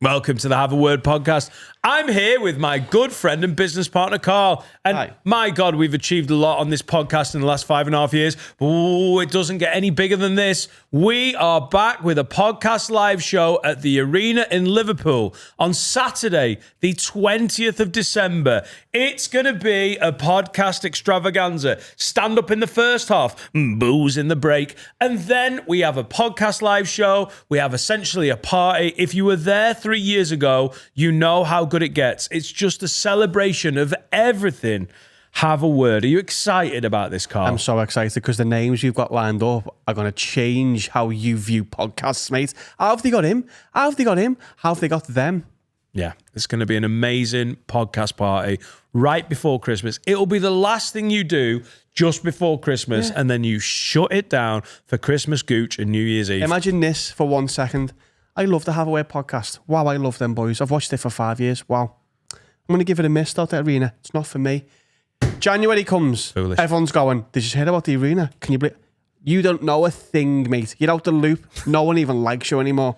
Welcome to the Have a Word podcast. I'm here with my good friend and business partner, Carl. And Hi. My God, we've achieved a lot on this podcast in the last 5.5 years. But it doesn't get any bigger than this. We are back with a podcast live show at the Arena in Liverpool on Saturday, the 20th of December. It's going to be a podcast extravaganza. Stand up in the first half, booze in the break. And then we have a podcast live show. We have essentially a party. If you were there 3 years ago, you know how good it gets. It's just a celebration of everything. Have a word. Are you excited about this, Carl? I'm so excited because the names you've got lined up are going to change how you view podcasts, mate. How have they got him? How have they got him? How have they got them? Yeah, it's going to be an amazing podcast party right before Christmas. It'll be the last thing you do just before Christmas, and then you shut it down for Christmas Gooch and New Year's Eve. Imagine this for 1 second. I love the Have a Word podcast. Wow, I love them boys. I've watched it for 5 years. Wow. I'm going to give it a miss though, the Arena. It's not for me. January comes. Foolish. Everyone's going, did you hear about the Arena? Can you believe? You don't know a thing, mate. You're out the loop. No one even likes you anymore.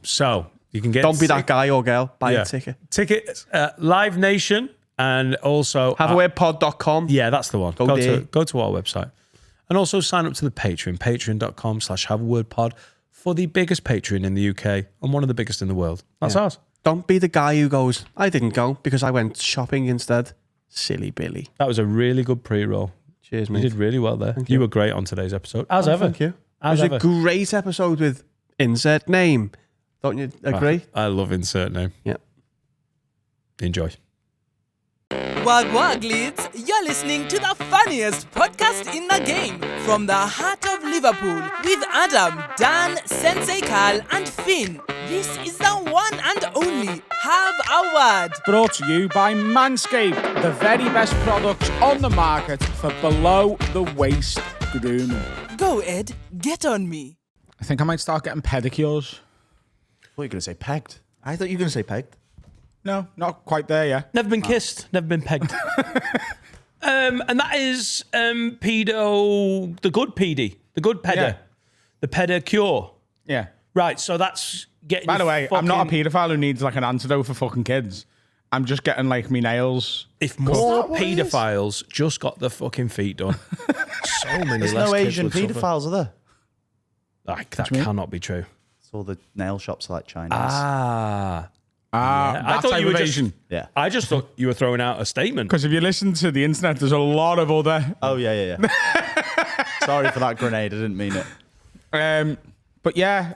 So you can get... Don't be that guy or girl. Buy a ticket. Tickets, Live Nation, and also... HaveAWordPod.com. Yeah, that's the one. Go there. Go to our website. And also sign up to the Patreon, patreon.com/HaveAWordPod for the biggest Patreon in the UK and one of the biggest in the world. That's ours. Don't be the guy who goes, I didn't go because I went shopping instead. Silly Billy. That was a really good pre-roll. Cheers, You mate. did really well there. You were great on today's episode. As ever. Thank you. It As was ever. a great episode with insert name. Don't you agree? I love insert name. Yeah. Enjoy. Wag leads, you're listening to the funniest podcast in the game from the heart of Liverpool with Adam, Dan, Sensei Carl and Finn. This is the one and only Have a Word. Brought to you by Manscaped, the very best products on the market for below the waist grooming. Go Ed, get on me. I think I might start getting pedicures. I thought you were going to say pegged. I thought you were going to say pegged. No, not quite there yet. Never been kissed, never been pegged. And that is pedo, the good PD, the good peda, Yeah. the pedicure. Yeah. Right, so that's getting... By the way, I'm not a fucking- paedophile who needs like an antidote for fucking kids. I'm just getting like me nails. If more what it is? paedophiles just got their fucking feet done, so many There's less no kids Asian would suffer. paedophiles, are there? Like, that cannot be true. It's all the nail shops are like Chinese. Ah. Ah, I that thought type you were of just- Asian. Yeah. I just thought you were throwing out a statement. Because if you listen to the internet, there's a lot of other. Oh, yeah. Sorry for that grenade. I didn't mean it. But yeah,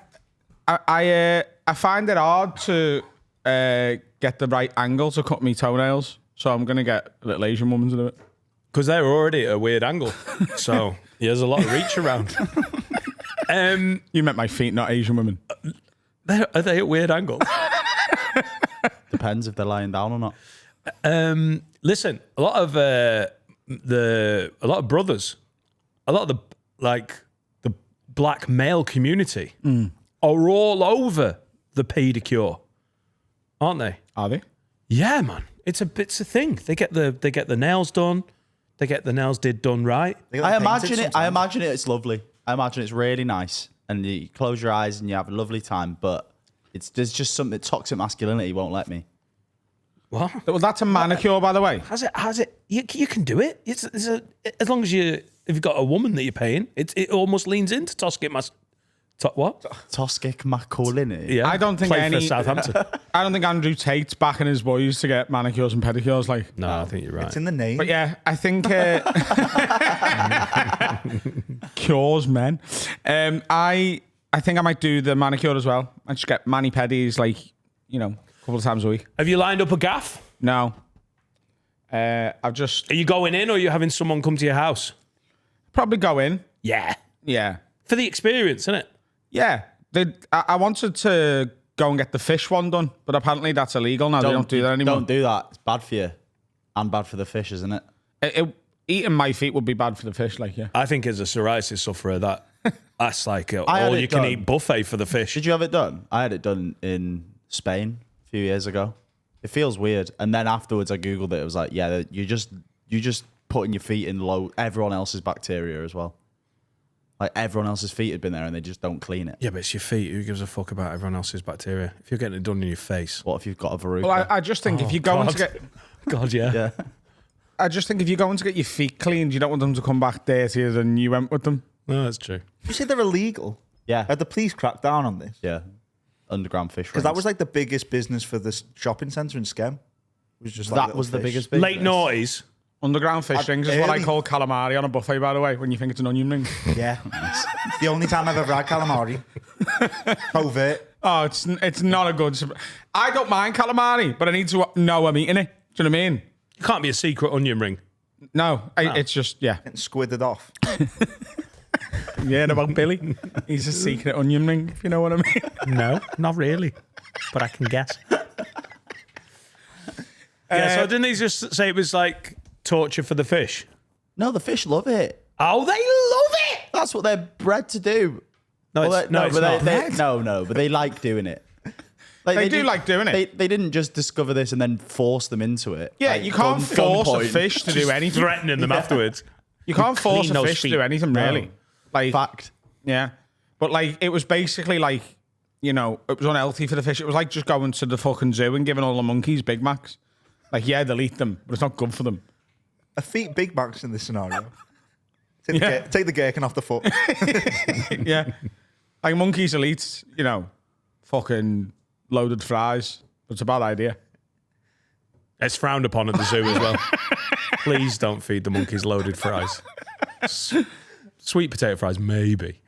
I find it hard to get the right angle to cut me toenails. So I'm gonna get a little Asian woman to do it. Because they're already at a weird angle. So he has a lot of reach around. You meant my feet, not Asian women. Are they at weird angles? Depends if they're lying down or not. Listen, a lot of brothers, a lot of the black male community are all over the pedicure, aren't they? Are they? Yeah, man. It's a thing. They get the nails done. They get the nails done right. I imagine it's lovely. I imagine it's really nice. And you close your eyes and you have a lovely time. But there's just something, toxic masculinity won't let me. What? Well, that's a manicure, by the way. Has it? You can do it. As long as if you've got a woman that you're paying, it almost leans into toxic what? Toxic masculinity. Yeah, I don't think played for Southampton. I don't think Andrew Tate's backing his boys to get manicures and pedicures. Like, No, I think you're right. It's in the name. but yeah, I think cures men. I think I might do the manicure as well. I just get mani pedis, like a couple of times a week. Have you lined up a gaff? No, I've just Are you going in, or are you having someone come to your house? probably go in. Yeah, Yeah, for the experience, isn't it? yeah. I wanted to go and get the fish one done, but apparently that's illegal now. They don't do that anymore. Don't do that. It's bad for you. And bad for the fish, isn't it? Eating my feet would be bad for the fish. Like, yeah. I think as a psoriasis sufferer, that's like I had all it you can done. eat buffet for the fish. Did you have it done? I had it done in Spain a few years ago. It feels weird. And then afterwards I Googled it. It was like, yeah, you just putting your feet in everyone else's bacteria as well. Like everyone else's feet had been there and they just don't clean it. Yeah, but it's your feet. Who gives a fuck about everyone else's bacteria? If you're getting it done in your face. What if you've got a verruca? Well, I just think if you're going to get, God, yeah. yeah. I just think if you're going to get your feet cleaned, you don't want them to come back dirtier than you went with them. No, that's true. You say they're illegal? Yeah. Had the police cracked down on this? Yeah. Underground fish. Because that was like the biggest business for this shopping centre in Skem. It was just like that little was the fish. biggest business. Late noughties. Underground fish rings is what I early- call calamari on a buffet, by the way, when you think it's an onion ring. Yeah. It's the only time I've ever had calamari. Covert. Oh, it's not a good... I don't mind calamari, but I need to know I'm eating it. Do you know what I mean? It can't be a secret onion ring. No, it's just, yeah. Getting squidded off. You heard about Billy? He's a secret onion ring, if you know what I mean. No, not really. But I can guess. Yeah, so didn't he just say it was like torture for the fish? No, the fish love it. Oh, they love it! That's what they're bred to do. No, it's, Well, no, it's but not. no, but they like doing it. Like, They do like doing it. They didn't just discover this and then force them into it. Yeah, Like, you can't force a gunpoint. fish to do anything. Threatening them afterwards. You can't force Clean a those fish to feet. do anything, really. Like, Fact. yeah. But, like, it was basically like, you know, it was unhealthy for the fish. It was like just going to the fucking zoo and giving all the monkeys Big Macs. Like, yeah, they'll eat them, but it's not good for them. A feet Big Macs in this scenario. Yeah. Take the gherkin off the foot. Yeah. Like, monkeys will eat, you know, fucking loaded fries. It's a bad idea. It's frowned upon at the zoo as well. Please don't feed the monkeys loaded fries. Sweet potato fries, maybe.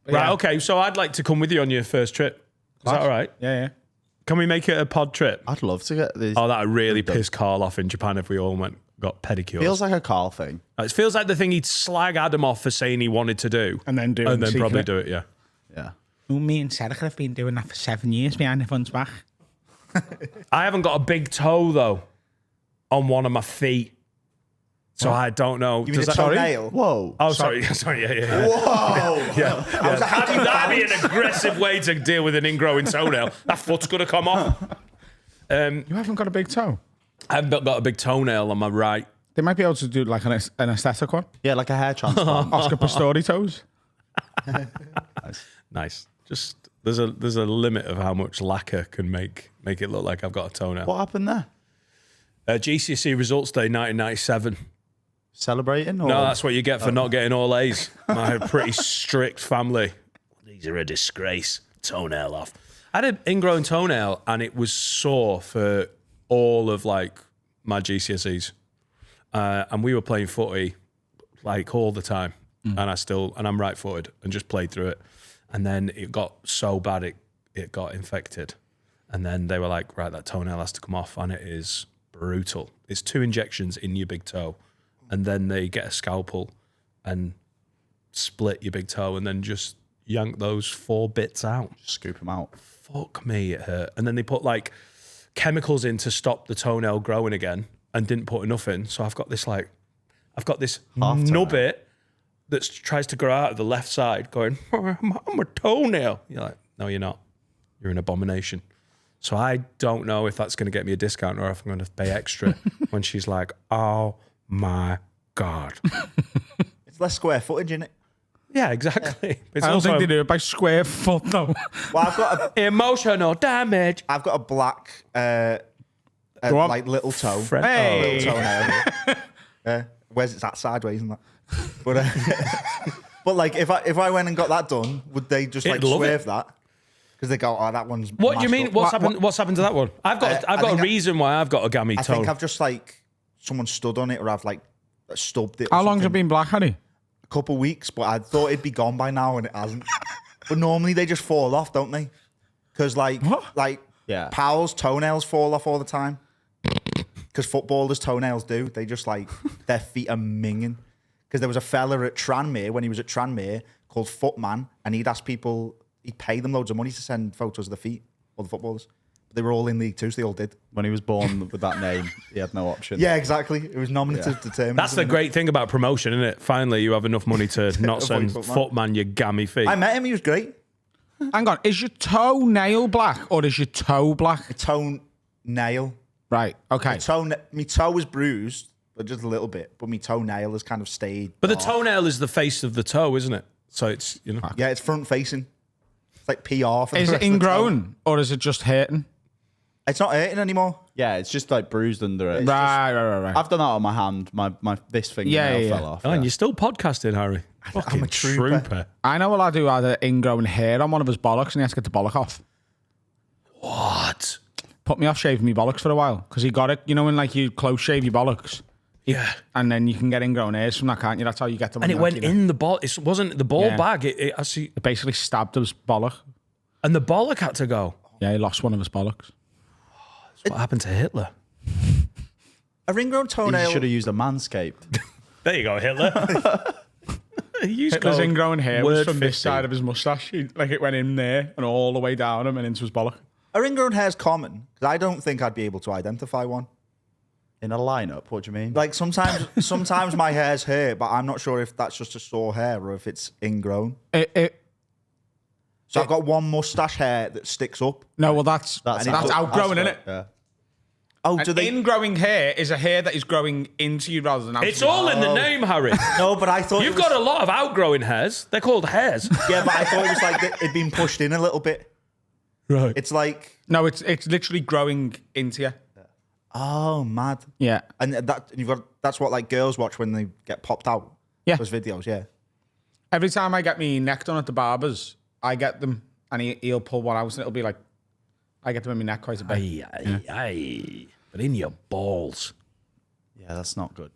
Right, Yeah. okay, so I'd like to come with you on your first trip. Is that all right? Yeah, yeah. Can we make it a pod trip? I'd love to get this. Oh, that would really piss Carl off in Japan if we all got pedicures. Feels like a Carl thing. It feels like the thing he'd slag Adam off for saying he wanted to do. And then do it And in then probably secret. do it, yeah. Yeah. Well, me and Sarah have been doing that for 7 years behind everyone's back. I haven't got a big toe, though, on one of my feet. So I don't know. You mean a Does that- toenail? Whoa. Oh, sorry. Sorry, yeah. Whoa! Yeah. That'd be an aggressive way to deal with an ingrowing toenail. That foot's going to come off. You haven't got a big toe. I haven't got a big toenail on my right. They might be able to do like an aesthetic one. Yeah, like a hair transplant. Oscar Pistorius toes. Nice. Just there's a limit of how much lacquer can make it look like I've got a toenail. What happened there? GCSE results day 1997. Celebrating? Or? No, that's what you get for not getting all A's. My pretty strict family. These are a disgrace. Toenail off. I had an ingrown toenail and it was sore for all of like my GCSEs. And we were playing footy like all the time. And I'm right footed and just played through it. And then it got so bad it got infected. And then they were like, right, that toenail has to come off. And it is brutal. It's 2 injections in your big toe. And then they get a scalpel and split your big toe and then just yank those 4 bits out. Scoop them out. Fuck me, it hurt. And then they put like chemicals in to stop the toenail growing again and didn't put enough in. So I've got this nubbit that tries to grow out of the left side going, I'm a toenail. You're like, no, you're not. You're an abomination. So I don't know if that's going to get me a discount or if I'm going to pay extra when she's like, oh my God. It's less square footage in it. Yeah, exactly. It's I don't also think they do it by square foot, though. Well, emotional damage. I've got a black, Go on. like little toe. Friend- Hey. Little toenail. Where's it's at sideways and that. But like if I went and got that done, would they just like It'd love swerve it. that? Because they go, oh, that one's. What do you mashed mean? up. What's happened to that one? I've got I a think reason why I've got a gammy I toe. think I've just like someone stood on it or I've like stubbed it. or How long's it something. been black, Harry? A couple weeks, but I thought it'd be gone by now and it hasn't. But normally they just fall off, don't they? Because like Yeah. Powell's toenails fall off all the time. Because footballers' toenails do. They just like their feet are minging. Because there was a fella at Tranmere when he was at Tranmere called Footman, and he'd ask people, he'd pay them loads of money to send photos of the feet, all the footballers. But they were all in League Two, so they all did. When he was born with that name, he had no option. Yeah, exactly. It was nominative determined. That's the great thing about promotion, isn't it? Finally, you have enough money to not send Avoid Footman your gammy feet. I met him. He was great. Hang on, is your toenail black or is your toe black? Toenail. Right, okay. My toe was bruised, but just a little bit. But my toenail has kind of stayed. But the dark. toenail is the face of the toe, isn't it? So it's, you know. Yeah, it's front facing. It's like PR for the Is rest it of the ingrown or is it just hurting? It's not hurting anymore. Yeah, it's just like bruised under it. Right. I've done that on my hand. My this fingernail fell off. Oh, and you're still podcasting, Harry. Fucking a trooper. I know a lad who had an ingrown hair on one of his bollocks and he had to get the bollock off. What? Put me off shaving my bollocks for a while because he got it. You know when like you close shave your bollocks? Yeah. And then you can get ingrown hairs from that, can't you? That's how you get them. And it went in the ball. It wasn't the ball Yeah. bag. It actually, It basically stabbed his bollock. and the bollock had to go. Yeah, he lost one of his bollocks. What happened to Hitler? A ingrown You toenail. should have used a manscaped. There you go, Hitler. Hitler's ingrown hair was word from this 50. side of his mustache. Like it went in there and all the way down him and into his bollock. A ingrown hair's common because I don't think I'd be able to identify one. In a lineup, what do you mean? Like sometimes my hair's hurt, but I'm not sure if that's just a sore hair or if it's ingrown. So I've got one mustache hair that sticks up. No, well that's outgrowing, isn't it? Yeah. Oh, An ingrowing hair is a hair that is growing into you rather than out. It's all in the name, Harry. No, but I thought You've got a lot of outgrowing hairs. They're called hairs. Yeah, but I thought it was like it'd been pushed in a little bit. Right. It's like, No, it's literally growing into you. oh, mad. Yeah. And that's what like girls watch when they get popped out. Yeah. Those videos, yeah. Every time I get me neck done at the barber's, I get them and he'll pull one out and it'll be like, I get them in my neck quite a bit. Aye. But in your balls. Yeah, that's not good.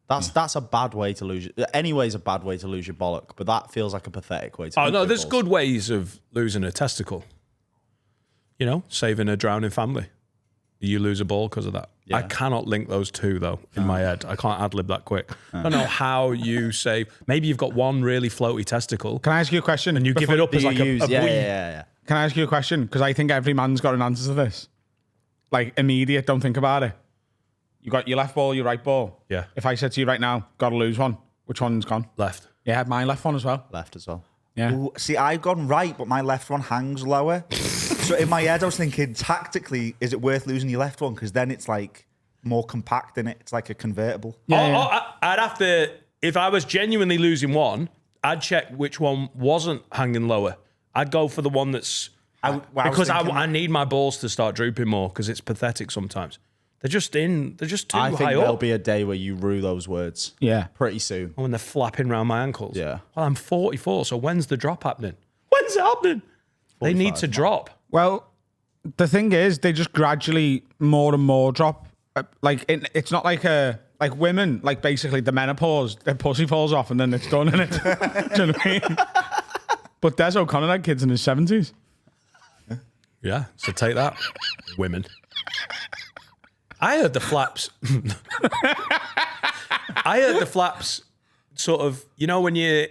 That's a bad way to lose. Anyway's a bad way to lose your bollock, but that feels like a pathetic way to. Oh, lose no, your there's balls. good ways of losing a testicle. You know, saving a drowning family. You lose a ball because of that. I cannot link those two, though, in my head. I can't ad-lib that quick. I don't know how you save. Maybe you've got one really floaty testicle. Can I ask you a question? And you give it up as like a Yeah. Can I ask you a question? Because I think every man's got an answer to this. Like immediate, don't think about it. You got your left ball, your right ball. Yeah. If I said to you right now, got to lose one, which one's gone? left. Yeah, my left one as well. Left as well. Yeah. Ooh, see, I've gone right, but my left one hangs lower. So in my head, I was thinking, tactically, is it worth losing your left one? Because then it's like more compact in it. It's like a convertible. I'd have to, if I was genuinely losing one, I'd check which one wasn't hanging lower. I'd go for the one that's... I need my balls to start drooping more because it's pathetic sometimes. They're just too I think high there'll up. be a day where you rue those words. Yeah. Pretty soon. When they're flapping around my ankles. Yeah. Well, I'm 44, so when's the drop happening? When's it happening? They need to drop. Well, the thing is, they just gradually more and more drop. Like it's not like like women, like basically the menopause, their pussy falls off and then it's done, innit? Do you know what I mean? But Des O'Connor had kids in his 70s. Yeah, so take that, women. I heard the flaps. Sort of, you know, when you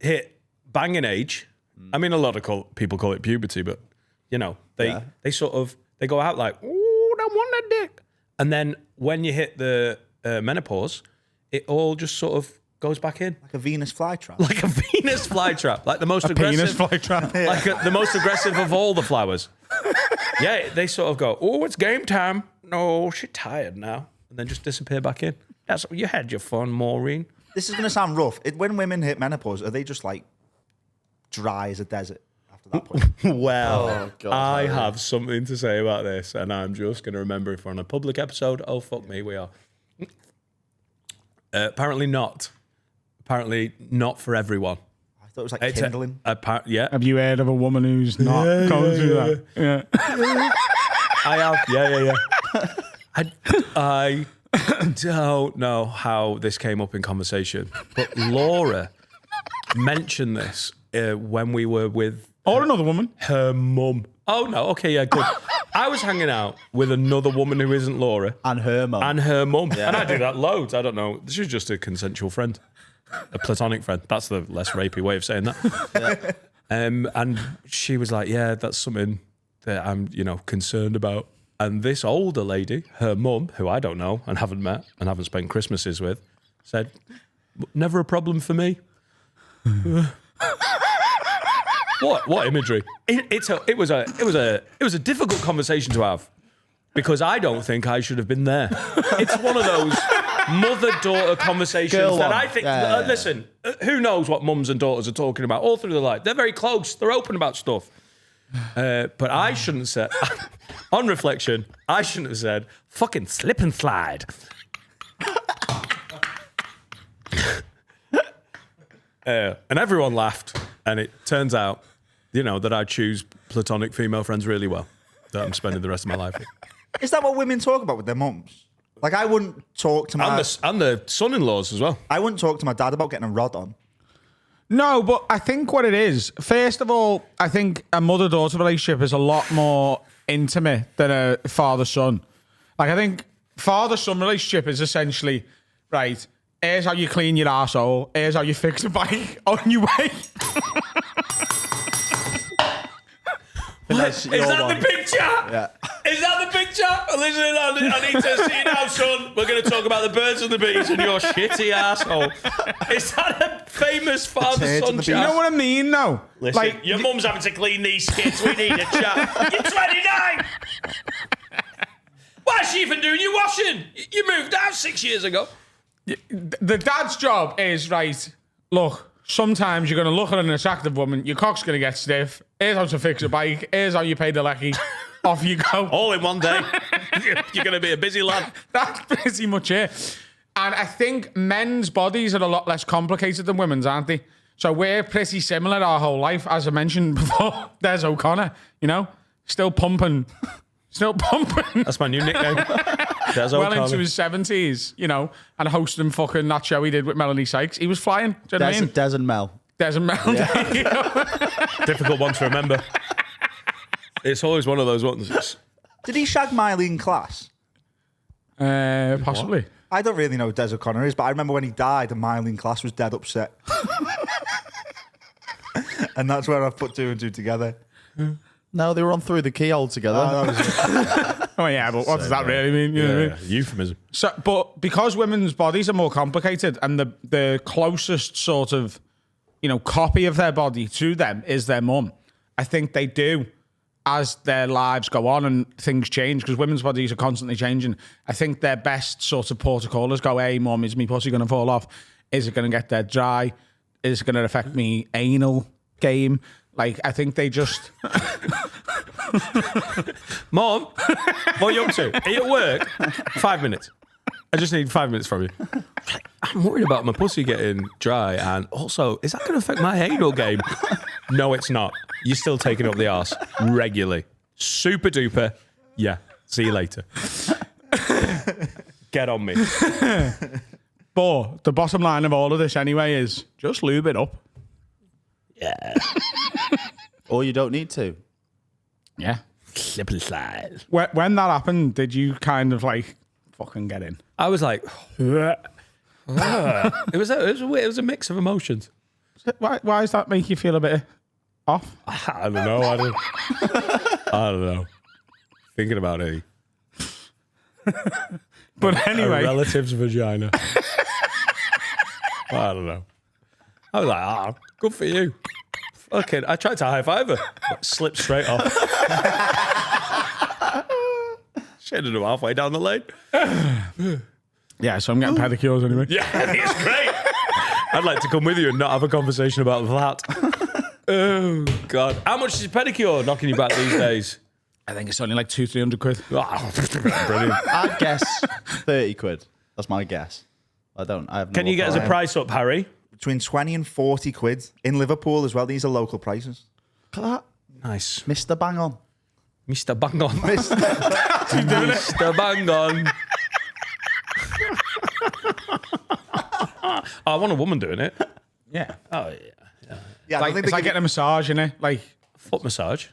hit banging age. I mean, a lot of people call it puberty, but you know, they go out like, ooh, I want that dick. And then when you hit the menopause, it all just sort of goes back in. Like a Venus flytrap. Like a Venus flytrap. Like the most Penis aggressive. flytrap. Like the most aggressive of all the flowers. Yeah, they sort of go, oh, it's game time. No, she's tired now. And then just disappear back in. You had your fun, Maureen. This is going to sound rough. When women hit menopause, are they just like dry as a desert after that point? Well, I have something to say about this, and I'm just going to remember if we're on a public episode. Oh, fuck me, we are. Apparently not. Apparently not for everyone. I thought it was like kindling. Yeah. Have you heard of a woman who's not going through that? Yeah. I have. Yeah. I don't know how this came up in conversation, but Laura mentioned this when we were with Or another woman. her mum. Oh, no. Okay, yeah, good. I was hanging out with another woman who isn't Laura. And her mum. And her mum. And I do that loads. I don't know. This is just a consensual friend. A platonic friend. That's the less rapey way of saying that. And she was like, yeah, that's something that I'm, concerned about. And this older lady, her mum, who I don't know and haven't met and haven't spent Christmases with, said, never a problem for me. What imagery? It was a difficult conversation to have because I don't think I should have been there. It's one of those mother-daughter conversations Girl that one. I think, Yeah. listen, who knows what mums and daughters are talking about all through their life. They're very close. They're open about stuff. But I shouldn't have said, on reflection, I shouldn't have said, fucking slip and slide. And everyone laughed. And it turns out, that I choose platonic female friends really well, that I'm spending the rest of my life with. Is that what women talk about with their mums? Like, I wouldn't talk to my... And the son-in-laws as well. I wouldn't talk to my dad about getting a rod on. No, but I think what it is, first of all, I think a mother-daughter relationship is a lot more intimate than a father-son. Like, I think father-son relationship is essentially, right, here's how you clean your arsehole, here's how you fix a bike, on your way. Is that the picture? Yeah. Is that the picture? Listen, I need to see you now, son. We're going to talk about the birds and the bees and your shitty asshole. Is that a famous father-son the chat? You know what I mean, though? Listen, Like, your mum's having to clean these skits. We need a chat. You're 29. Why is she even doing your washing? You moved out 6 years ago. the dad's job is, right, look, sometimes you're going to look at an attractive woman, your cock's going to get stiff, here's how to fix a bike, here's how you pay the lecky, off you go. All in one day. You're going to be a busy lad. That's pretty much it. And I think men's bodies are a lot less complicated than women's, aren't they? So we're pretty similar our whole life. As I mentioned before, there's O'Connor, still pumping. Still pumping. That's my new nickname. There's Well O'Connor. into his 70s, and hosting fucking that show he did with Melanie Sykes. He was flying. Do you know what I mean? Des and Mel. Des and Mel. Difficult one to remember. It's always one of those ones. Did he shag Miley in class? Possibly. I don't really know who Des O'Connor is, but I remember when he died and Miley in class was dead upset. And that's where I've put two and two together. No, they were on Through the Keyhole together. Oh, yeah, but what does that really mean? You know what I mean? Euphemism. So, but because women's bodies are more complicated and the closest sort of, copy of their body to them is their mum, I think they do, as their lives go on and things change, because women's bodies are constantly changing, I think their best sort of protocol is go, hey, mum, is me pussy going to fall off? Is it going to get dead dry? Is it going to affect me anal game? Like, I think they just... Mom, what are you up to? Are you at work? 5 minutes. I just need 5 minutes from you. I'm worried about my pussy getting dry, and also, is that going to affect my anal game? No, it's not. You're still taking up the arse regularly. Super duper. Yeah. See you later. Get on me. But the bottom line of all of this anyway is just lube it up. Yeah. Or you don't need to. Yeah. Slip and slide. When that happened, did you kind of like fucking get in? I was like, it was a mix of emotions. Why does that make you feel a bit off? I don't know. I don't know. Thinking about it. But A anyway, relative's vagina. I don't know. I was like, good for you. Fucking, I tried to high five her, but slipped straight off. She ended up halfway down the lane. yeah, so I'm getting pedicures anyway. Yeah, it's great. I'd like to come with you and not have a conversation about that. Oh, God. How much is a pedicure knocking you back these days? I think it's only like 200-300 quid. Brilliant. I'd guess 30 quid. That's my guess. I have no Can you get us a price up, Harry? Between 20 and 40 quid. In Liverpool as well. These are local prices. Look at Nice. that. Mr. Bang On. Mr. Bang On. Mr. Bang On. I want a woman doing it. Yeah. Oh, yeah. Yeah, I Like, don't think it's they like give- getting a massage, innit? Foot massage.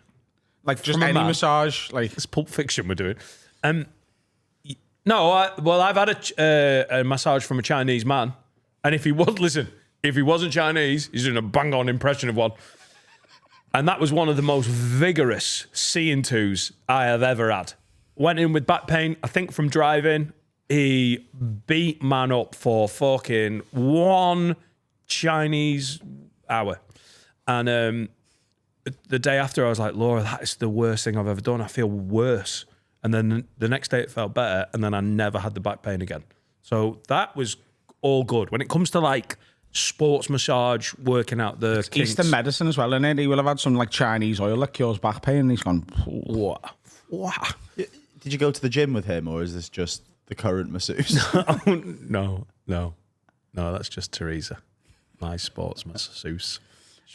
Like just From a any man. massage. Like, It's Pulp Fiction we're doing. No, I've had a massage from a Chinese man. And if he wasn't Chinese, he's doing a bang-on impression of one. And that was one of the most vigorous see-in-twos I have ever had. Went in with back pain, I think from driving. He beat man up for fucking 1 Chinese hour. And the day after, I was like, Laura, that is the worst thing I've ever done. I feel worse. And then the next day it felt better. And then I never had the back pain again. So that was all good. When it comes to like sports massage, working out the kinks. Eastern medicine as well, innit? He will have had some like Chinese oil that cures back pain, and he's gone. What? Did you go to the gym with him, or is this just the current masseuse? No, that's just Teresa, my sports masseuse.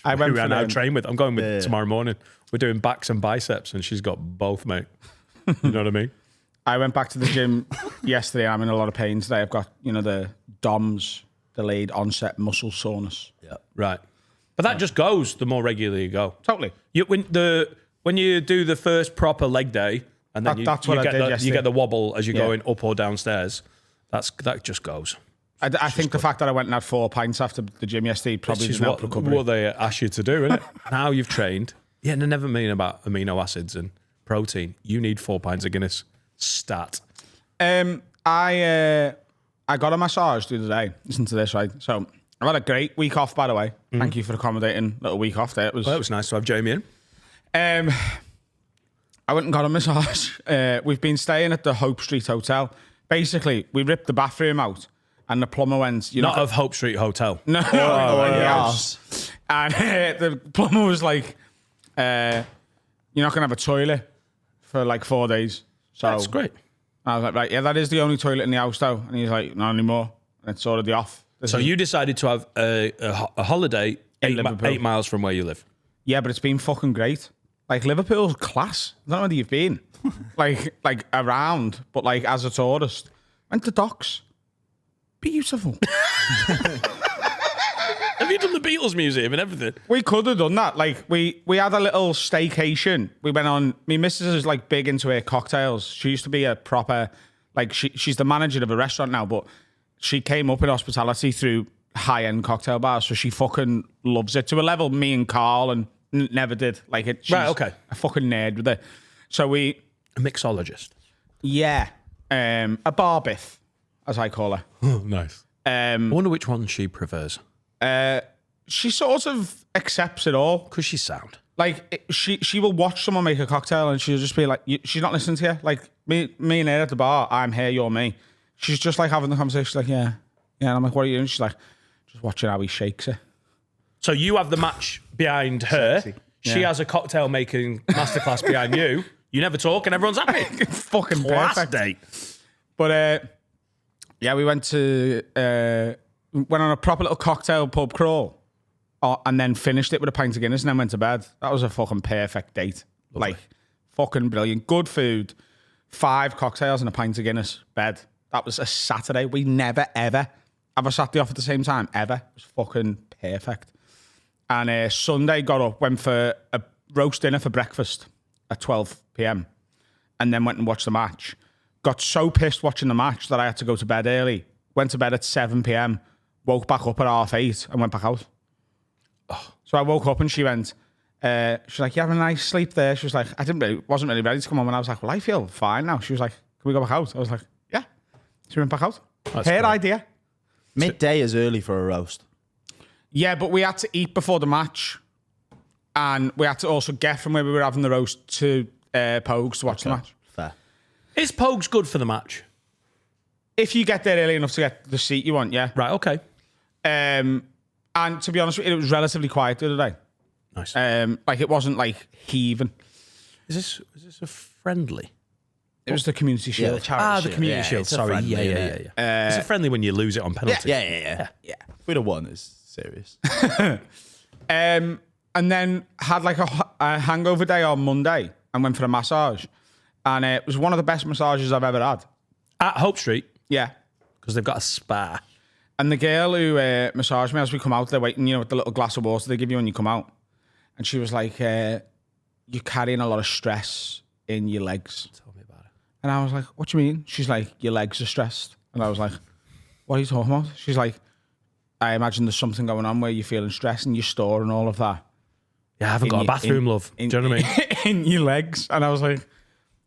I went Who for I now them. train with. I'm going with tomorrow morning. We're doing backs and biceps, and she's got both, mate. You know what I mean? I went back to the gym yesterday. I'm in a lot of pain today. I've got, the DOMS, delayed onset muscle soreness. Yeah. Right. But that just goes the more regularly you go. Totally. When you do the first proper leg day, and then That's what I did you yesterday. get the wobble as you're Yeah. going up or downstairs. That just goes. I think the fact that I went and had 4 pints after the gym yesterday probably Which is didn't help recovery. what they ask you to do, isn't it? Now you've trained. Yeah, and I never mean about amino acids and protein. You need 4 pints of Guinness. Stat. I got a massage the other day. Listen to this, right? So I've had a great week off, by the way. Thank you for accommodating a little week off there. Well, it was nice to have Jamie in. I went and got a massage. We've been staying at the Hope Street Hotel. Basically, we ripped the bathroom out, and the plumber went, Not of Hope Street Hotel. No. Yes. And the plumber was like, you're not going to have a toilet for like 4 days. So That's great. I was like, right, yeah, that is the only toilet in the house, though. And he's like, not anymore. And it's already off. So you decided to have a holiday Liverpool. 8 miles from where you live. Yeah, but it's been fucking great. Like, Liverpool's class. I don't know whether you've been. like around, but like as a tourist. Went to docks. Beautiful. Have you done the Beatles Museum and everything? We could have done that. Like, we had a little staycation. We went on. My missus is like big into her cocktails. She used to be a proper, like, she's the manager of a restaurant now, but she came up in hospitality through high-end cocktail bars, so she fucking loves it to a level me and Carl and never did. Like, it. She's Right, okay. a fucking nerd with it. So we, A mixologist. yeah, a barbith, as I call her. Oh, nice. I wonder which one she prefers. She sort of accepts it all. Because she's sound. Like, she will watch someone make a cocktail and she'll just be like, she's not listening to you. Like, me and her at the bar, I'm here, you're me. She's just like having the conversation. She's like, yeah. And I'm like, what are you doing? She's like, just watching how he shakes it. So you have the match behind her. Sexy. She Yeah. has a cocktail making masterclass behind you. You never talk and everyone's happy. Fucking Class perfect. date. But, yeah, we went on a proper little cocktail pub crawl and then finished it with a pint of Guinness and then went to bed. That was a fucking perfect date. Like, fucking brilliant. Good food, 5 cocktails and a pint of Guinness, bed. That was a Saturday. We never, ever have a Saturday off at the same time, ever. It was fucking perfect. And Sunday, got up, went for a roast dinner for breakfast at 12 p.m. and then went and watched the match. Got so pissed watching the match that I had to go to bed early. Went to bed at 7 p.m, woke back up at 8:30 and went back out. Oh. So I woke up and she went, she's like, you having a nice sleep there? She was like, wasn't really ready to come home. And I was like, well, I feel fine now. She was like, can we go back out? I was like, yeah. So we went back out. That's Her great. idea. Midday is early for a roast. Yeah, but we had to eat before the match. And we had to also get from where we were having the roast to Pogues to watch the match. Fair. Is Pogues good for the match? If you get there early enough to get the seat you want, yeah. Right, okay. And to be honest with you, it was relatively quiet the other day. Nice. Like, it wasn't like heaving. Is this a friendly? It was the community Yeah, shield. the charity The community shield. it's a Sorry. friendly, Yeah. innit? Is it friendly when you lose it on penalty? Yeah. If we'd have won, it's serious. And then had like a hangover day on Monday and went for a massage. And it was one of the best massages I've ever had. At Hope Street, Yeah. because they've got a spa. And the girl who massaged me, as we come out, they're waiting, with the little glass of water they give you when you come out. And she was like, you're carrying a lot of stress in your legs. Tell me about it. And I was like, what do you mean? She's like, your legs are stressed. And I was like, what are you talking about? She's like, I imagine there's something going on where you're feeling stressed and you're storing all of that. Yeah, I haven't got a bathroom, love. Do you know what I mean? In your legs. And I was like,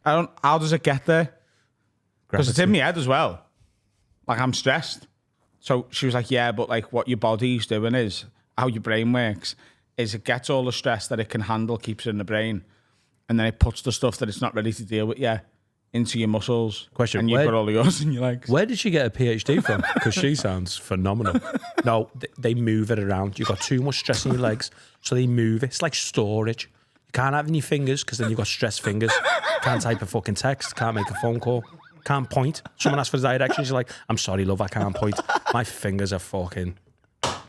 how does it get there? Because it's in my head as well. Like, I'm stressed. So she was like, yeah, but like what your body's doing is, how your brain works, is it gets all the stress that it can handle, keeps it in the brain. And then it puts the stuff that it's not ready to deal with, into your muscles. Question, And you where- put all yours in your legs. Where did she get a PhD from? Because she sounds phenomenal. No, they move it around. You've got too much stress in your legs, so they move it. It's like storage. You can't have any fingers because then you've got stressed fingers. Can't type a fucking text. Can't make a phone call. Can't point. Someone asks for directions. You're like, I'm sorry, love, I can't point. My fingers are fucking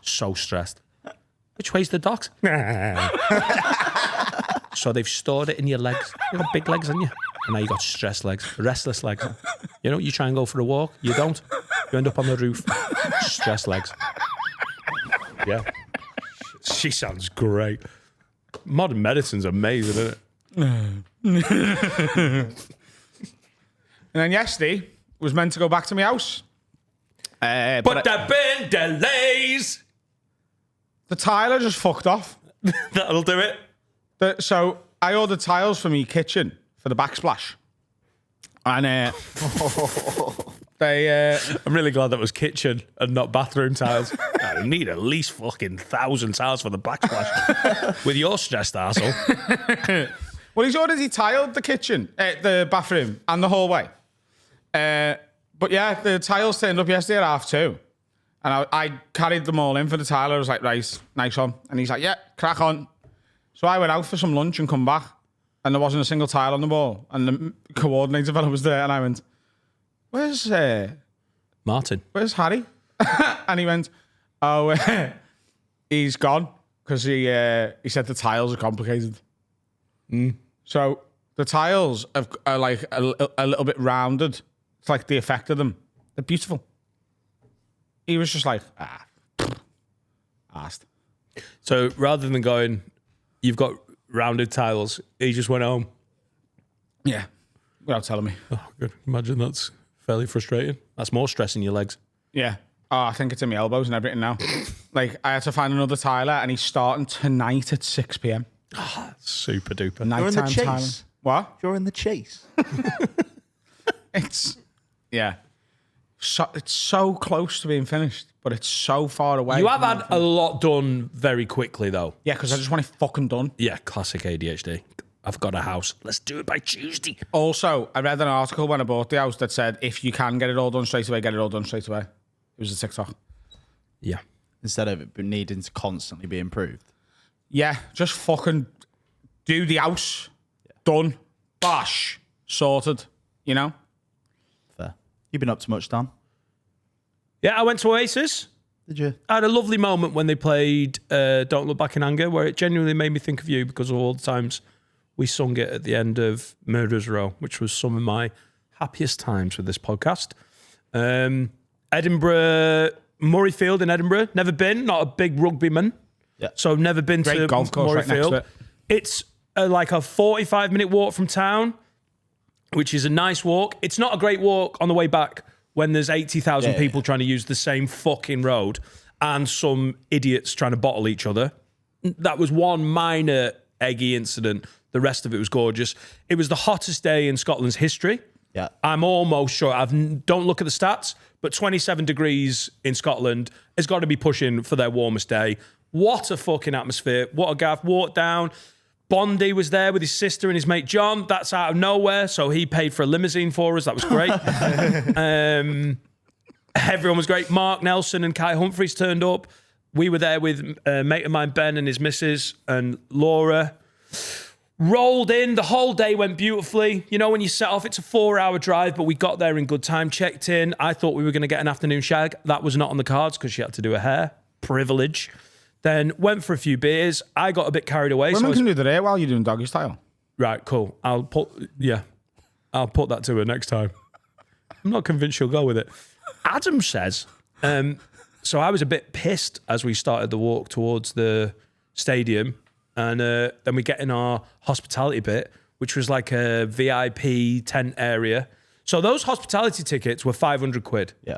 so stressed. Which way's the docks? So they've stored it in your legs. You've got big legs, haven't you? And now you got stressed legs, restless legs. You know, you try and go for a walk, you don't. You end up on the roof. Stressed legs. Yeah. She sounds great. Modern medicine's amazing, isn't it? And then yesterday was meant to go back to my house. But there been delays. The tiler just fucked off. That'll do it. So I ordered tiles for me kitchen for the backsplash. And they... I'm really glad that was kitchen and not bathroom tiles. I need at least fucking 1,000 tiles for the backsplash. With your stressed arsehole. Well, he's already tiled the kitchen, the bathroom, and the hallway. But yeah, the tiles turned up yesterday at 2:30. And I carried them all in for the tiler. I was like, right, nice one. And he's like, yeah, crack on. So I went out for some lunch and come back. And there wasn't a single tile on the wall. And the coordinator fellow was there. And I went, where's Martin. where's Harry? And he went, oh, he's gone. Because he said the tiles are complicated. So the tiles are like a little bit rounded. It's like the effect of them. They're beautiful. He was just like, asked. So rather than going, you've got rounded tiles, he just went home. Yeah, without telling me. Oh, good. Imagine that's fairly frustrating. That's more stress in your legs. Yeah. Oh, I think it's in my elbows and everything now. Like, I had to find another tiler, and he's starting tonight at 6 p.m. Super duper. You're in the Nighttime chase. tiling. What? You're in the chase. It's, yeah. So, it's so close to being finished, but it's so far away. You have had a lot done very quickly, though. Yeah, because I just want it fucking done. Yeah, classic ADHD. I've got a house. Let's do it by Tuesday. Also, I read an article when I bought the house that said if you can get it all done straight away, get it all done straight away. It was a TikTok. Yeah. Instead of it needing to constantly be improved. Yeah, just fucking do the house. Done. Bosh. Sorted. You know? Fair. You've been up to much, Dan? Yeah, I went to Oasis. Did you? I had a lovely moment when they played Don't Look Back in Anger, where it genuinely made me think of you because of all the times we sung it at the end of Murderers Row, which was some of my happiest times with this podcast. Edinburgh, Murrayfield in Edinburgh. Never been, not a big rugbyman. Yeah. So I've never been Great to golf course right next Murrayfield. to it. It's like a 45-minute walk from town, which is a nice walk. It's not a great walk on the way back when there's 80,000 people trying to use the same fucking road and some idiots trying to bottle each other. That was one minor eggy incident. The rest of it was gorgeous. It was the hottest day in Scotland's history. Yeah. I'm almost sure. Don't look at the stats, but 27 degrees in Scotland has got to be pushing for their warmest day. What a fucking atmosphere. What a gaff. Walked down. Bondi was there with his sister and his mate John. That's out of nowhere, so he paid for a limousine for us. That was great. Everyone was great. Mark Nelson and Kai Humphries turned up. We were there with a mate of mine, Ben, and his missus, and Laura. Rolled in. The whole day went beautifully. You know, when you set off, it's a 4-hour drive, but we got there in good time, checked in. I thought we were going to get an afternoon shag. That was not on the cards because she had to do her hair. Privilege. Then went for a few beers. I got a bit carried away. Women can do the hair while you're doing doggy style. Right, cool. I'll put that to her next time. I'm not convinced she'll go with it. Adam says, so I was a bit pissed as we started the walk towards the stadium. And then we get in our hospitality bit, which was like a VIP tent area. So those hospitality tickets were 500 quid. Yeah.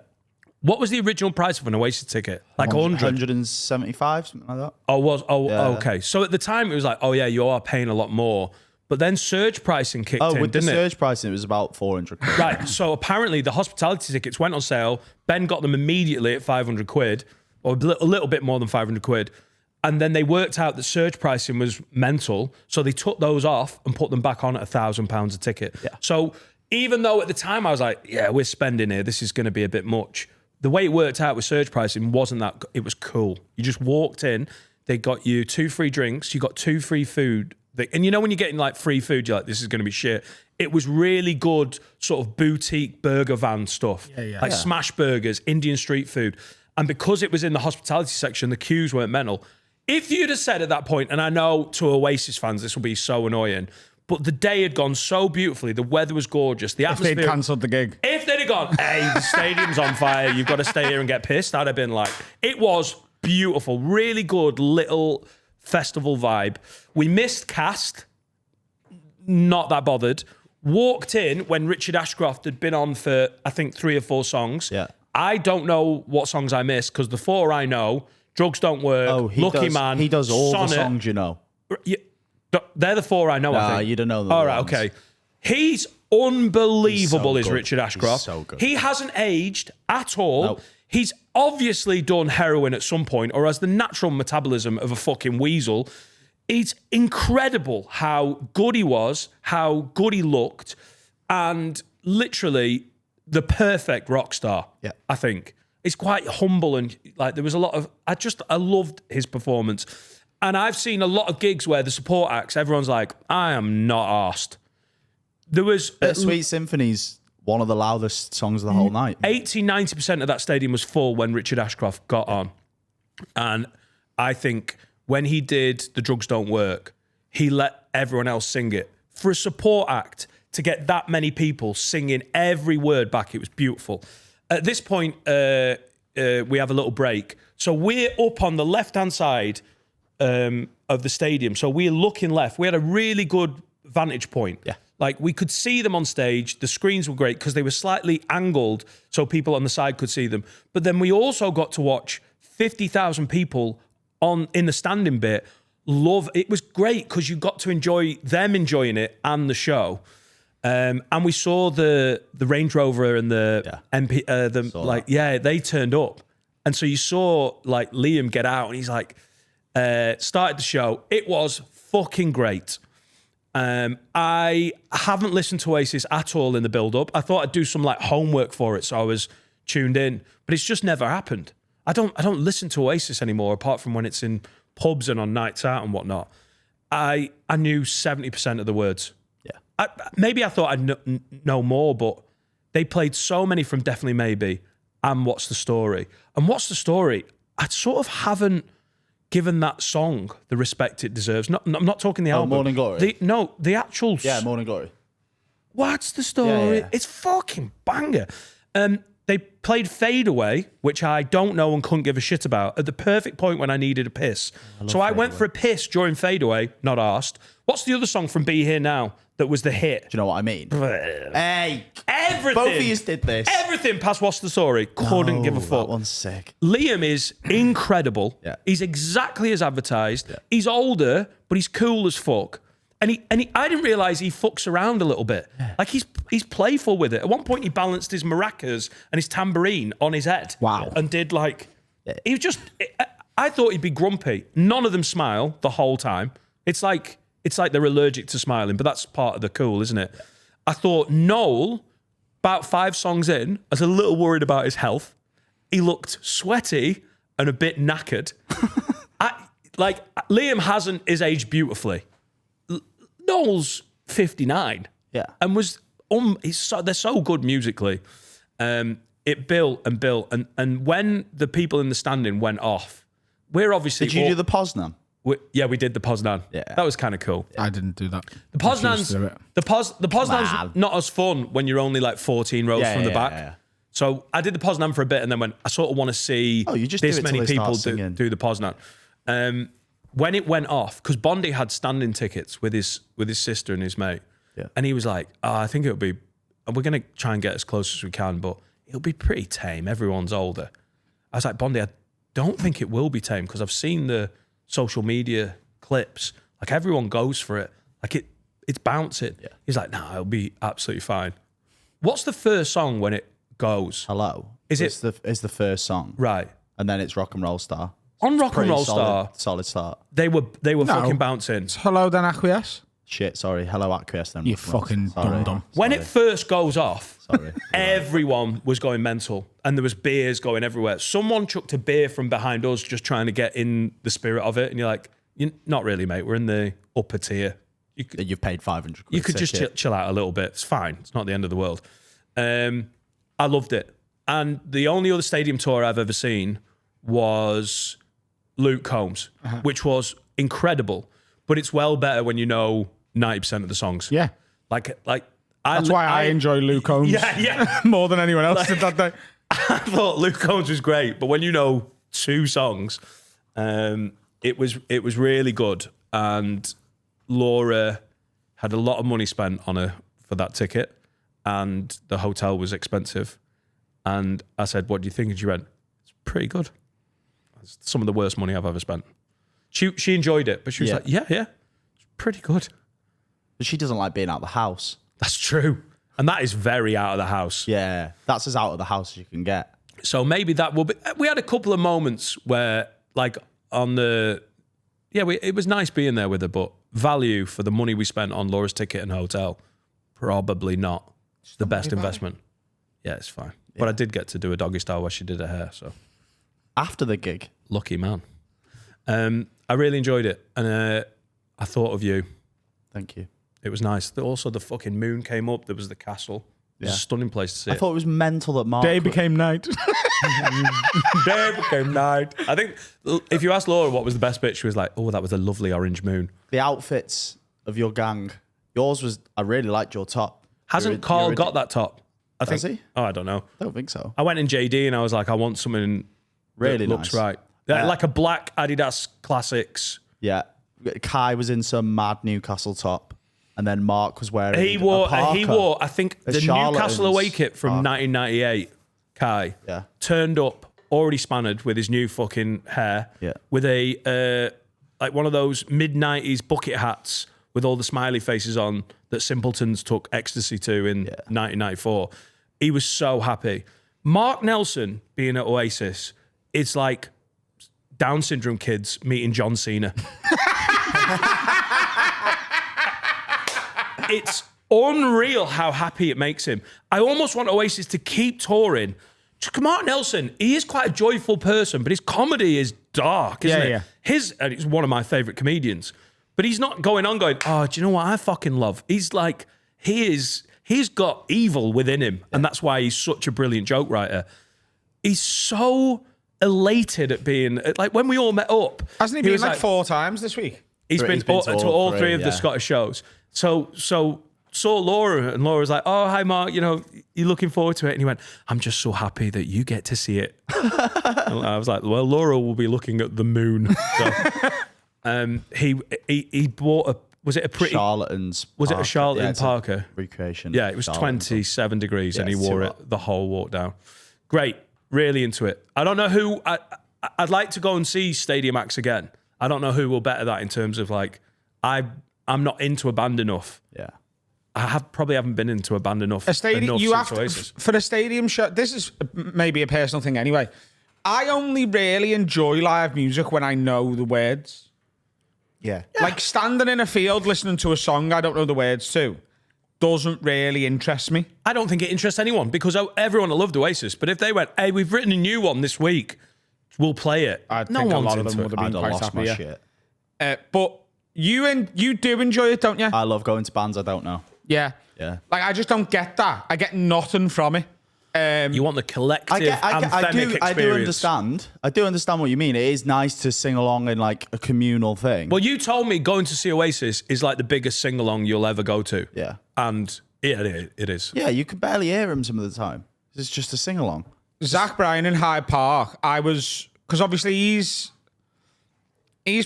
What was the original price of an Oasis ticket? Like 100? 175, something like that. Okay. So at the time it was like, oh yeah, you are paying a lot more. But then surge pricing kicked in, With the didn't it? surge pricing, it was about 400 quid. Right. So apparently the hospitality tickets went on sale. Ben got them immediately at 500 quid, or a little bit more than 500 quid. And then they worked out that surge pricing was mental. So they took those off and put them back on at £1,000 a ticket. Yeah. So even though at the time I was like, yeah, we're spending here. This is going to be a bit much. The way it worked out with surge pricing wasn't that. It was cool. You just walked in. They got you 2 free drinks. You got 2 free food. And you know when you're getting like free food, you're like, this is going to be shit. It was really good sort of boutique burger van stuff. Like smash burgers, Indian street food. And because it was in the hospitality section, the queues weren't mental. If you'd have said at that point, and I know to Oasis fans, this will be so annoying, but the day had gone so beautifully. The weather was gorgeous. The atmosphere. If they'd cancelled the gig. If they'd have gone, hey, the stadium's on fire. You've got to stay here and get pissed. I'd have been like, it was beautiful. Really good little festival vibe. We missed Cast. Not that bothered. Walked in when Richard Ashcroft had been on for, I think, 3 or 4 songs. Yeah. I don't know what songs I missed because the 4 I know, Drugs Don't Work, Lucky Man. He does all Sonnet. the songs, you know. Yeah, they're the 4 I know, I Nah, think. you don't know them. All right, okay. He's unbelievable, He's is so Richard good. Ashcroft. He's so good. He hasn't aged at all. Nope. He's obviously done heroin at some point or has the natural metabolism of a fucking weasel. It's incredible how good he was, how good he looked, and literally the perfect rock star, I think. It's quite humble and like there was a lot of, I loved his performance. And I've seen a lot of gigs where the support acts, everyone's like, I am not arsed. There was... Sweet Symphony's one of the loudest songs of the whole night. 80-90% of that stadium was full when Richard Ashcroft got on. And I think when he did The Drugs Don't Work, he let everyone else sing it. For a support act, to get that many people singing every word back, it was beautiful. At this point, we have a little break. So we're up on the left-hand side of the stadium. So we're looking left. We had a really good vantage point. Yeah. Like we could see them on stage. The screens were great because they were slightly angled so people on the side could see them. But then we also got to watch 50,000 people in the standing bit. It was great because you got to enjoy them enjoying it and the show. And we saw the Range Rover and the MP, they turned up. And so you saw like Liam get out and he's like, started the show. It was fucking great. I haven't listened to Oasis at all in the build-up. I thought I'd do some like homework for it, so I was tuned in. But it's just never happened. I don't listen to Oasis anymore, apart from when it's in pubs and on nights out and whatnot. I knew 70% of the words. Yeah. Maybe I thought I'd know more, but they played so many from Definitely Maybe and What's the Story. And What's the Story? I sort of haven't given that song the respect it deserves. I'm not talking the album. Morning Glory? The actual... Yeah, Morning Glory. What's the Story? Yeah. It's fucking banger. They played Fade Away, which I don't know and couldn't give a shit about, at the perfect point when I needed a piss. So I went for a piss during Fade Away, not arsed. What's the other song from Be Here Now that was the hit? Do you know what I mean? Hey, Everything. both of you did this. Everything past What's the Story. Couldn't give a fuck. That one's sick. Liam is incredible. Yeah. He's exactly as advertised. Yeah. He's older, but he's cool as fuck. And I didn't realise he fucks around a little bit. Yeah. Like he's playful with it. At one point he balanced his maracas and his tambourine on his head. Wow. And did like, he was just, I thought he'd be grumpy. None of them smile the whole time. It's like they're allergic to smiling, but that's part of the cool, isn't it? Yeah. I thought Noel, about 5 songs in, I was a little worried about his health. He looked sweaty and a bit knackered. Liam hasn't his aged beautifully. Noel's 59. Yeah. And was they're so good musically. It built and built. And when the people in the standing went off, we're obviously... Did you do the Poznan? We did the Poznan. Yeah. That was kind of cool. I didn't do that. The Poznan's not as fun when you're only like 14 rows from the back. Yeah. So I did the Poznan for a bit and then I sort of want to see you just this do it many till they people start do the Poznan. When it went off, because Bondi had standing tickets with his sister and his mate, and he was like, I think we're going to try and get as close as we can, but it'll be pretty tame. Everyone's older. I was like, Bondi, I don't think it will be tame because I've seen the social media clips. Like everyone goes for it. Like it's bouncing. Yeah. He's like, it'll be absolutely fine. What's the first song when it goes? Hello. Is it's the first song. Right. And then it's Rock and Roll Star. On Rock and Roll Pretty Star, solid start. they were fucking bouncing. It's Hello, then Acquiesce. Shit, sorry. Hello, Acquiesce then. You fucking dum-dum. When it first goes off, Sorry. everyone was going mental and there was beers going everywhere. Someone chucked a beer from behind us just trying to get in the spirit of it. And you're like, not really, mate. We're in the upper tier. You've paid 500 quid. You could just chill out a little bit. It's fine. It's not the end of the world. I loved it. And the only other stadium tour I've ever seen was Luke Combs, which was incredible. But it's well better when you know 90% of the songs. Yeah. Like That's why I enjoy Luke Combs Yeah. more than anyone else did that day. I thought Luke Combs was great, but when you know 2 songs, it was really good. And Laura had a lot of money spent on her for that ticket, and the hotel was expensive. And I said, "What do you think?" And she went, "It's pretty good. It's some of the worst money I've ever spent." She enjoyed it, but she was like, "Yeah, it's pretty good." But she doesn't like being out of the house. That's true. And that is very out of the house. Yeah, that's as out of the house as you can get. So maybe that will be... We had a couple of moments where, like, on the... Yeah, it was nice being there with her, but value for the money we spent on Laura's ticket and hotel, probably not the best investment. Yeah, it's fine. Yeah. But I did get to do a doggy style where she did her hair, so... After the gig? Lucky man. I really enjoyed it, and I thought of you. Thank you. It was nice. Also, the fucking moon came up. There was the castle. It was a stunning place to see. I thought it was mental that Mark... Day became night. Day became night. I think if you asked Laura what was the best bit, she was like, "Oh, that was a lovely orange moon." The outfits of your gang. Yours was... I really liked your top. Hasn't Carl got that top? I think. Has he? Oh, I don't know. I don't think so. I went in JD and I was like, I want something Really that looks nice. right. Like a black Adidas Classics. Yeah. Kai was in some mad Newcastle top. And then Mark was wearing He wore, a I think, A the Newcastle Charlatans away kit from parka. 1998. Kai turned up, already spannered with his new fucking hair, with a like one of those mid-90s bucket hats with all the smiley faces on that Simpletons took ecstasy to in 1994. He was so happy. Mark Nelson being at Oasis, it's like Down syndrome kids meeting John Cena. It's unreal how happy it makes him. I almost want Oasis to keep touring. Mark Nelson, he is quite a joyful person, but his comedy is dark, isn't it? Yeah. And he's one of my favourite comedians. But he's not going, "Oh, do you know what I fucking love?" He's like, he's got evil within him. And that's why he's such a brilliant joke writer. He's so elated at being, like when we all met up. Hasn't he been like 4 times this week? He's been to all three of the Scottish shows. So saw Laura, and Laura was like, "Oh, hi, Mark. You know, you're looking forward to it." And he went, "I'm just so happy that you get to see it." And I was like, "Well, Laura will be looking at the moon." So, he bought was it a pretty Charlatans? Was it a Charlatan Parker Recreation? Yeah, it was 27 degrees, and he wore it the whole walk down. Great, really into it. I don't know who. I'd like to go and see Stadium Acts again. I don't know who will better that in terms of like I'm not into a band enough. Yeah. I probably haven't been into a band enough. A stadium, enough you have Oasis. for a stadium show. This is maybe a personal thing anyway. I only really enjoy live music when I know the words. Yeah. Like standing in a field listening to a song I don't know the words to doesn't really interest me. I don't think it interests anyone because everyone loved Oasis. But if they went, "Hey, we've written a new one this week, we'll play it." I think a lot of them would have been quite lost happy. my Yeah. shit. But you do enjoy it, don't you? I love going to bands I don't know. Yeah. Yeah. Like I just don't get that. I get nothing from it. You want the collective I anthemic experience. I do understand what you mean. It is nice to sing along in like a communal thing. Well, you told me going to see Oasis is like the biggest sing-along you'll ever go to. Yeah. And it is. Yeah, you can barely hear him some of the time. It's just a sing along. Zach Bryan in Hyde Park, because obviously he's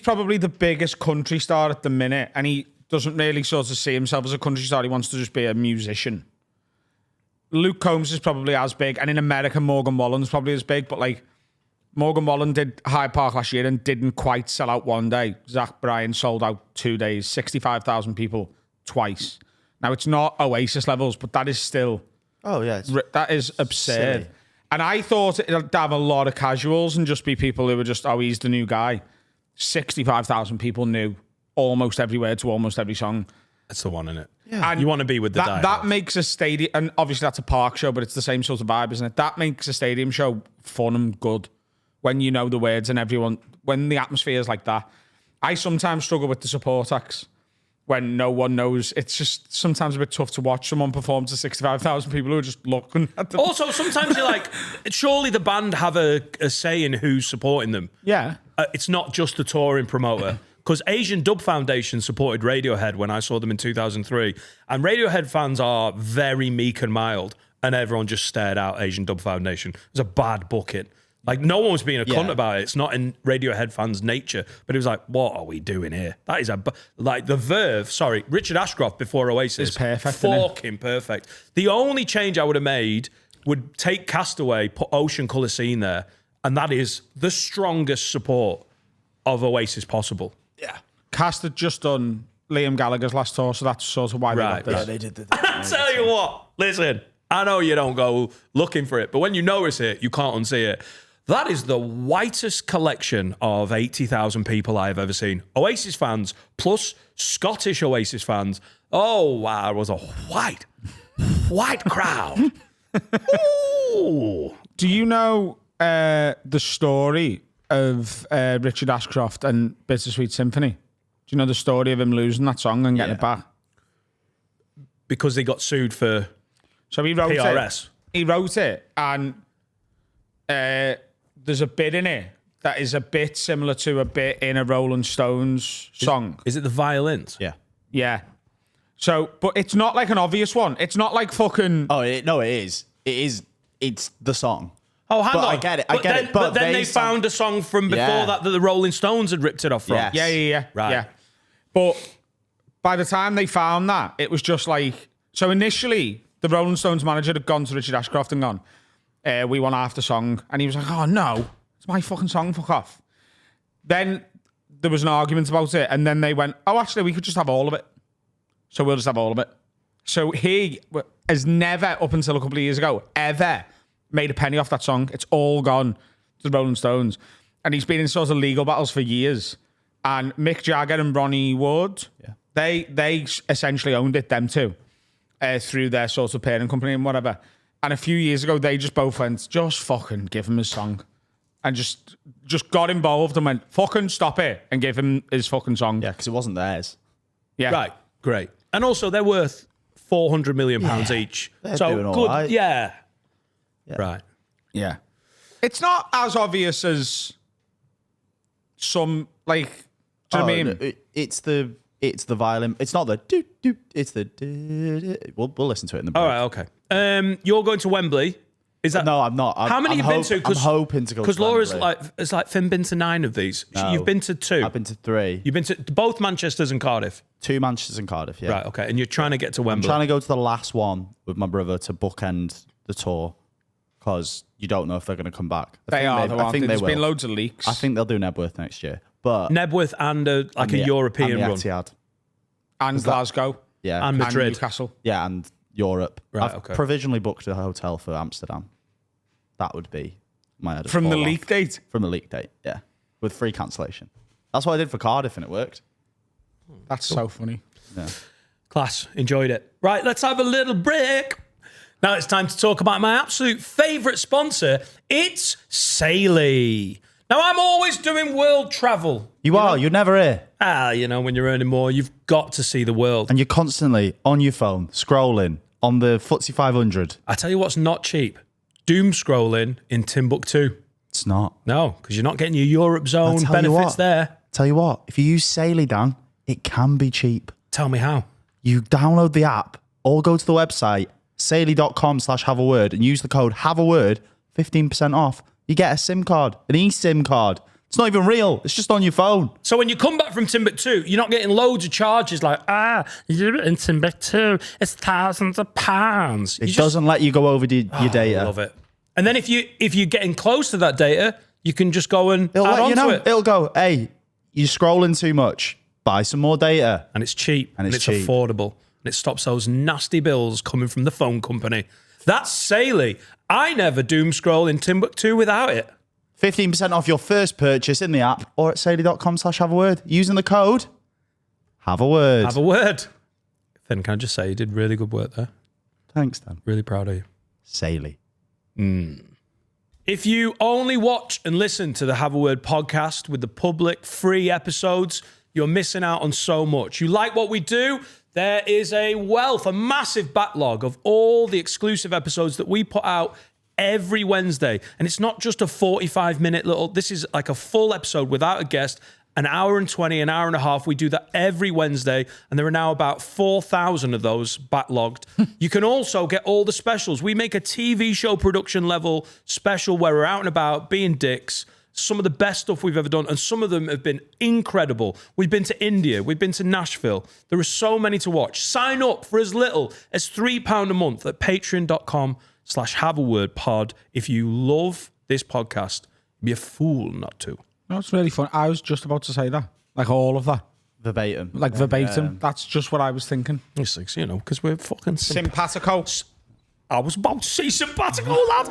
probably the biggest country star at the minute, and he doesn't really sort of see himself as a country star. He wants to just be a musician. Luke Combs is probably as big, and in America, Morgan Wallen's probably as big, but like Morgan Wallen did Hyde Park last year and didn't quite sell out one day. Zach Bryan sold out 2 days, 65,000 people twice. Now, it's not Oasis levels, but that is still... Oh, yeah. That is absurd. Silly. And I thought it'd have a lot of casuals and just be people who were just, "Oh, he's the new guy." 65,000 people knew almost every word to almost every song. That's the one, isn't it? And You want to be with the that diehards. makes a stadium, and obviously that's a park show, but it's the same sort of vibe, isn't it? That makes a stadium show fun and good when you know the words and everyone, when the atmosphere is like that. I sometimes struggle with the support acts when no one knows. It's just sometimes a bit tough to watch someone perform to 65,000 people who are just looking at them. Also, sometimes you're like, surely the band have a say in who's supporting them. Yeah. It's not just the touring promoter. Because Asian Dub Foundation supported Radiohead when I saw them in 2003. And Radiohead fans are very meek and mild. And everyone just stared out Asian Dub Foundation. It was a bad booking. Like, no one was being a cunt about it. It's not in Radiohead fans' nature. But it was like, what are we doing here? That is like the Verve, Richard Ashcroft before Oasis. It's perfect, isn't it? Fucking perfect. The only change I would have made would take Castaway, put Ocean Colour Scene there. And that is the strongest support of Oasis possible. Yeah. Cast had just done Liam Gallagher's last tour, so that's sort of why Right, they got right. this. They did I tell you what, listen, I know you don't go looking for it, but when you notice it, you can't unsee it. That is the whitest collection of 80,000 people I have ever seen. Oasis fans plus Scottish Oasis fans. Oh, wow, it was a white crowd. Ooh. Do you know the story of Richard Ashcroft and Bittersweet Symphony? Do you know the story of him losing that song and getting it back? Because they got sued for So he wrote PRS. it. He wrote it, and there's a bit in it that is a bit similar to a bit in a Rolling Stones song. Is it the violins? Yeah. Yeah. So, but it's not like an obvious one. It's not like fucking. Oh, no, it is. It is. It's the song. Oh, hang But on. I get it, But then they they found a song from before Yeah. that the Rolling Stones had ripped it off from. Yes. Yeah. Right. Yeah. But by the time they found that, it was just like. So initially, the Rolling Stones manager had gone to Richard Ashcroft and gone, we want half the song. And he was like, oh, no, it's my fucking song, fuck off. Then there was an argument about it. And then they went, oh, actually, we could just have all of it. So we'll just have all of it. So he has never, up until a couple of years ago, ever made a penny off that song. It's all gone to the Rolling Stones. And he's been in sort of legal battles for years. And Mick Jagger and Ronnie Wood, they essentially owned it, them two, through their sort of parent company and whatever. And a few years ago, they just both went, just fucking give him his song. And just got involved and went, fucking stop it, and give him his fucking song. Yeah, because it wasn't theirs. Yeah. Right. Great. And also, they're worth £400 million each. They're So doing all good. right. Yeah. Right. Yeah. It's not as obvious as some, like, do you know what I mean? No, it's the violin. It's not the do do. It's the do, do. We'll listen to it in the break. All right. Okay. You're going to Wembley. Is that No, I'm not. How many have you been to? I'm hoping to go. Because to Laura's Wembley. it's like Finn been to 9 of these. No. You've been to 2. I've been to 3. You've been to both Manchester's and Cardiff. 2 Manchesters and Cardiff. Yeah. Right. Okay. And you're trying to get to I'm Wembley. trying to go to the last one with my brother to bookend the tour because you don't know if they're going to come back. I think they There's will. been loads of leaks. I think they'll do Nebworth next year, but Nebworth and like a European and the run. Etihad. and Glasgow. Yeah, And Madrid. And Newcastle. yeah, and Europe. Right, I've okay. provisionally booked a hotel for Amsterdam. That would be my head From the leak date. From the leak date, yeah, with free cancellation. That's what I did for Cardiff, and it worked. That's so funny. Yeah. Class. Enjoyed it. Right. Let's have a little break. Now it's time to talk about my absolute favourite sponsor. It's Sailey. Now I'm always doing world travel. You're never here. When you're earning more, you've got to see the world. And you're constantly on your phone, scrolling on the FTSE 500. I tell you what's not cheap. Doom scrolling in Timbuktu. It's not. No, because you're not getting your Europe zone tell you benefits what. there. Tell you what, if you use Sailey, Dan, it can be cheap. Tell me how. You download the app or go to the website, sailey.com/have-a-word, and use the code have-a-word, 15% off. You get a SIM card, an eSIM card. It's not even real. It's just on your phone. So when you come back from Timbuktu, you're not getting loads of charges like, you're in Timbuktu. It's thousands of pounds. It doesn't let you go over your data. I love it. And then if you're getting close to that data, you can just go and It'll add let on you know. to it. It'll go, hey, you're scrolling too much. Buy some more data. And it's cheap. And it's cheap. affordable. And it stops those nasty bills coming from the phone company. That's Sailey. I never doom scroll in Timbuktu without it. 15% off your first purchase in the app or at sailey.com/have-a-word using the code have-a-word. Have a word. Finn, can I just say you did really good work there? Thanks, Dan. Really proud of you. Saley. If you only watch and listen to the Have a Word podcast with the public free episodes, you're missing out on so much. You like what we do? There is a massive backlog of all the exclusive episodes that we put out every Wednesday. And it's not just a 45-minute this is like a full episode without a guest, an hour and 20, an hour and a half. We do that every Wednesday, and there are now about 4,000 of those backlogged. You can also get all the specials. We make a TV show production level special where we're out and about being dicks. Some of the best stuff we've ever done, and some of them have been incredible. We've been to India. We've been to Nashville. There are so many to watch. Sign up for as little as £3 a month at patreon.com/haveawordpod. If you love this podcast, be a fool not to. No, it's really fun. I was just about to say that. Like all of that. Verbatim. Like verbatim. That's just what I was thinking. It's like, because we're fucking Simpatico. I was about to say simpatico, lad.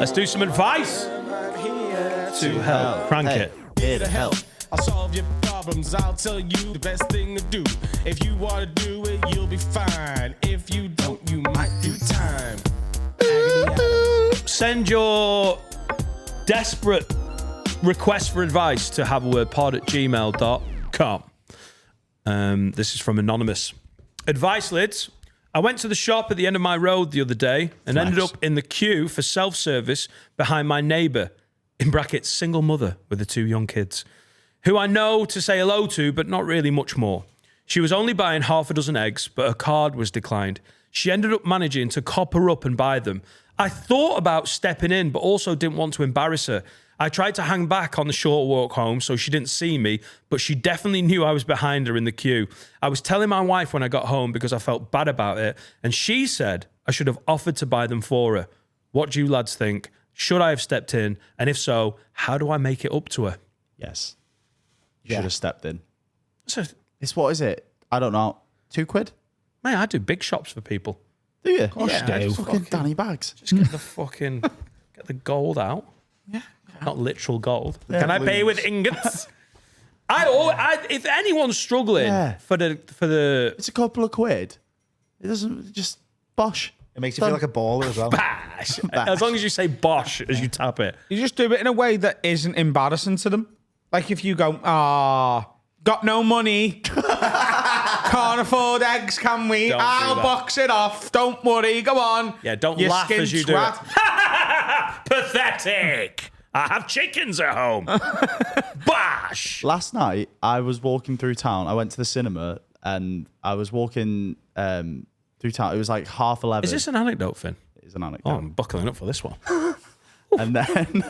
Let's do some advice to help. Crank it. Here to help. I'll solve your problems. I'll tell you the best thing to do. If you want to do it, you'll be fine. If you don't, you might do time. Send your desperate request for advice to haveawordpod@gmail.com. This is from Anonymous. Advice, lids. I went to the shop at the end of my road the other day and ended up in the queue for self-service behind my neighbour, in brackets, single mother with the 2 young kids, who I know to say hello to, but not really much more. She was only buying half a dozen eggs, but her card was declined. She ended up managing to copper up and buy them. I thought about stepping in, but also didn't want to embarrass her. I tried to hang back on the short walk home so she didn't see me, but she definitely knew I was behind her in the queue. I was telling my wife when I got home because I felt bad about it, and she said I should have offered to buy them for her. What do you lads think? Should I have stepped in? And if so, how do I make it up to her? Yes. You should have stepped in. So, It's what is it? I don't know. £2? mate, I do big shops for people. Do you? Yeah, I just Fucking Danny Bags. Just get the fucking, get the gold out. Yeah. Not literal gold. Can I pay with ingots? If anyone's struggling for the It's a couple of quid. It doesn't just bosh. It makes you feel like a baller as well. bash, as long as you say bosh as you tap it. You just do it in a way that isn't embarrassing to them. Like if you go, got no money. Can't afford eggs, can we? Don't do I'll that. box it off. Don't worry. Go on. Yeah, don't You laugh skin as you twat. do it. Pathetic. I have chickens at home. Bosh. Last night, I was walking through town. I went to the cinema and I was walking through town. It was like 11:30. Is this an anecdote, Finn? It's an anecdote. Oh, I'm buckling up for this one. And then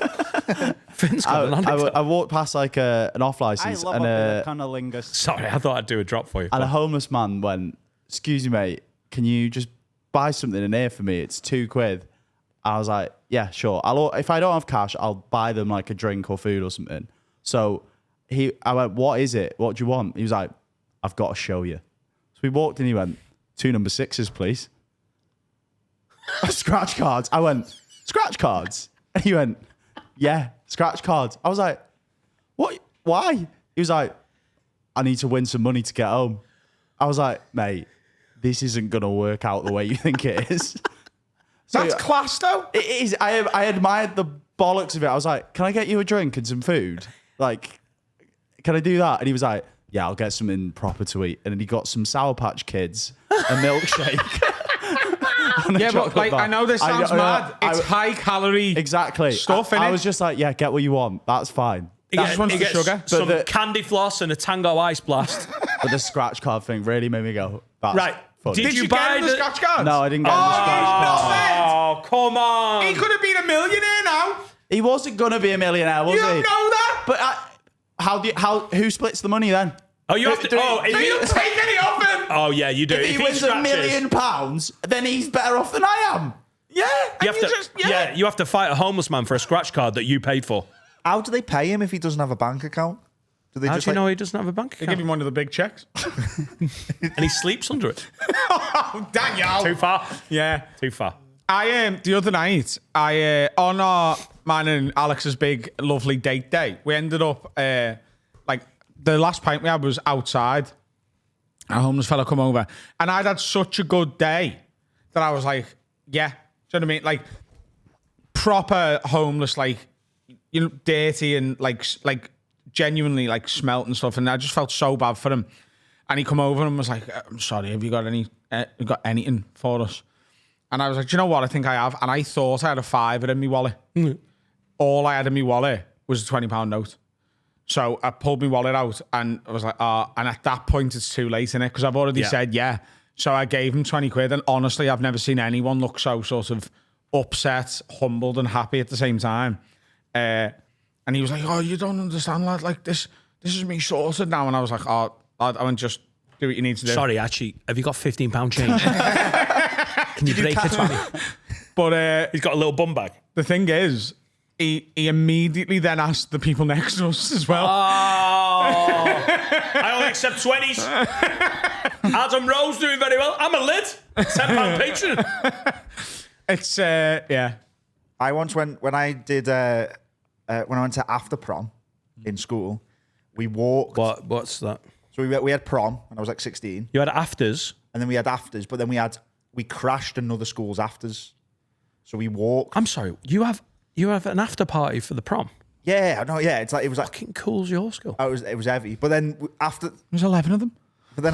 Finn's got an anecdote. I walked past like an off license and a Sorry, I thought I'd do a drop for you. and a homeless man went, "Excuse me, mate, can you just buy something in here for me? It's £2." I was like, "Yeah, sure. If I don't have cash, I'll buy them like a drink or food or something." So I went, "What is it? What do you want?" He was like, "I've got to show you." So we walked in. He went, "2 number 6s, please." Scratch cards. I went, "Scratch cards?" And he went, "Yeah, scratch cards." I was like, "What? Why?" He was like, "I need to win some money to get home." I was like, "Mate, this isn't going to work out the way you think it is." So That's class, though. it is. I admired the bollocks of it. I was like, "Can I get you a drink and some food? Like, can I do that?" And he was like, "Yeah, I'll get something proper to eat." And then he got some Sour Patch Kids, a milkshake. and a Yeah, but chocolate like, bar. I know this sounds mad. It's high calorie Exactly. stuff, I innit? was just like, "Yeah, get what you want. That's fine." He just wants the gets sugar. Some But the- candy floss and a Tango Ice Blast. But the scratch card thing really made me go, "That's Right. funny." Did Did you you buy get him the the- scratch cards? No, I didn't get him the scratch cards. Oh, come on. He could have been a millionaire now. He wasn't gonna be a millionaire, was You he? don't know that. But who splits the money then? Oh, you have to. Oh, So you don't take any off him. oh, yeah, you do. If he wins scratches, £1 million, then he's better off than I am. Yeah. you And have to. You have to fight a homeless man for a scratch card that you paid for. How do they pay him if he doesn't have a bank account? Do they How just do you know he doesn't have a bank They give account? him one of the big checks. And he sleeps under it. Oh, Daniel. Too far. Yeah. Too far. The other night, on our mine and Alex's big lovely date day, we ended up like the last pint we had was outside, a homeless fella come over, and I'd had such a good day that I was like, yeah, do you know what I mean? Like proper homeless, like, you know, dirty and like genuinely like smelt and stuff. And I just felt so bad for him. And he come over and was like, I'm sorry, have you got anything for us? And I was like, do you know what? I think I have. And I thought I had a £5 in my wallet. All I had in my wallet was a £20 note. So I pulled my wallet out and I was like, and at that point it's too late, innit? Because I've already said yeah. So I gave him 20 quid. And honestly, I've never seen anyone look so sort of upset, humbled and happy at the same time. And he was like, oh, you don't understand, lad. Like this is me sorted now. And I was like, oh, I won't just do what you need to do. Sorry, actually, have you got £15 change? Can you break it to me? But He's got a little bum bag. the thing is, he immediately then asked the people next to us as well. Oh, I only accept 20s. Adam Rowe's doing very well. I'm a lid. £10 patron. It's yeah. I once when I did when I went to after prom in school, we walked. What's that? So we had prom when I was like 16, You had afters. and then we had afters, but then we crashed another school's afters. So we walked. I'm sorry. You have an after party for the prom. Yeah, no, yeah. It was like Fucking cool's your school. it was heavy. But then after There's 11 of them. that,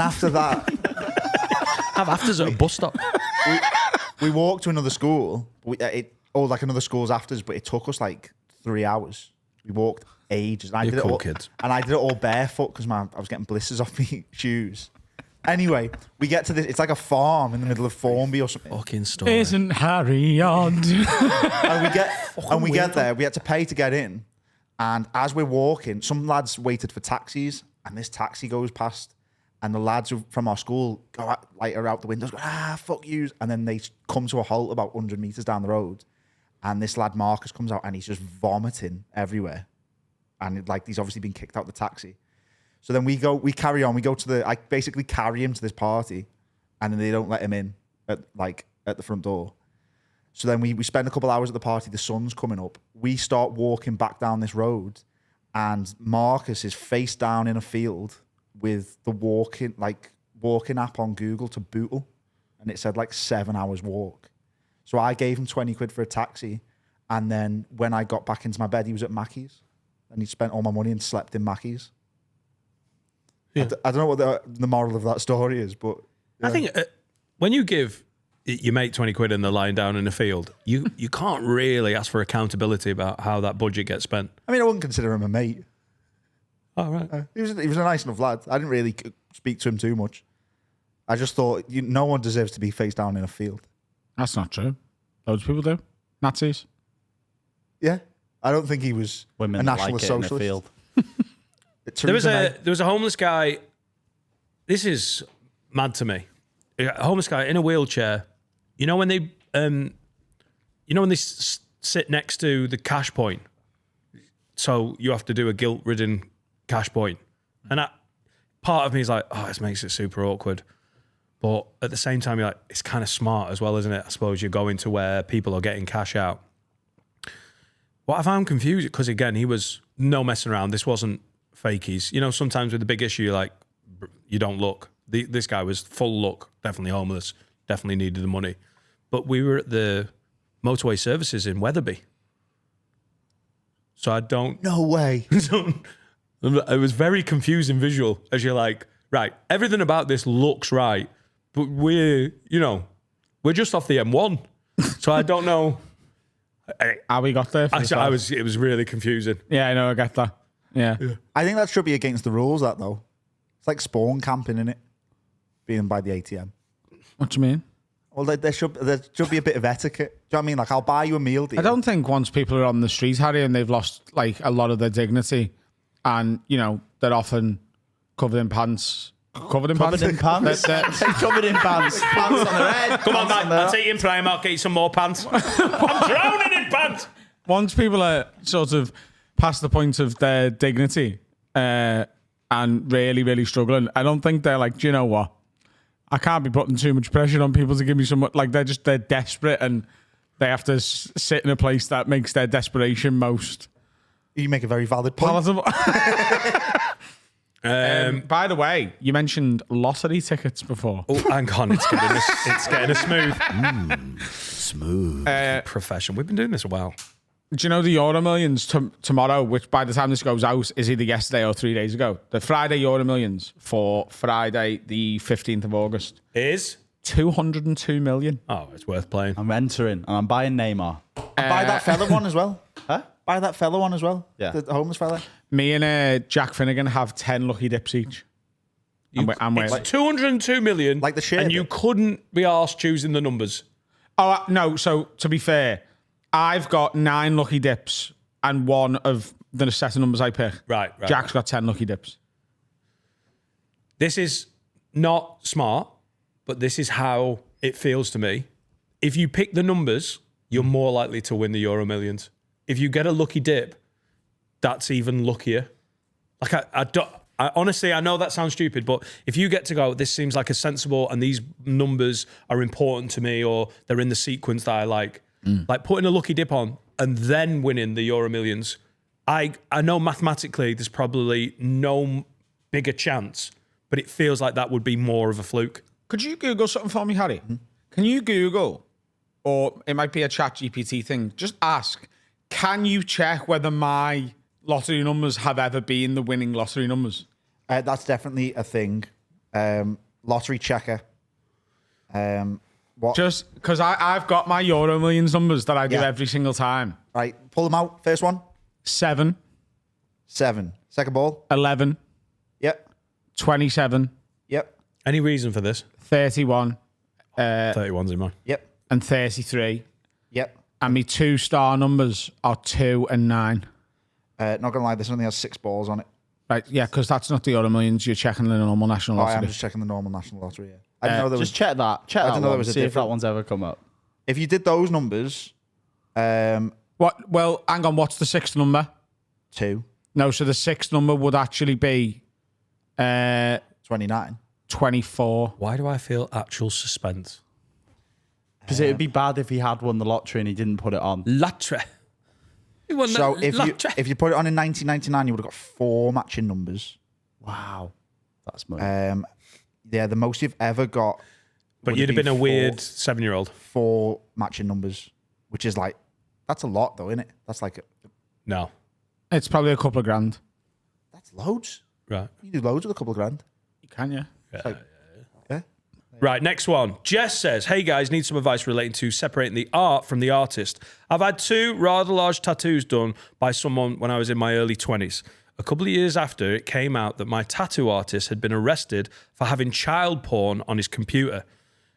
Have afters at a bus stop. we walked to another school. Or like another school's afters, but it took us like 3 hours. We walked ages. And I You're did cool, it all, kids. And I did it all barefoot because I was getting blisters off my shoes. Anyway, we get to this. It's like a farm in the middle of Formby or something. Fucking story. Isn't Harry odd? And we get there. We had to pay to get in. And as we're walking, some lads waited for taxis, and this taxi goes past, and the lads from our school go out, like, are out the windows, go, fuck yous. And then they come to a halt about 100 meters down the road, and this lad Marcus comes out, and he's just vomiting everywhere, and like he's obviously been kicked out the taxi. So then we carry on. We go to I basically carry him to this party, and then they don't let him in at the front door. So then we spend a couple hours at the party. The sun's coming up. We start walking back down this road, and Marcus is face down in a field with the walking app on Google to Bootle, and it said like 7 hours walk. So I gave him 20 quid for a taxi, and then when I got back into my bed, he was at Mackey's, and he spent all my money and slept in Mackey's. Yeah. I don't know what the moral of that story is, but I think when you give your mate 20 quid and they're lying down in the field, you can't really ask for accountability about how that budget gets spent. I mean, I wouldn't consider him a mate. Oh, right. He was a nice enough lad. I didn't really speak to him too much. I just thought no one deserves to be face down in a field. That's not true. Loads of people do. Nazis. Yeah, I don't think he was Women a national like it socialist. in the field. There was a homeless guy. This is mad to me. A homeless guy in a wheelchair. You know when they, sit next to the cash point, so you have to do a guilt-ridden cash point, and part of me is like, oh, this makes it super awkward. But at the same time, you're like, it's kind of smart as well, isn't it? I suppose you're going to where people are getting cash out. What I found confusing, because again, he was no messing around. This wasn't fakies. You know, sometimes with the big issue, you're like, you don't look. This guy was full look, definitely homeless, definitely needed the money. But we were at the motorway services in Wetherby. So I don't... No way. It was very confusing visual as you're like, right, everything about this looks right, but we're just off the M1. So I don't know. How we got there? It was really confusing. Yeah, I know. I get that. Yeah. I think that should be against the rules, that though. It's like spawn camping, innit? Being by the ATM. What do you mean? Well, there should be a bit of etiquette. Do you know what I mean? Like, I'll buy you a meal deal. I don't think once people are on the street, Harry, and they've lost like a lot of their dignity, and they're often covered in pants. Covered in pants. Covered in pants. Pants on their head. Come on, mate. I'll take you in Primark, get you some more pants. I'm drowning in pants. Once people are sort of past the point of their dignity and really, really struggling, I don't think they're like, do you know what? I can't be putting too much pressure on people to give me some. Like they're desperate and they have to sit in a place that makes their desperation most You make a very valid point. palatable. By the way, you mentioned lottery tickets before. Oh, hang on, it's getting us smooth. Smooth. Profession. We've been doing this a while. Do you know the Euro Millions tomorrow, which by the time this goes out is either yesterday or 3 days ago? The Friday Euro Millions for Friday, the 15th of August. Is? 202 million. Oh, it's worth playing. I'm entering and I'm buying Neymar. Buy that fella one as well. Huh? Buy that fella one as well. Yeah. The homeless fella. Me and Jack Finnegan have 10 lucky dips each. I'm It's waiting. 202 million. Like the share and you bit. couldn't be arsed choosing the numbers. Oh, no. So, to be fair, I've got 9 lucky dips and one of the set of numbers I pick. Right. Jack's got 10 lucky dips. This is not smart, but this is how it feels to me. If you pick the numbers, you're more likely to win the Euro Millions. If you get a lucky dip, that's even luckier. Like I honestly, I know that sounds stupid, but if you get to go, this seems like a sensible, and these numbers are important to me, or they're in the sequence that I like putting a lucky dip on and then winning the Euro Millions. I know mathematically there's probably no bigger chance, but it feels like that would be more of a fluke. Could you Google something for me, Harry? Can you Google, or it might be a chat GPT thing, just ask, can you check whether my lottery numbers have ever been the winning lottery numbers? That's definitely a thing. Lottery checker. What? Just because I've got my Euro Millions numbers that I do Yeah. every single time. Right, pull them out. First one. 7, 7. Second ball. 11, Yep. 27, Yep. Any reason for this? 31, 31's in mine. Yep. and 33. Yep. And my 2-star numbers are 2 and 9. Not gonna lie, this only has 6 balls on it. Right, yeah, because that's not the Euro Millions. You're checking the normal national I lottery. am just checking the normal national lottery. Yeah. I didn't know there was. Just check that. Check I that didn't know there one. was a See if that different- one's ever come up. If you did those numbers, What? Well, hang on. What's the 6th number? 2, No, so the 6th number would actually be 29. 24. Why do I feel actual suspense? Because it would be bad if he had won the lottery and he didn't put it on. Lottery. He won So the lottery. if you put it on in 1999, you would have got 4 matching numbers. Wow. That's money. Yeah, the most you've ever got. But would you'd have be been a weird 7-year-old. 4 matching numbers, which is like, that's a lot though, isn't it? That's like, No. It's probably a couple of grand. that's loads. Right. You do loads with a couple of grand. You can, yeah. Yeah. Right, next one. Jess says, hey guys, need some advice relating to separating the art from the artist. I've had 2 rather large tattoos done by someone when I was in my early 20s. A couple of years after, it came out that my tattoo artist had been arrested for having child porn on his computer.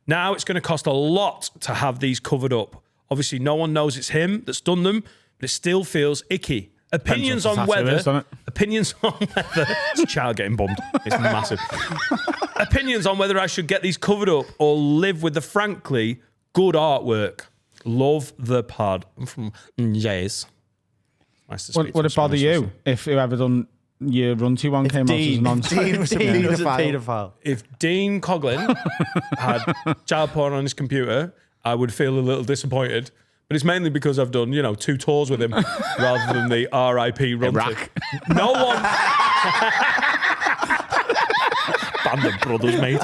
Now it's going to cost a lot to have these covered up. Obviously, no one knows it's him that's done them, but it still feels icky. Opinions what the on tattoo whether... is, doesn't it? Opinions on whether... It's a child getting bummed. It's massive. Opinions on whether I should get these covered up or live with the frankly good artwork. Love the pod. I'm from Jays. Nice to speak to Would it someone bother who's you listening. if whoever done your Runty one came out as nonsense? Dean was a Dean was a paedophile. paedophile. If Dean Coughlin had child porn on his computer, I would feel a little disappointed. But it's mainly because I've done, 2 tours with him rather than the R.I.P. Runty. Iraq. No one... Band of brothers, mate.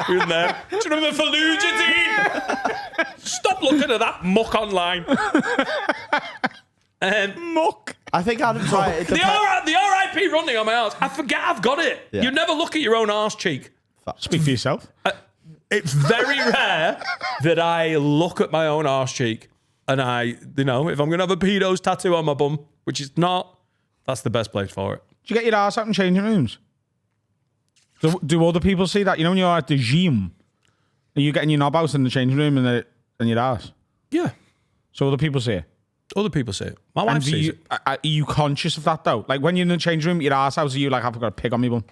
We're in there. Do you remember Fallujah, Dean? Stop looking at that muck online. Muck. I think Adam's right. It The depends. R.I.P. running on my arse. I forget I've got it. Yeah. You never look at your own arse cheek. Speak for yourself. It's very rare that I look at my own arse cheek and if I'm going to have a pedo's tattoo on my bum, which is not, that's the best place for it. Do you get your ass out in changing rooms? Do other people see that? You know when you're at the gym, are you getting your knob out in the changing room and your ass? Yeah. So other people see it. Other people see it. My wife And sees it. are you conscious of that though? Like when you're in the changing room, your ass out, are you like, I've got a pig on me bum?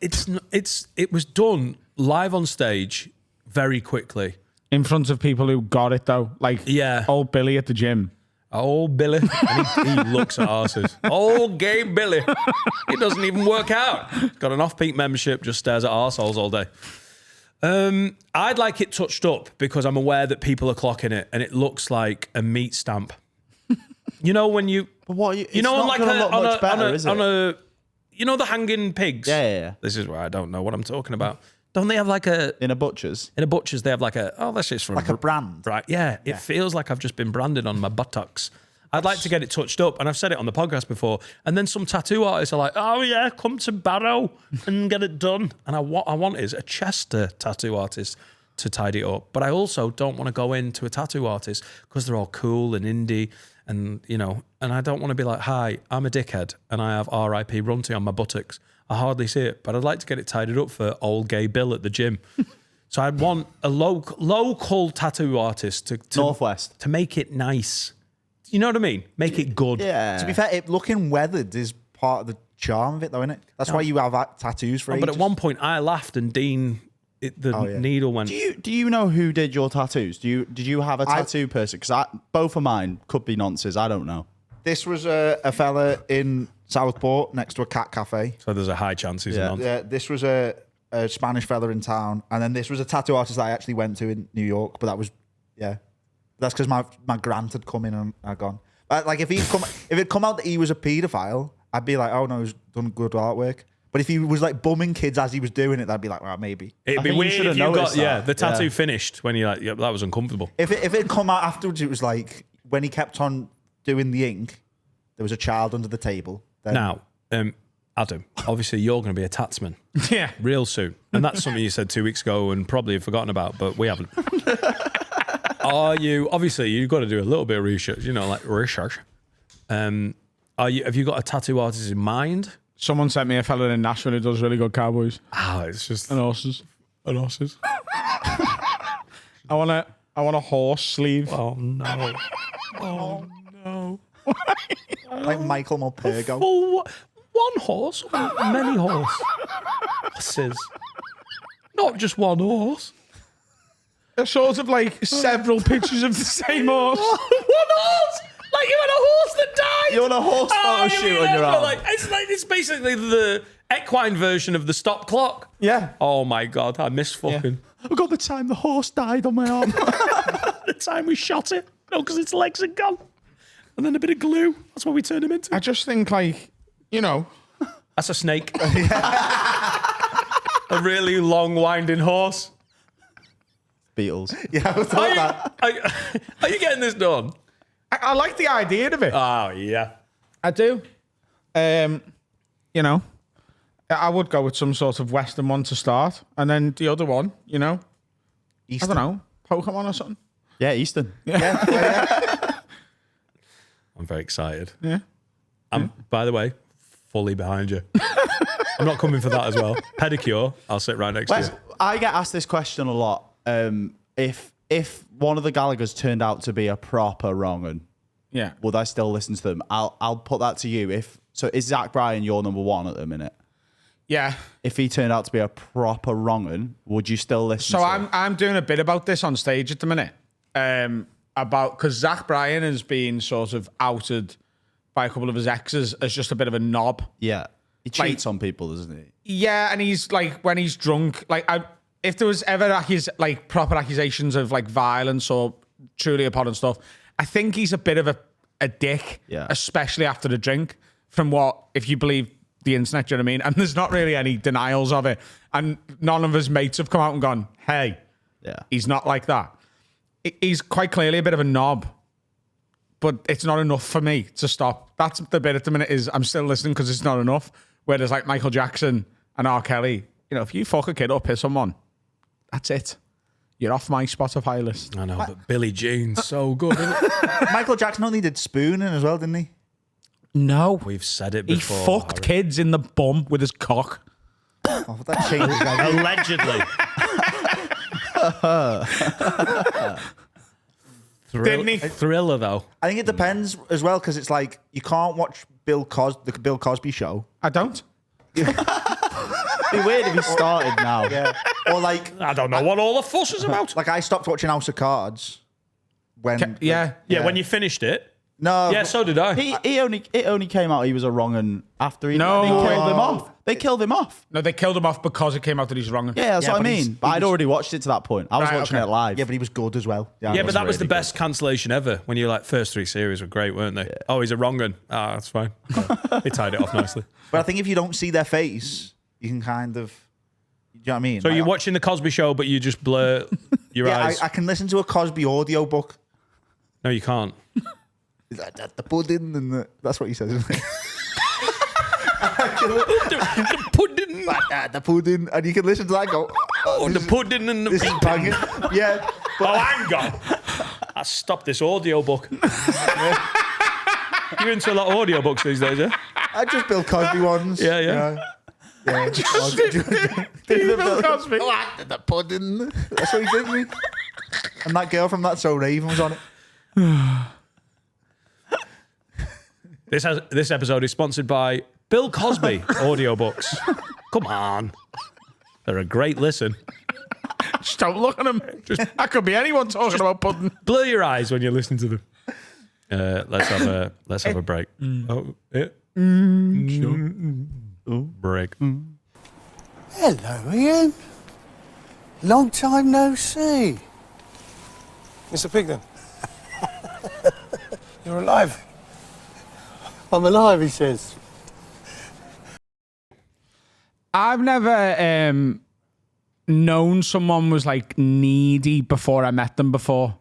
It was done live on stage very quickly. In front of people who got it though. Like old Billy at the gym. Old Billy. And he looks at arses. Old gay Billy. He doesn't even work out. Got an off-peak membership, just stares at arseholes all day. I'd like it touched up because I'm aware that people are clocking it and it looks like a meat stamp. You know when you... But what? You know, on like not gonna look much better, is it? You know the hanging pigs? Yeah. This is where I don't know what I'm talking about. Don't they have like a... In a butcher's. In a butcher's, they have like a... Oh, that's just from... Like a brand. Right, yeah. It feels like I've just been branded on my buttocks. I'd like to get it touched up, and I've said it on the podcast before. And then some tattoo artists are like, "Oh yeah, come to Barrow and get it done." And what I want is a Chester tattoo artist to tidy it up. But I also don't want to go into a tattoo artist because they're all cool and indie, and and I don't want to be like, "Hi, I'm a dickhead, and I have R.I.P. Runty on my buttocks." I hardly see it, but I'd like to get it tidied up for old gay Bill at the gym. So I'd want a local tattoo artist to Northwest to make it nice. You know what I mean? Make it good. Yeah. To be fair, looking weathered is part of the charm of it, though, isn't it? That's why you have tattoos for But ages. at one point, I laughed, and Dean, needle went. Do you know who did your tattoos? Did you have a tattoo person? Because both of mine could be nonsense. I don't know. This was a fella in Southport next to a cat cafe. So there's a high chance he's not. This was a Spanish fella in town, and then this was a tattoo artist that I actually went to in New York. But that was that's because my grant had come in and I'd gone. But like if it come out that he was a paedophile, I'd be like, oh no, he's done good artwork. But if he was like bumming kids as he was doing it, I'd be like, well, maybe. It'd be think you weird should if have you got noticed that. the tattoo finished when you're like, yeah, that was uncomfortable. If it had come out afterwards, it was like when he kept on doing the ink, there was a child under the table. Then Now, Adam, obviously you're going to be a tatsman Yeah. real soon, and that's something you said 2 weeks ago and probably have forgotten about, but we haven't. Are you? Obviously, you've got to do a little bit of research. Like research. Have you got a tattoo artist in mind? Someone sent me a fella in Nashville who does really good cowboys It's just and horses. I want a horse sleeve. oh no, oh no. like Michael Mulpergo. Full one horse, or many horses. Not just one horse. They're sort of like several pictures of the same horse. One horse. Like you had a horse that died. You want a horse photo shoot on your arm? It's basically the equine version of the stop clock. Yeah. Oh my god, I miss fucking I got the time the horse died on my arm. the time we shot it. No, because its legs are gone. And then a bit of glue. That's what we turned him into. I just think That's a snake. A really long winding horse. Beatles. Yeah, I thought that. Are you getting this done? I like the idea of it. Oh yeah. I do. I would go with some sort of Western one to start, and then the other one, Eastern. I don't know, Pokemon or something. Yeah, Easton. Yeah. I'm very excited. Yeah. I'm, by the way, fully behind you. I'm not coming for that as well. Pedicure, I'll sit right next to you. I get asked this question a lot. If one of the Gallaghers turned out to be a proper wrong 'un, Yeah. would I still listen to them? I'll put that to you. So is Zach Bryan your number one at the minute? Yeah. If he turned out to be a proper wrong 'un, would you still listen? So to him? I'm doing a bit about this on stage at the minute. Because Zach Bryan has been sort of outed by a couple of his exes as just a bit of a knob. Yeah, he cheats on people, doesn't he? Yeah, and he's like when he's drunk, if there was ever proper accusations of like violence or truly upon and stuff, I think he's a bit of a dick, Yeah. especially after the drink. From what, if you believe the internet, do you know what I mean? And there's not really any denials of it, and none of his mates have come out and gone, "Hey, Yeah. he's not like that." He's quite clearly a bit of a knob, but it's not enough for me to stop. That's the bit at the minute is I'm still listening because it's not enough. Whereas like Michael Jackson and R. Kelly, if you fuck a kid or piss someone, that's it. You're off my Spotify list. I know, but Billie Jean's so good, isn't it? Michael Jackson only did spooning as well, didn't he? No. We've said it He before. fucked kids in the bum with his cock. Oh, that changes. Allegedly. Didn't he? Thriller, though. I think it depends as well because it's like you can't watch the Bill Cosby show. I don't. It'd be weird if he started now. Yeah. Or like I don't know what all the fuss is about. I stopped watching House of Cards when Yeah. Yeah, when you finished it. No. Yeah, so did I. It only came out he was a wrong un after he No. they killed him off. They killed him off. No, they killed him off because it came out that he's wrong. Yeah, that's Yeah, what I but he's- mean. But he I'd was- already watched it to that point. I was Right, watching okay. it live. Yeah, but he was good as well. Yeah, but that was the really best cancellation ever. When you're like, first 3 series were great, weren't they? Oh, he's a wrong un. Ah, that's fine. They tied it off nicely. But I think if you don't see their face, you can kind of. Do you know what I mean? So Like, you're watching the Cosby Show, but you just blur your Yeah, eyes. I can listen to a Cosby audio book. No, you can't. The pudding and that's what he says, isn't it? The pudding. The pudding, and you can listen to that and go. Oh, the pudding and the This is banging. Yeah. Oh, hang on. I stopped this audio book. You're into a lot of audio books these days, yeah? I just Bill Cosby ones. Yeah, yeah. Yeah. Bill Cosby. The pudding. That's what he did to me. And that girl from That's So Raven was on it. This episode is sponsored by Bill Cosby audiobooks. Come on. They're a great listen. Just don't look at him. That could be anyone talking about pudding. Blur your eyes when you're listening to them. Let's have a break. Oh, yeah. Sure. Break. Hello, Ian. Long time no see. Mr. Pigden. You're alive. I'm alive, he says. I've never known someone was like needy before I met them before,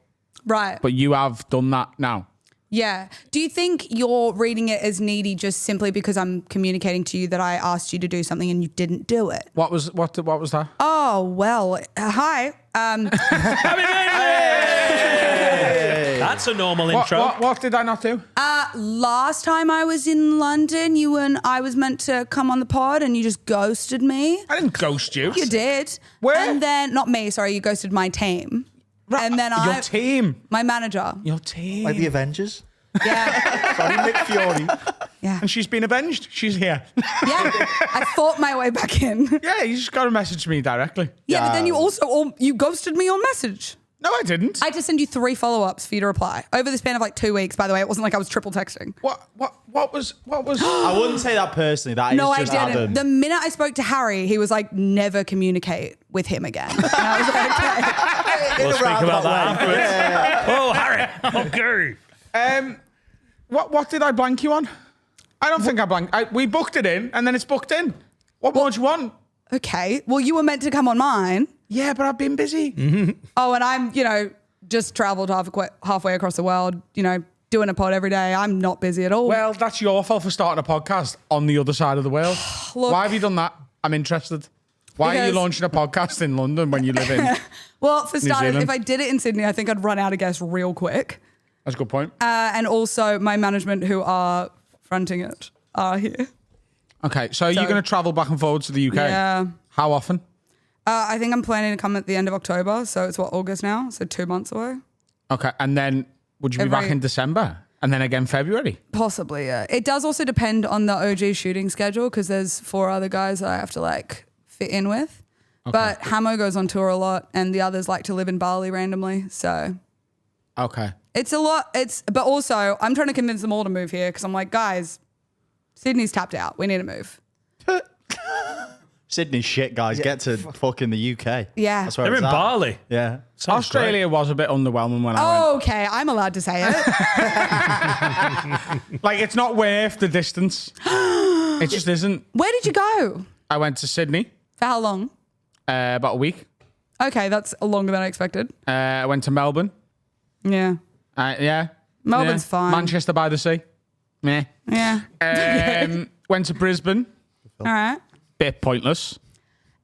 Right. but you have done that now. Yeah. Do you think you're reading it as needy just simply because I'm communicating to you that I asked you to do something and you didn't do it? What was that? Oh, well, hi. That's a normal intro. What did I not do? Last time I was in London, you and I was meant to come on the pod and you just ghosted me. I didn't ghost you. You did. Where? And then, not me, sorry, you ghosted my team. And then Your team. my manager. Your team. Like the Avengers. Yeah. Sorry, Nick Fury. Yeah. And she's been avenged. She's here. Yeah. I fought my way back in. Yeah, you just got to message me directly. Yeah, but then you also, you ghosted me on message. No, I didn't. I had to send you 3 follow-ups for you to reply over the span of like 2 weeks. By the way, it wasn't like I was triple texting. What was? I wouldn't say that personally. That is No, I just didn't. Adam. The minute I spoke to Harry, he was like, "Never communicate with him again." And I was like, "Okay." We'll speak about that afterwards. Oh, Harry. Okay. What did I blank you on? I don't think I blanked. We booked it in, and then it's booked in. What more do you want? Okay. Well, you were meant to come on mine. Yeah, but I've been busy. Oh, and I'm, just traveled halfway across the world, doing a pod every day. I'm not busy at all. Well, that's your fault for starting a podcast on the other side of the world. Look- Why have you done that? I'm interested. Why are you Because- launching a podcast in London when you live in? well, for starters, Zealand. if I did it in Sydney, I think I'd run out of guests real quick. That's a good point. And also, my management who are fronting it are here. Okay, so you're going to travel back and forward to the UK? Yeah. How often? I think I'm planning to come at the end of October. So it's August now? So 2 months away. Okay, and then would you be back in December? And then again February? Possibly, yeah. It does also depend on the OG shooting schedule because there's 4 other guys that I have to fit in with. Okay. But Hamo goes on tour a lot and the others like to live in Bali randomly. So Okay. it's a lot. But also I'm trying to convince them all to move here because I'm like, guys, Sydney's tapped out. We need to move. Sydney's shit, guys. Get to fucking the UK. Yeah. That's where They're it's in at. Bali. Yeah. Sounds Australia was a bit underwhelming when I went. Okay, I'm allowed to say it. Like, it's not worth the distance. It just isn't. Where did you go? I went to Sydney For how long? about a week. Okay, that's longer than I expected. I went to Melbourne. Yeah. Yeah. Melbourne's Yeah. fine. Manchester by the sea. Meh. Yeah. Went to Brisbane. All right. Bit pointless.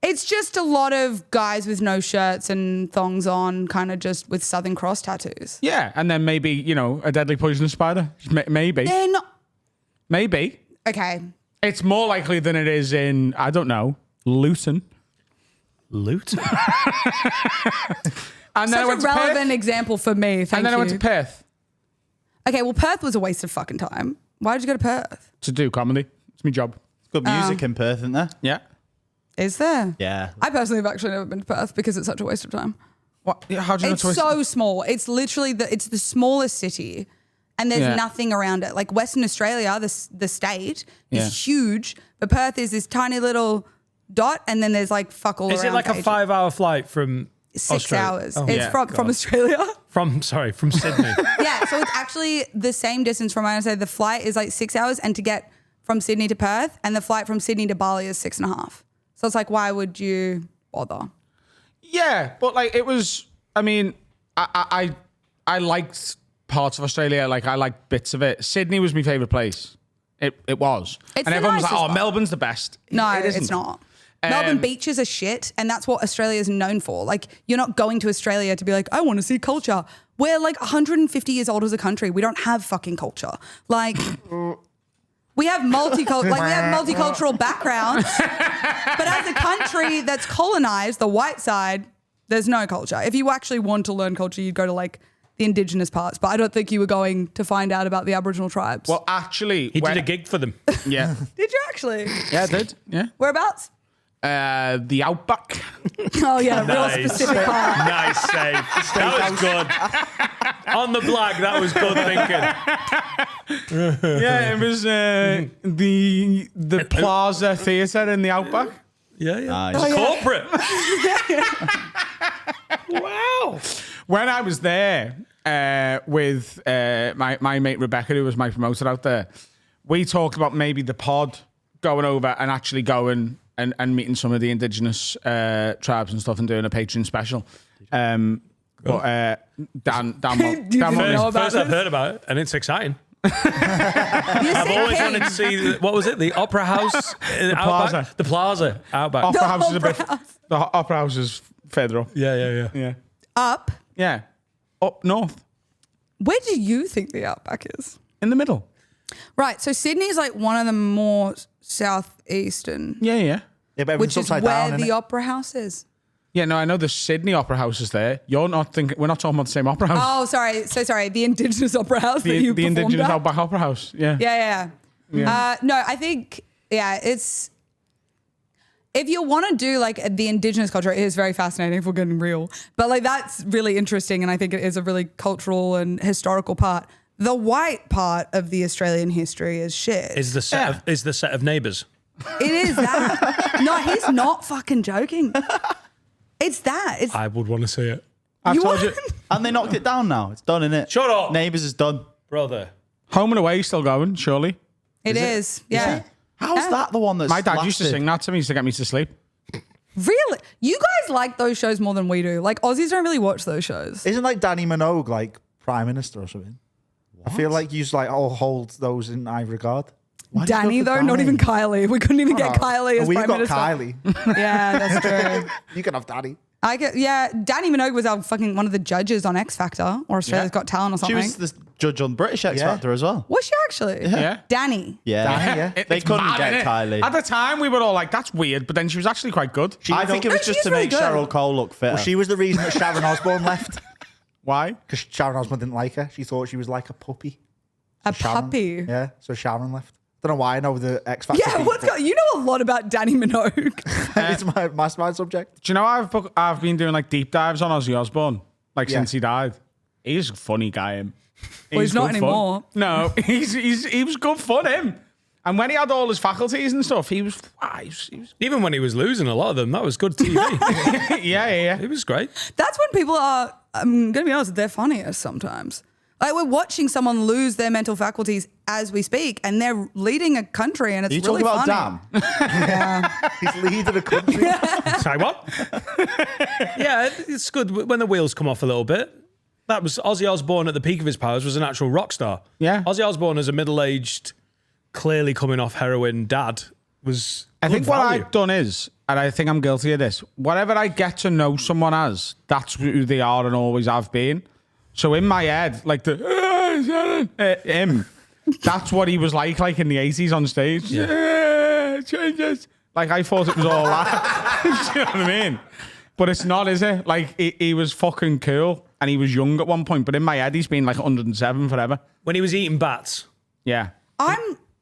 It's just a lot of guys with no shirts and thongs on, kind of just with Southern Cross tattoos. Yeah, and then maybe, a deadly poisonous spider. Maybe. They're not. Maybe. Okay. It's more likely than it is in, I don't know, Luton. Luton? And then I Such a went to relevant Perth. example for me. Thank And then you. I went to Perth Okay, well, Perth was a waste of fucking time. Why did you go to Perth? to do comedy. It's my job. Good music in Perth, isn't there? Yeah. Is there? Yeah. I personally have actually never been to Perth because it's such a waste of time. What? How do you It's know? so small. It's literally it's the smallest city and there's Yeah. nothing around it. Like Western Australia, the state Yeah. is huge, but Perth is this tiny little dot, and then there's like fuck all Is around. it like a Asia. 5-hour flight from 6 Australia? hours? Oh, It's yeah, from God. Australia. From Sydney. Yeah, so it's actually the same distance from, I would say, the flight is like 6 hours, and to get from Sydney to Perth, and the flight from Sydney to Bali is 6.5. So it's like, why would you bother? Yeah, but like it was. I mean, I liked parts of Australia. Like I liked bits of it. Sydney was my favorite place. It was, It's and the everyone was like, nicest "Oh, one." Melbourne's the best." No, It isn't. it's not. Melbourne beaches are shit, and that's what Australia is known for. Like, you're not going to Australia to be like, I want to see culture. We're like 150 years old as a country. We don't have fucking culture. Like, we have multicultural backgrounds, but as a country that's colonized, the white side, there's no culture. If you actually want to learn culture, you'd go to like the indigenous parts, but I don't think you were going to find out about the Aboriginal tribes. Well, actually, He did a gig for them. Yeah, Did you actually? yeah, I did. Yeah, Whereabouts? the Outback. Oh yeah, real Nice. specific part. Nice save. That was good. On the black, that was good thinking. Yeah, it was the Plaza Theatre in the Outback. Yeah, yeah. Nice. It's corporate. Wow. When I was there with my mate Rebecca, who was my promoter out there, we talked about maybe the pod going over and actually going and meeting some of the indigenous tribes and stuff and doing a Patreon special. Dan You won't didn't miss. know about First I've this? heard about it, and it's exciting. You I've said always pig. wanted to see, what was it? The Opera House? The Plaza. The Plaza. Outback. Opera House is a bit. Opera House. The Opera House is further up. Yeah. Yeah. Up. Yeah. Up north. Where do you think the Outback is? In the middle. Right. So Sydney is like one of the more southeastern, Yeah. Yeah, but everything's which is upside where down, the innit? Opera House is. Yeah, no, I know the Sydney Opera House is there. You're not thinking. We're not talking about the same opera house. Oh, sorry. So sorry. The Indigenous Opera House that the you the performed Indigenous at? Outback Opera House. Yeah. Yeah. No, I think, it's, if you want to do like the Indigenous culture, it is very fascinating if we're getting real. But like that's really interesting, and I think it is a really cultural and historical part. The white part of the Australian history is shit. Is the set of Neighbours. It is that. No, he's not fucking joking. It's that. It's I would want to see it. I've you told you. want- And they knocked it down now. It's done, innit? Shut up. Neighbours is done. Brother. Home and Away is still going, surely. It is. Yeah. How's Yeah. that the one that's My dad used to lasted? sing that to me to get me to sleep. Really? You guys like those shows more than we do. Like Aussies don't really watch those shows. Isn't like Danny Minogue like Prime Minister or something? I feel like you like all hold those in high regard. Why did you Danny go for though, not Danny? even Kylie. We couldn't even get Kylie as We've Prime got Minister. Kylie. Yeah, that's true. You can have Danny. Danny Minogue was our fucking one of the judges on X Factor or Australia's Got Talent or She something. was the judge on British X Yeah. Factor as well. Was she actually? Yeah. Danny. Yeah. Danny, yeah. They It's couldn't mad, get innit? Kylie. At the time, we were all like, that's weird, but then she was actually quite good. I think it was No, just she's to really make good. Cheryl Cole look fitter. Well, she was the reason that Sharon Osbourne left. Why? Because Sharon Osbourne didn't like her. She thought she was like a puppy. A Sharon- puppy. Yeah, so Sharon left. Don't know why I know the X Factor. Yeah, you know a lot about Danny Minogue. It's my mastermind subject. Do you know I've been doing like deep dives on Ozzy Osbourne like Yeah. since he died. He's a funny guy, him. Well, he's not good fun. anymore. No, he was good fun, him. And when he had all his faculties and stuff, he was Even when he was losing a lot of them, that was good TV. yeah. It was great. That's when people are, I'm going to be honest, they're funniest sometimes. Like we're watching someone lose their mental faculties as we speak, and they're leading a country, and it's Are you really talking funny. about Dam? He's leading a country. Say what? Yeah, it's good when the wheels come off a little bit. That was Ozzy Osbourne at the peak of his powers was an actual rock star. Yeah. Ozzy Osbourne as a middle-aged, clearly coming off heroin dad was I think good what value. I've done is, and I think I'm guilty of this, whatever I get to know someone as, that's who they are and always have been. So in my head, like him, that's what he was like in the 80s on stage. Yeah, changes. Like I thought it was all that. Do you know what I mean? But it's not, is it? Like he was fucking cool and he was young at one point, but in my head he's been like 107 forever. When he was eating bats. Yeah.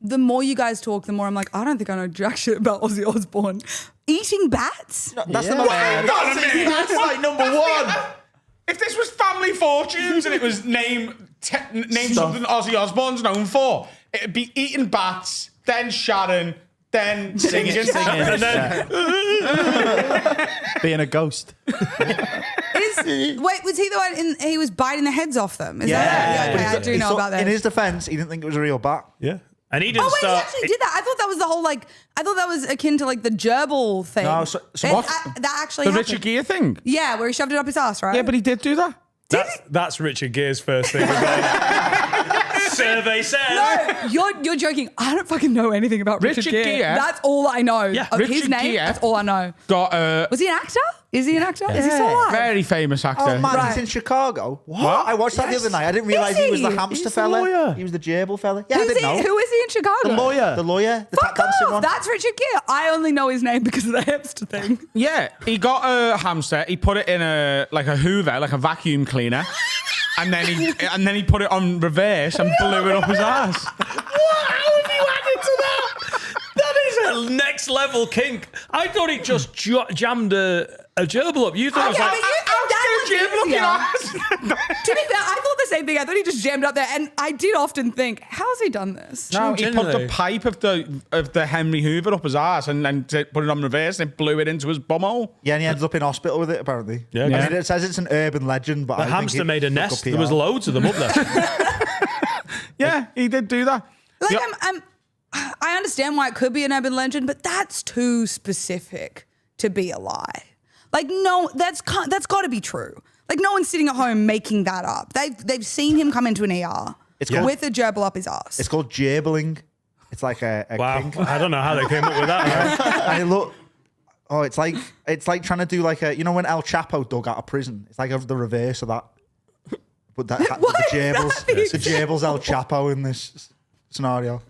The more you guys talk, the more I'm like, I don't think I know jack shit about Ozzy Osbourne. Eating bats? That's the most. That's like number one. If this was Family fortunes and it was name something Ozzy Osbourne's known for, it'd be eating bats, then Sharon, then singing. And then Being a ghost. Wait, was he the one? He was biting the heads off them. Is Yeah. that But okay, I do know about that. In his defense, he didn't think it was a real bat. yeah, and he didn't Oh wait, start. he actually did that. I thought that was the whole I thought that was akin to the gerbil thing. No, so what? That actually The happened. Richard Gere thing. Yeah, where he shoved it up his ass, right? Yeah, but he did do that. That's Richard Gere's first thing. Survey says. No, you're joking. I don't fucking know anything about Richard Richard Gere. Gere? That's all I know. Yeah. Of his Richard name, Gere that's all I know. Got Was he an actor? Is he an actor? Is he still alive? very famous actor. Oh man, Right. he's in Chicago. What? I watched that the other night. I didn't realise he was the he? hamster He's the fella. lawyer. He was the gerbil fella. Yeah, I Who's didn't know. Who is he in Chicago? The lawyer. The lawyer, the Fuck tap dancing off. one. That's Richard Gere. I only know his name because of the hamster thing. Yeah, he got a hamster. He put it in a Hoover, like a vacuum cleaner, and then he put it on reverse and blew it up his ass. How have you added to that? That is a next level kink. I thought he just jammed a gerbil up. You thought it was Okay, like. but you think that was easier. To be fair, I thought the same thing. I thought he just jammed up there, and I did often think, "How's he done this?" No, he put Genuinely. the pipe of the Henry Hoover up his ass and then put it on reverse and blew it into his bumhole. Yeah, and he ended up in hospital with it, apparently. Yeah, I yeah. mean, it says it's an urban legend, but The I think hamster it made a took nest. PR. There was loads of them up there. Yeah, he did do that. Like, Yeah. I understand why it could be an urban legend, but that's too specific to be a lie. Like, no, that's got to be true. Like, no one's sitting at home making that up. They've seen him come into an ER with a gerbil up his ass. It's called gerbling. It's like a Wow. kink. I don't know how they came up with that. And it look. Oh, it's like trying to do like a, you know when El Chapo dug out of prison. It's like the reverse of that. But the gerbils, the gerbils El Chapo in this scenario.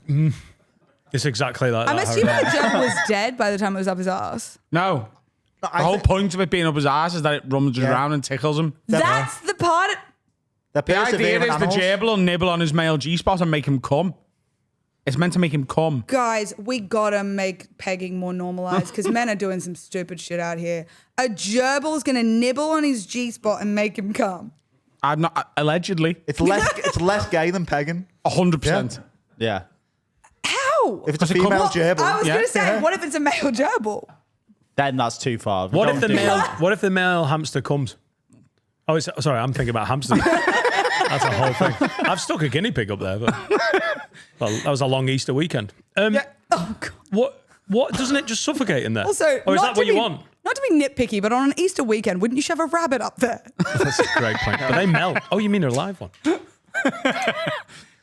It's exactly like I'm that. assuming Harry. the gerbil was dead by the time it was up his ass. No. The whole point of it being up his ass is that it rummages around and tickles him. That's the part. The The idea persevering is the animals. gerbil will nibble on his male G-spot and make him come. It's meant to make him come. Guys, we gotta make pegging more normalized because men are doing some stupid shit out here. A gerbil's gonna nibble on his G-spot and make him come. I'm not allegedly. It's less gay than pegging. 100%. Yeah. How? If it's a Because it female comes- gerbil. I was Yeah. gonna say, what if it's a male gerbil? Then that's too far. What if Don't the do male? that. What if the male hamster comes? Oh, sorry, I'm thinking about hamsters. That's a whole thing. I've stuck a guinea pig up there, but well, that was a long Easter weekend. Oh God. What doesn't it just suffocate in there? Also, or is not that what to you be- want? Not to be nitpicky, but on an Easter weekend, wouldn't you shove a rabbit up there? That's a great point. But they melt. Oh, you mean a live one?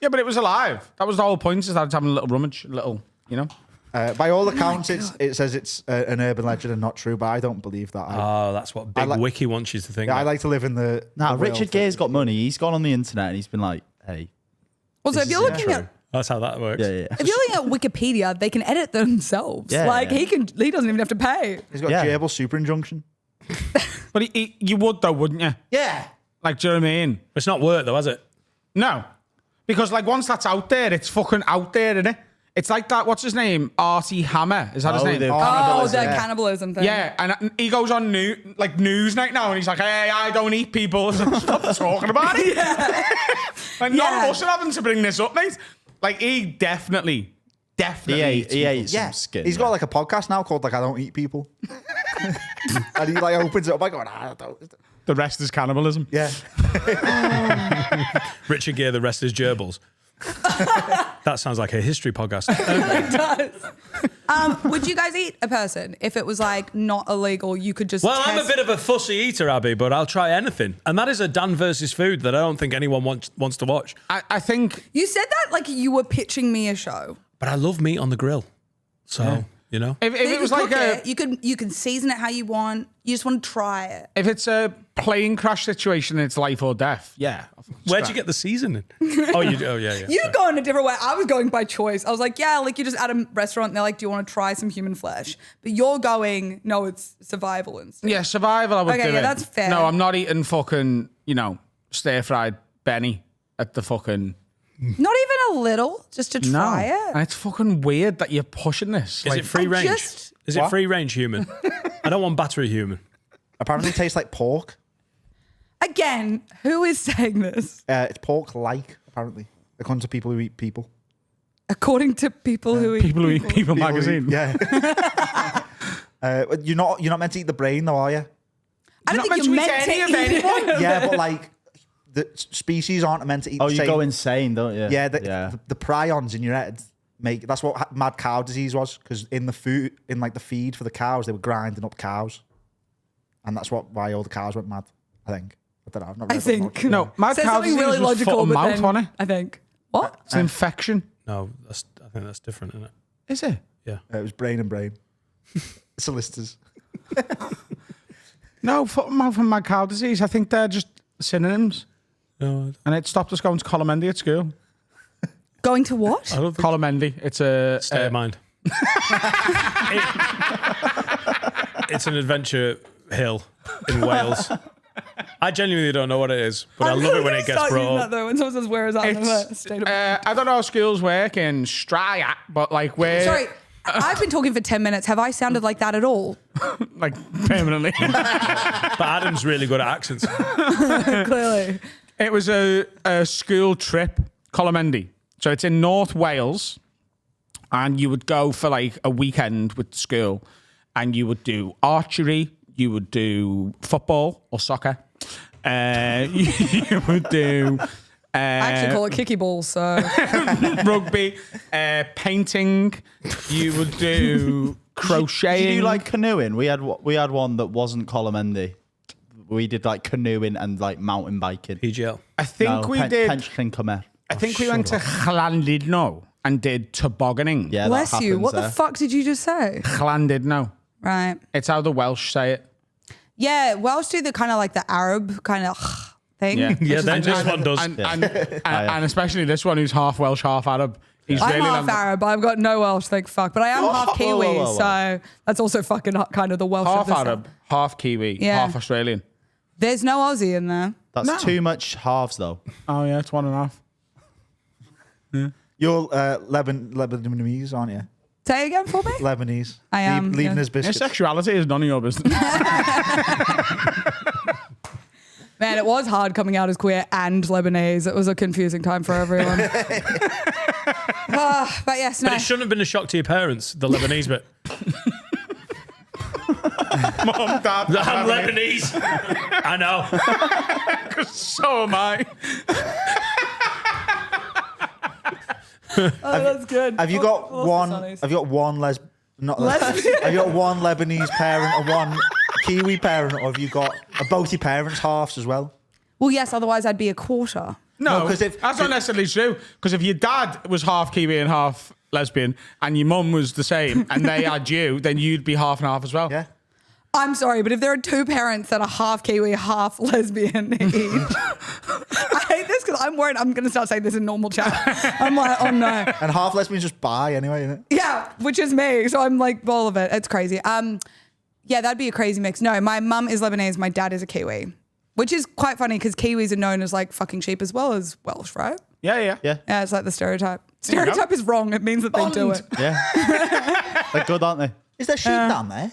Yeah, but it was alive. That was the whole point, is that it's having a little rummage, you know? By all accounts, it says it's an urban legend and not true, but I don't believe that. Oh, that's what Big like- Wiki wants you to think. I of. like to live in the. Nah, the Richard world. Gere's got money. He's gone on the internet and he's been like, hey. Also, if you're looking at That's how that works. Yeah, yeah. if you're looking at Wikipedia, they can edit themselves. Yeah, Like yeah. he doesn't even have to pay. He's got Yeah. gerbil super injunction. But you would though, wouldn't you? Yeah. Like, do you know what I mean? It's not work though, has it? No. Because like once that's out there, it's fucking out there, isn't it? It's like that, what's his name? Artie Hammer. Is that his Oh, name? the- Oh, Cannibalism, the yeah. cannibalism thing. Yeah, and he goes on Newsnight now, and he's like, "Hey, I don't eat people." Stop talking about it. Like, none Yeah. of us are having to bring this up, mate. Like, he definitely eats He ate people. some Yeah. skin. He's got like a podcast now called like I Don't Eat People. And he like opens it up by going, I don't. The rest is cannibalism. Yeah. Richard Gere, the rest is gerbils. That sounds like a history podcast. It does. Would you guys eat a person if it was like not illegal? You could just. Well, I'm a test- bit of a fussy eater, Abby, but I'll try anything. And that is a Dan versus food that I don't think anyone wants to watch. I think You said that like you were pitching me a show. But I love meat on the grill. So, you know. if So you it was could like cook it, you can season it how you want. You just want to try it. if it's a plane crash situation and it's life or death, yeah. Where'd you get the seasoning? Oh, yeah, yeah. You go in a different way. I was going by choice. I was like, yeah, like you're just at a restaurant and they're like, do you want to try some human flesh? But you're going, no, it's survival and stuff. Yeah, survival, I would Okay, do yeah, it. that's fair. No, I'm not eating fucking, stir-fried Benny at the fucking... Not even a little, just to try And it. it's fucking weird that you're pushing this. Is it free range? just- Is it free range human? I don't want battery human. Apparently it tastes like pork. Again, who is saying this? It's pork-like, apparently. According to people who eat people. According to people who eat People who eat People magazine. Yeah. You're not meant to eat the brain, though, are you? I don't think you're meant to eat anyone. Yeah, but like the species aren't meant to eat. Oh, the you same. go insane, don't you? Yeah, the prions in your head make. That's what mad cow disease was, because in the food, in like the feed for the cows, they were grinding up cows, and that's why all the cows went mad. I think. I don't know. I've not read I that think. much. No, mad Says cow something disease really was logical, foot and but mouth, then wasn't it? I think. What? It's an infection. No, I think that's different, isn't it? Is it? Yeah. It was brain and brain. Solicitors. No, foot and mouth and mad cow disease. I think they're just synonyms. No, And it stopped us going to Colomendy at school. Going to what? I don't think. Colomendy. It's a Stay in mind. It's an adventure hill in Wales. I genuinely don't know what it is, but I love it when it gets brought That up. though, when someone says, "Where is that?" It's, I don't know how schools work in Straya, but like we're Sorry, I've been talking for 10 minutes. Have I sounded like that at all? like permanently. But Adam's really good at accents. Clearly. It was a school trip, Colomendy. So it's in North Wales, and you would go for like a weekend with school, and you would do archery, you would do football or soccer, you would do I actually call it kicky ball, so rugby, painting, you would do crocheting. Did you do like canoeing? We had one that wasn't Colomendy. We did like canoeing and like mountain biking. PGL. I think we did. I think we went to Llandudno and did tobogganing. Yeah, bless that you. happens What the there. fuck did you just say? Llandudno. Right. It's how the Welsh say it. Yeah, Welsh do the kind of like the Arab kind of thing. Yeah. Yeah, then this one does. And especially this one who's half Welsh, half Arab. He's I'm really half Arab. I've got no Welsh, thank fuck. But I am half Kiwi, whoa. so that's also fucking kind of the Welsh of half this Arab, stuff. half Kiwi, Yeah. half Australian. There's no Aussie in there. That's too much halves though. Oh yeah, it's 1.5. You're Lebanese, aren't you? Say it again for me. Lebanese. I am, Leaving yeah. his His biscuits. sexuality is none of your business. Man, it was hard coming out as queer and Lebanese. It was a confusing time for everyone. But yes, no. But it shouldn't have been a shock to your parents, the Lebanese bit. Mom, Dad, I'm Lebanese. I know. so am I. Oh, that's good. Have you got What's one? the sunnies? Have you got one Have you got one Lebanese parent or one Kiwi parent, or have you got both your parents halves as well? Well, yes, otherwise I'd be a quarter. No, 'cause if- that's not necessarily true. Because if your dad was half Kiwi and half lesbian, and your mum was the same, and they had you, then you'd be half and half as well. Yeah. I'm sorry, but if there are two parents that are half Kiwi, half lesbian each, I hate this because I'm worried I'm going to start saying this in normal chat. I'm like, oh no. And half lesbians just bi anyway, isn't it? Yeah, which is me. So I'm like all of it. It's crazy. Yeah, that'd be a crazy mix. No, my mum is Lebanese. My dad is a Kiwi, which is quite funny because Kiwis are known as like fucking sheep as well as Welsh, right? Yeah. Yeah. Yeah, it's like the stereotype. you go. Stereotype is wrong. It means that they do it. Yeah. They're good, aren't they? Is there sheep down there?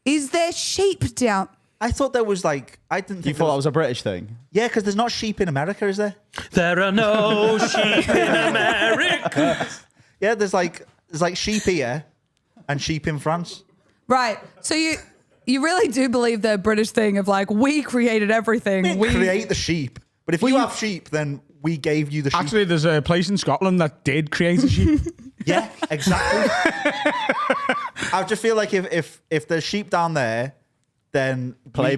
Is there sheep down? I thought there was like, I didn't think You thought that was a British thing? Yeah, because there's not sheep in America, is there? There are no sheep in America. Yeah, there's like sheep here and sheep in France. Right. So you really do believe the British thing of like, we created everything. We create the sheep. But if you have sheep, then we gave you the sheep. Actually, there's a place in Scotland that did create a sheep. Yeah, exactly. I just feel like if there's sheep down there, then Play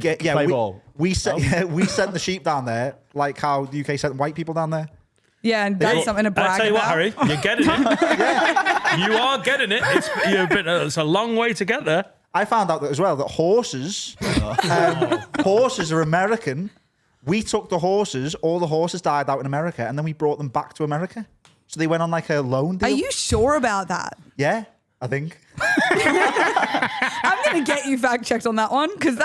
ball. We sent the sheep down there, like how the UK sent white people down there. Yeah, and that's something to brag I'll tell you what, about. Harry, you're getting it. You are getting it. It's a long way to get there. I found out that as well that horses are American. We took the horses. All the horses died out in America, and then we brought them back to America. So they went on like a loan deal. Are you sure about that? Yeah, I think. I'm going to get you fact checked on that one because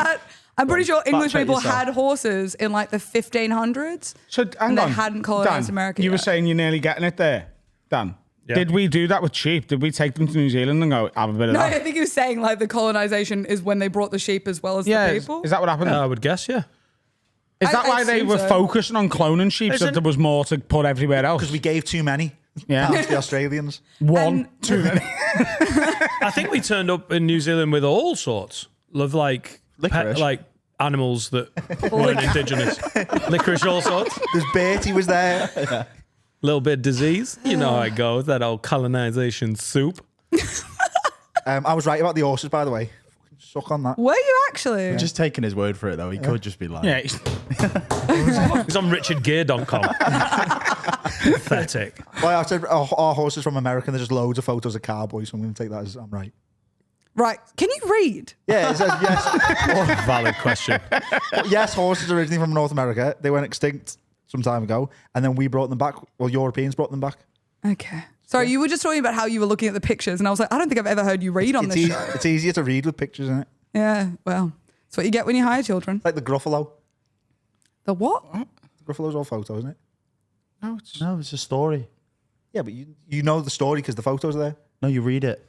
I'm pretty sure English check people yourself. had horses in like the 1500s. So hang And they on. hadn't colonised Dan, America You were yet. saying you're nearly getting it there, Dan. Yeah. Did we do that with sheep? Did we take them to New Zealand and go have a bit of No, I that? think he was saying like the colonization is when they brought the sheep as well as Yeah, the is people. that what happened? I would guess, yeah. Is that why they were focusing on cloning sheep so there was more to put everywhere else? Because we gave too many. Yeah. Pounds to the Australians. One, too many. I think we turned up in New Zealand with all sorts of like animals that weren't indigenous. Licorice, all sorts. There's Bertie was there. Little bit of disease. You know how it goes. That old colonization soup. I was right about the horses, by the way. Fucking suck on that. Were you actually? Just taking his word for it, though. He could just be lying. Yeah. It's on richardgere.com. Pathetic. Well, I said our horses from America, and there's just loads of photos of cowboys, so I'm going to take that as I'm right. Right. Can you read? Yeah, it says yes. Valid question. Yes, horses are originally from North America. They went extinct some time ago, and then we brought them back. Well, Europeans brought them back. Okay. Sorry, you were just talking about how you were looking at the pictures, and I was like, I don't think I've ever heard you read on this show. It's easier to read with pictures, isn't it? Yeah, well, that's what you get when you hire children. Like the Gruffalo. The what? The Gruffalo's all photos, isn't it? No, it's a story. Yeah, but you know the story because the photos are there. No, you read it.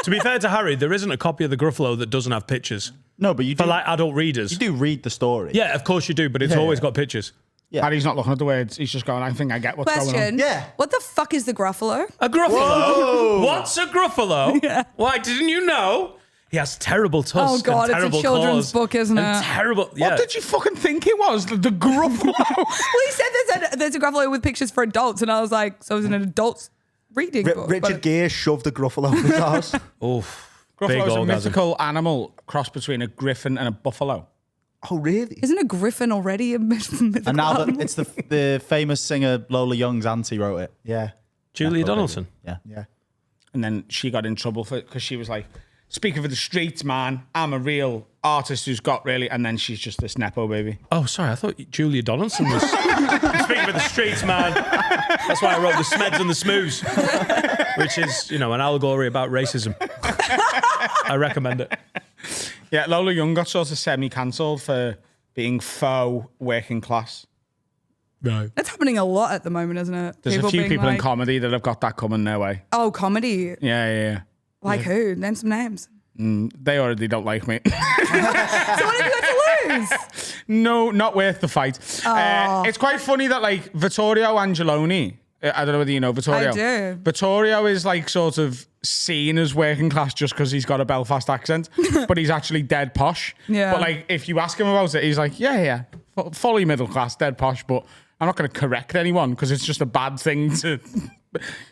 To be fair to Harry, there isn't a copy of the Gruffalo that doesn't have pictures. No, but you For do, like adult readers. you do read the story. Yeah, of course you do, but it's always got pictures. Yeah. Harry's not looking at the words. He's just going, I think I get what's going on. Question. Yeah. What the fuck is the Gruffalo? A Gruffalo? What's a Gruffalo? Yeah. Why, didn't you know? He has terrible tusks. Oh, God, and it's a terrible children's claws book, isn't and it? Terrible. Yeah. What did you fucking think it was? The Gruffalo? Well, he said there's a Gruffalo with pictures for adults, and I was like, so it's an adult's reading book. Richard Gere shoved the Gruffalo in his house. Oof. Gruffalo Big is a orgasm. mythical animal cross between a griffin and a buffalo. Oh, really? Isn't a griffin already a mythical And now that animal? it's the famous singer Lola Young's auntie wrote it. Yeah. Julia Donaldson. Yeah. Yeah. And then she got in trouble for because she was like, speaking for the streets, man, I'm a real artist who's got really, and then she's just this nepo baby. Oh, sorry. I thought Julia Donaldson was speaking for the streets, man. That's why I wrote the Smeds and the Smoos, which is, an allegory about racism. I recommend it. Yeah, Lola Young got sort of semi-cancelled for being faux working class. No. That's happening a lot at the moment, isn't it? There's a few being people in like, comedy that have got that coming their way. Oh, comedy. Yeah. Like who? Name some names. They already don't like me. So what have you got to lose? No, not worth the fight. It's quite funny that like Vittorio Angeloni, I don't know whether you know Vittorio. I do. Vittorio is like sort of seen as working class just because he's got a Belfast accent, but he's actually dead posh. Yeah. But like if you ask him about it, he's like, yeah, fully middle class, dead posh, but I'm not going to correct anyone because it's just a bad thing to...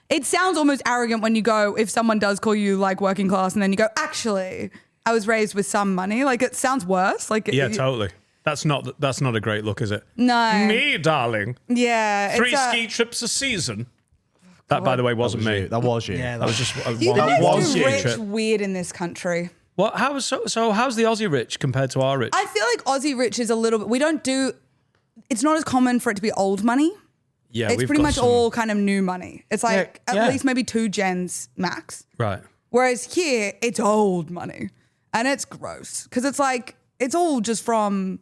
It sounds almost arrogant when you go, if someone does call you like working class and then you go, actually, I was raised with some money. Like it sounds worse. Like Yeah, totally. That's not a great look, is it? No. Me, darling. Yeah. 3 ski trips a season. That, by the way, wasn't me. That was you. Yeah, That was just You one guys do ski rich trip. weird in this country. What? How's the Aussie rich compared to our rich? I feel like Aussie rich is a little bit, it's not as common for it to be old money. Yeah, It's we've pretty got much some- all kind of new money. It's like Yeah. at least maybe 2 gens max. Right. Whereas here, it's old money. And it's gross. Because it's like, it's all just from,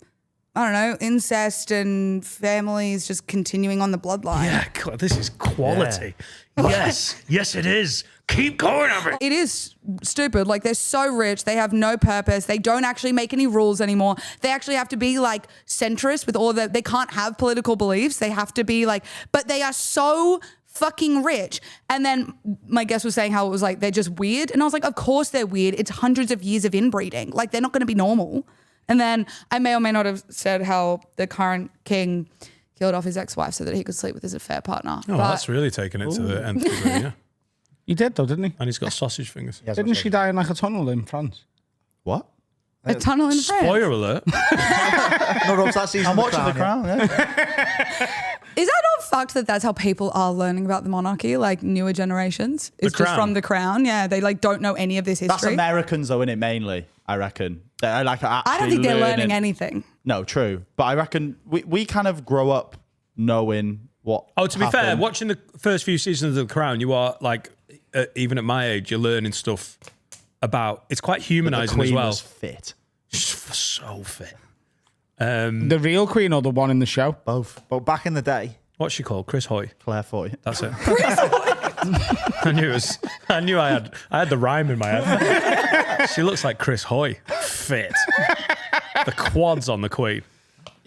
I don't know, incest and families just continuing on the bloodline. Yeah, God, this is quality. Yes, yes, it is. Keep going of it. It is stupid. Like they're so rich. They have no purpose. They don't actually make any rules anymore. They actually have to be like centrist with all they can't have political beliefs. They have to be like, but they are so fucking rich. And then my guest was saying how it was like, they're just weird. And I was like, of course they're weird. It's hundreds of years of inbreeding. Like they're not going to be normal. And then I may or may not have said how the current king killed off his ex-wife so that he could sleep with his affair partner. Oh, that's really taking it to the nth degree, yeah. He did though, didn't he? And he's got sausage fingers. Didn't she die in like a tunnel in France? What? A tunnel in France. Spoiler alert. No, Rob's that season. I'm watching The Crown. Yeah. Is that not fucked that that's how people are learning about the monarchy, like newer generations? It's just Crown. from The Crown. Yeah, they like don't know any of this history. That's Americans, though, innit? Mainly, I reckon. They're like actually I don't think they're learning learning anything. No, true. But I reckon we kind of grow up knowing what. Oh, to be fair, happened. watching the first few seasons of The Crown, you are like, even at my age, you're learning stuff about. It's quite the humanizing as Queen well. was fit. So fit. The real queen or the one in the show? Both. But back in the day, What's she called? Chris Hoy. Claire Foy. That's it. I knew it was. I knew I had the rhyme in my head. She looks like Chris Hoy. Fit. The quads on the Queen.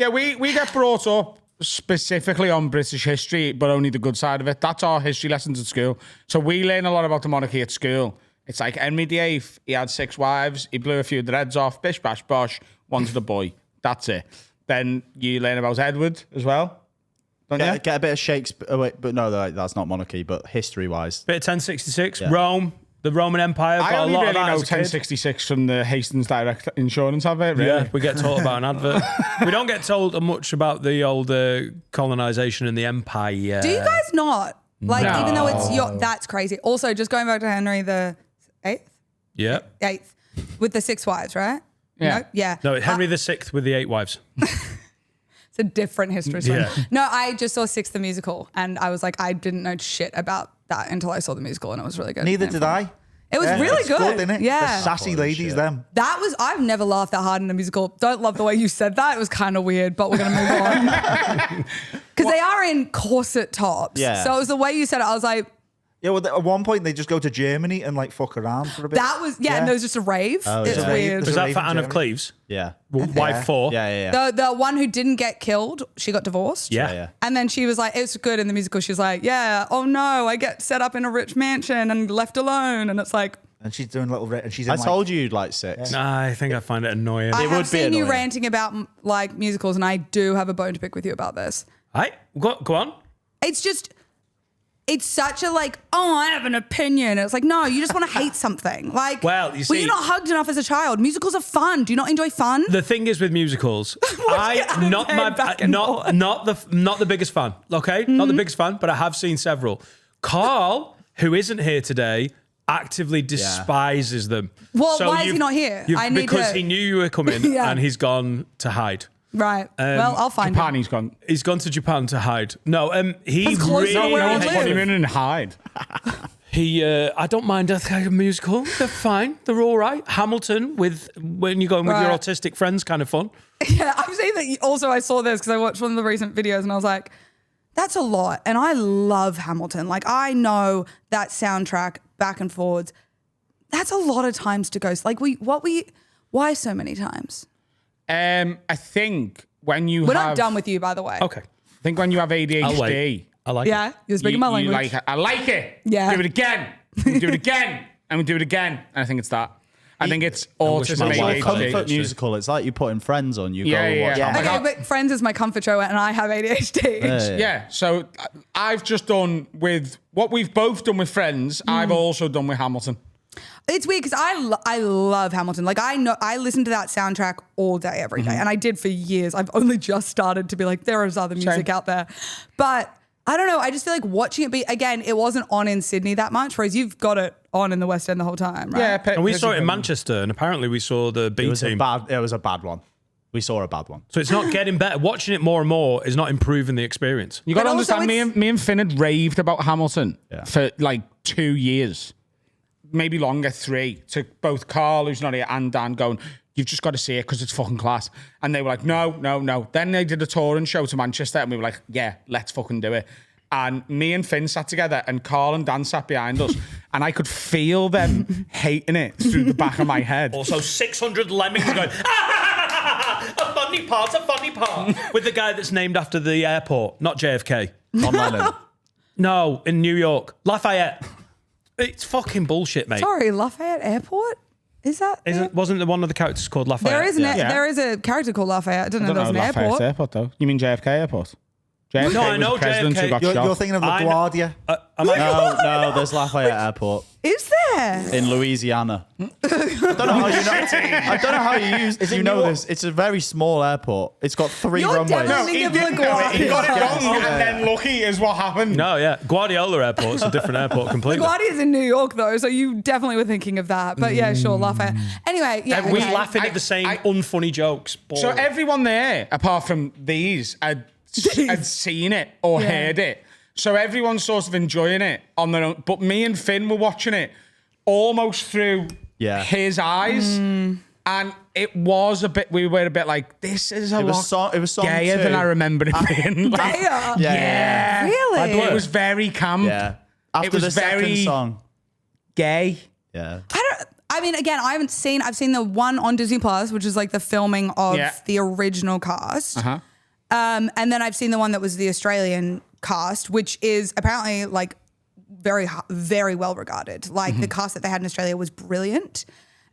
Yeah, we get brought up specifically on British history, but only the good side of it. That's our history lessons at school. So we learn a lot about the monarchy at school. It's like Henry VIII, he had 6 wives, he blew a few of the heads off, bish, bash, bosh, one's the boy. That's it. Then you learn about Edward as well. Get a bit of Shakespeare. Oh, wait, but no, that's not monarchy, but history-wise. Bit of 1066, Rome, the Roman Empire. I Got only a lot really of that know as a kid. 1066 from the Hastings Direct Insurance advert, really. Yeah, we get told about an advert. We don't get told much about the old colonization and the empire. Do you guys not? Like, No. even though it's that's crazy. Also, just going back to Henry the Yeah. 8th, with the 6 wives, right? Yeah. No? Yeah. No, Henry VI with the 8 wives. It's a different history story. Yeah. No, I just saw Six the musical, and I was like, I didn't know shit about that until I saw the musical, and it was really good. Neither Yeah, did fun. I. It was really it's good. isn't it? Yeah. The sassy ladies, them. That was, I've never laughed that hard in a musical. Don't love the way you said that. It was kind of weird, but we're going to move on. Because they are in corset tops. Yeah. So it was the way you said it. I was like, Yeah, well, at one point they just go to Germany and like fuck around for a bit. that was, and there was just a rave. Oh, It's yeah. weird. Was There's a that rave for in Anne of Germany. Cleves? Yeah. Wife 4? Yeah. The one who didn't get killed, she got divorced. Yeah. And then she was like, it's good in the musical. She was like, yeah, oh no, I get set up in a rich mansion and left alone. And it's like, And she's doing little, and she's in I like, told you you'd like 6. Nah, I think I find it annoying. I would have be seen you annoying. ranting about like musicals, and I do have a bone to pick with you about this. Hey, go on. It's just, it's such a like, oh, I have an opinion. It's like, no, you just want to hate something. Like, Well, you were see- you not hugged enough as a child? Musicals are fun. Do you not enjoy fun? The thing is with musicals, Adam not head my back and forth. not the biggest fan. Okay, not the biggest fan, but I have seen several. Carl, who isn't here today, actively despises them. Well, why is he you've- not here? you've- I need because to- he knew you were coming Yeah. and he's gone to hide. Right. Well, I'll find Japan, him. he's gone. He's gone to Japan to hide. No, he That's close really to where I hates live. What do you them. mean and hide? I don't mind that kind of musical. They're fine. They're all right. Hamilton when you're going with your Right. autistic friends, kind of fun. Yeah, I'm saying that. Also, I saw this because I watched one of the recent videos, and I was like, "That's a lot." And I love Hamilton. Like, I know that soundtrack back and forwards. That's a lot of times to go. Like, why so many times? I think when you We're have... not done with you, by the way. Okay. I think when you have ADHD... I'll wait. I like Yeah, it. you're speaking my language. I like it. Yeah. Do it again. We do it again. And we do it again. And I think it's that. I think it's autism, my wife It's had a it. ADHD. comfort musical. It's like you're putting Friends on. You Yeah, go and yeah, watch yeah. Hamilton. Okay, but Friends is my comfort show, and I have ADHD. Yeah, so I've just done with what we've both done with Friends, I've also done with Hamilton. It's weird because I love Hamilton. Like, I listen to that soundtrack all day, every day, and I did for years. I've only just started to be like, there is other music out there, but I don't know. I just feel like watching it be again. It wasn't on in Sydney that much, whereas you've got it on in the West End the whole time, right? Yeah, And we saw it in Manchester, and apparently we saw the B It was team. It was a bad one. We saw a bad one. So it's not getting better. Watching it more and more is not improving the experience. You got to But also understand, me and Finn had raved about Hamilton Yeah. for like 2 years, maybe longer, 3. To both Carl, who's not here, and Dan, going, you've just got to see it because it's fucking class. And they were like, no. Then they did a touring show to Manchester, and we were like, yeah, let's fucking do it. And me and Finn sat together, and Carl and Dan sat behind us, and I could feel them hating it through the back of my head. Also, 600 lemmings going, a funny part, with the guy that's named after the airport, not JFK. On Lennon. No, in New York. Lafayette. It's fucking bullshit, mate. Sorry, Lafayette Airport. Is that? Wasn't the one of the characters called Lafayette? There is an Yeah. there is a character called Lafayette. I didn't know there was an Lafayette airport. though. You mean JFK Airport? JFK No, I was know the president JFK. who got You're shot. thinking of I know- LaGuardia. Am I? No, there's Lafayette Airport Is there? in Louisiana. I don't know how you know. I don't know how you know this. It's a very small airport. It's got 3 You're runways. definitely he of didn't know it. He got it LaGuardia. wrong, and then lucky is what happened. No, yeah. Guardiola Airport's a different airport completely. LaGuardia's in New York though, so you definitely were thinking of that. But yeah, sure, Lafayette. Anyway, yeah. Everyone's okay. laughing at the same unfunny jokes. So Boring. everyone there, apart from these, had seen it or heard it. So everyone's sort of enjoying it on their own. But me and Finn were watching it almost through his eyes. And it was a bit, we were a bit like, this is It was song gayer 2. than I remember it being. Like, Yeah. yeah. Really? It was very camp. Yeah. After was the second very- song. Gay. Yeah. I mean, again, I've seen the one on Disney Plus, which is like the filming of Yeah. the original cast. And then I've seen the one that was the Australian cast, which is apparently like very, very well regarded. Like the cast that they had in Australia was brilliant.